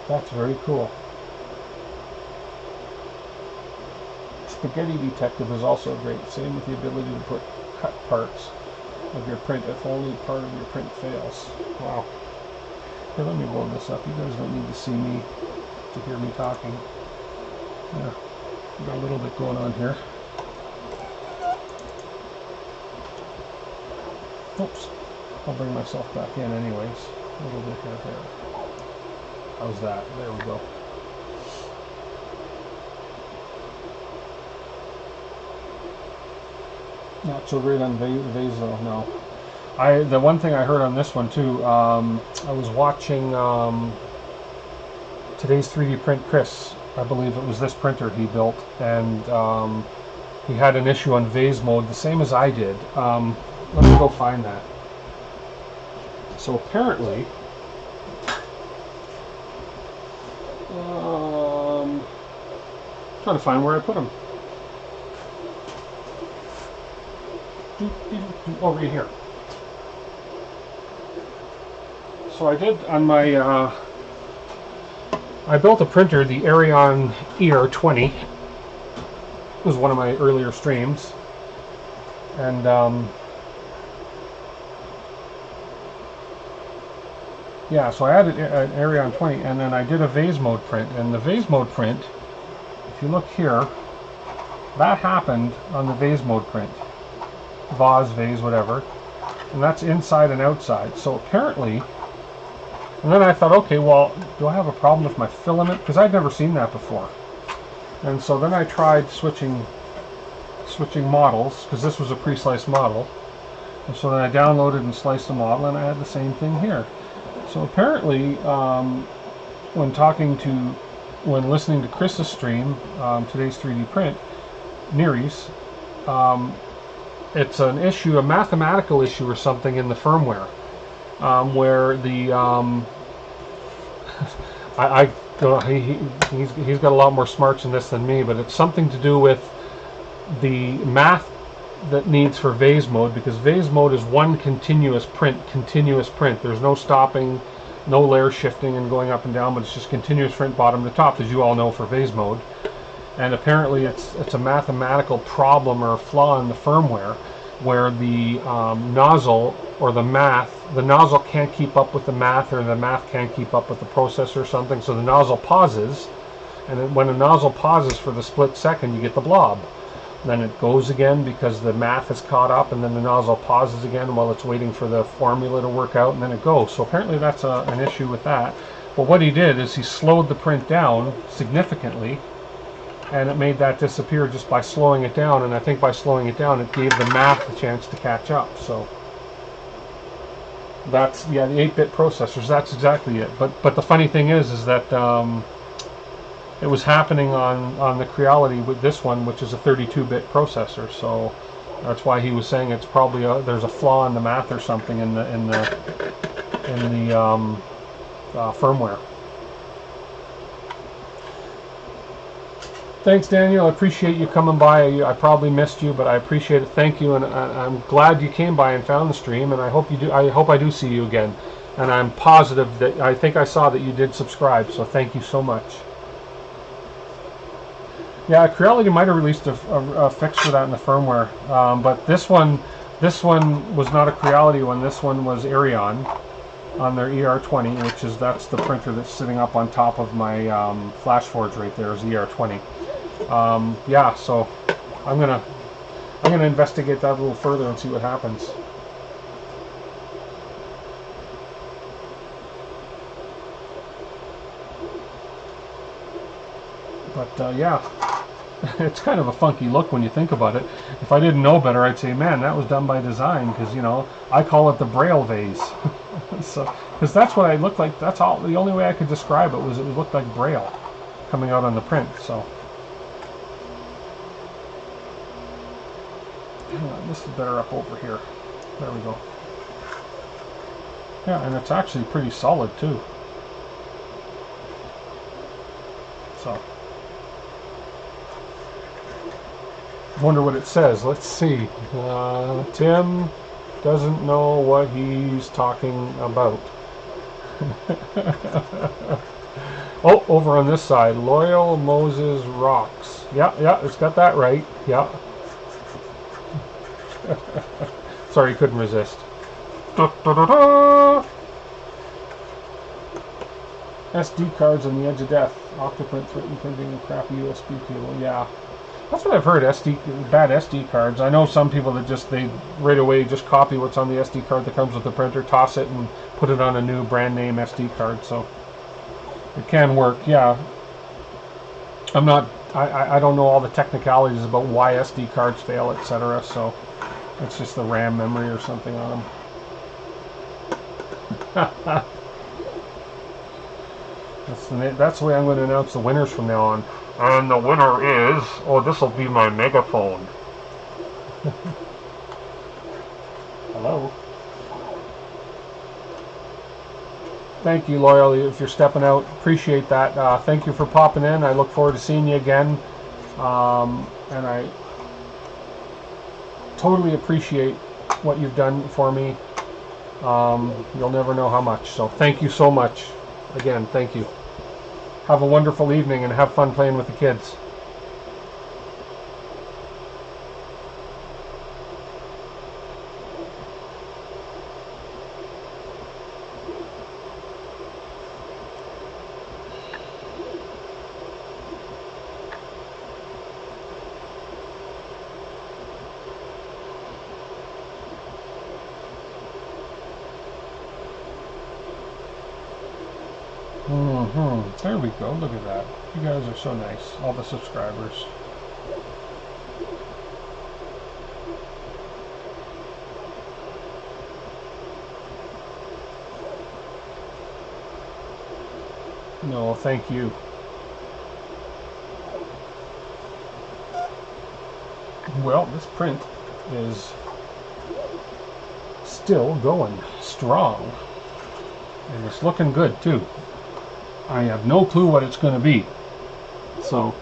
[SPEAKER 1] that's very cool. Spaghetti Detective is also great. Same with the ability to put cut parts of your print if only part of your print fails. Wow. Here, let me blow this up. You guys don't need to see me to hear me talking. Yeah, got a little bit going on here. Oops. I'll bring myself back in anyways. A little bit here. How's that? There we go. Not so great on vase though, no. The one thing I heard on this one too, I was watching today's 3D Print Chris, I believe it was this printer he built, and he had an issue on vase mode, the same as I did. Let me go find that. So apparently, trying to find where I put them. Oh, right here. So I did on my, I built a printer, the Arion ER20. It was one of my earlier streams. And, yeah, so I added an Arion 20, and then I did a vase mode print. And the vase mode print, if you look here, that happened on the vase mode print. Vase, whatever, and that's inside and outside. So apparently, and then I thought, okay, well, do I have a problem with my filament? Because I'd never seen that before. And so then I tried switching models, because this was a pre-sliced model. And so then I downloaded and sliced the model, and I had the same thing here. So apparently, when listening to Chris's stream, today's 3D print, Neries, it's an issue, a mathematical issue or something in the firmware, where the he's got a lot more smarts in this than me, but it's something to do with the math that needs for vase mode, because vase mode is one continuous print. There's no stopping, no layer shifting and going up and down, but it's just continuous print bottom to top, as you all know, for vase mode. And apparently it's a mathematical problem or a flaw in the firmware where the nozzle or the nozzle can't keep up with the math, or the math can't keep up with the processor or something, so the nozzle pauses, and when a nozzle pauses for the split second, you get the blob. Then it goes again because the math is caught up, and then the nozzle pauses again while it's waiting for the formula to work out, and then it goes. So apparently that's an issue with that. But what he did is he slowed the print down significantly, and it made that disappear just by slowing it down, and I think by slowing it down it gave the math a chance to catch up. So that's, yeah, the 8-bit processors, that's exactly it. But the funny thing is that it was happening on the Creality with this one, which is a 32-bit processor, so that's why he was saying it's probably there's a flaw in the math or something in the firmware. Thanks, Daniel. I appreciate you coming by. I probably missed you, but I appreciate it. Thank you, and I'm glad you came by and found the stream. And I hope you do. I hope I do see you again. And I'm positive that I think I saw that you did subscribe. So thank you so much. Yeah, Creality might have released a fix for that in the firmware, but this one was not a Creality one. This one was Arion on their ER20, that's the printer that's sitting up on top of my Flash Forge right there, is the ER20. Yeah, so I'm gonna investigate that a little further and see what happens. But yeah, it's kind of a funky look when you think about it. If I didn't know better, I'd say, man, that was done by design, because, you know, I call it the Braille vase. So, because that's what I looked like. That's all. The only way I could describe it was it looked like Braille coming out on the print. So, hang on, this is better up over here. There we go. Yeah, and it's actually pretty solid too. So, wonder what it says. Let's see. Tim doesn't know what he's talking about. Oh, over on this side, Loyal Moses Rocks. Yeah, it's got that right. Yeah. Sorry, couldn't resist. SD cards on the edge of death. Octoprint threatened printing a crappy USB cable. Yeah, that's what I've heard. Bad SD cards. I know some people that they right away just copy what's on the SD card that comes with the printer, toss it, and put it on a new brand name SD card. So it can work. Yeah, I'm not. I don't know all the technicalities about why SD cards fail, etc. So it's just the RAM memory or something on them. That's the way I'm going to announce the winners from now on. And the winner is... Oh, this will be my megaphone. Hello. Thank you, Loyal, if you're stepping out. Appreciate that. Thank you for popping in. I look forward to seeing you again. And I totally appreciate what you've done for me. You'll never know how much. So thank you so much. Again, thank you. Have a wonderful evening and have fun playing with the kids. There we go. Look at that. You guys are so nice. All the subscribers. No, thank you. Well, this print is still going strong. And it's looking good too. I have no clue what it's going to be. So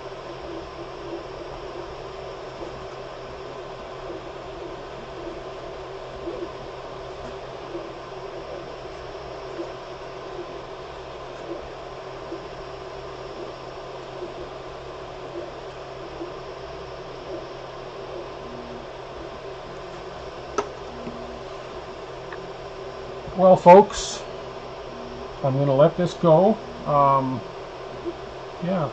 [SPEAKER 1] well, folks, I'm going to let this go. Yeah,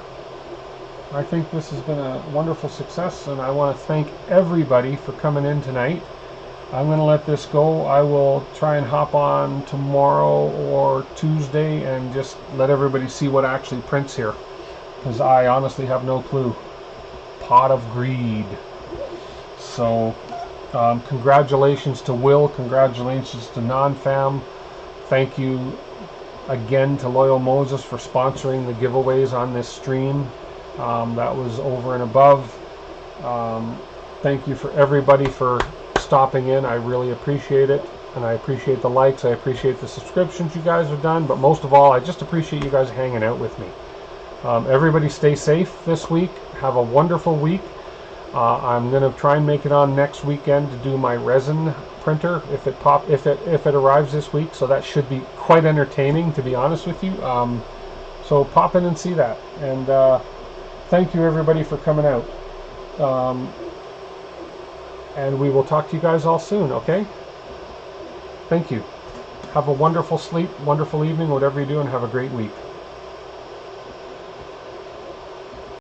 [SPEAKER 1] I think this has been a wonderful success, and I want to thank everybody for coming in tonight. I'm going to let this go. I will try and hop on tomorrow or Tuesday and just let everybody see what actually prints here, because I honestly have no clue. Pot of Greed. So congratulations to Will, congratulations to NonFam. Thank you again to Loyal Moses for sponsoring the giveaways on this stream. That was over and above. Thank you for everybody for stopping in. I really appreciate it, and I appreciate the likes. I appreciate the subscriptions you guys have done, but most of all, I just appreciate you guys hanging out with me. Everybody stay safe this week. Have a wonderful week. I'm going to try and make it on next weekend to do my resin printer if it arrives this week, so that should be quite entertaining, to be honest with you. So pop in and see that, and thank you everybody for coming out, and we will talk to you guys all soon. Okay, thank you. Have a wonderful sleep, wonderful evening, whatever you do, and have a great week.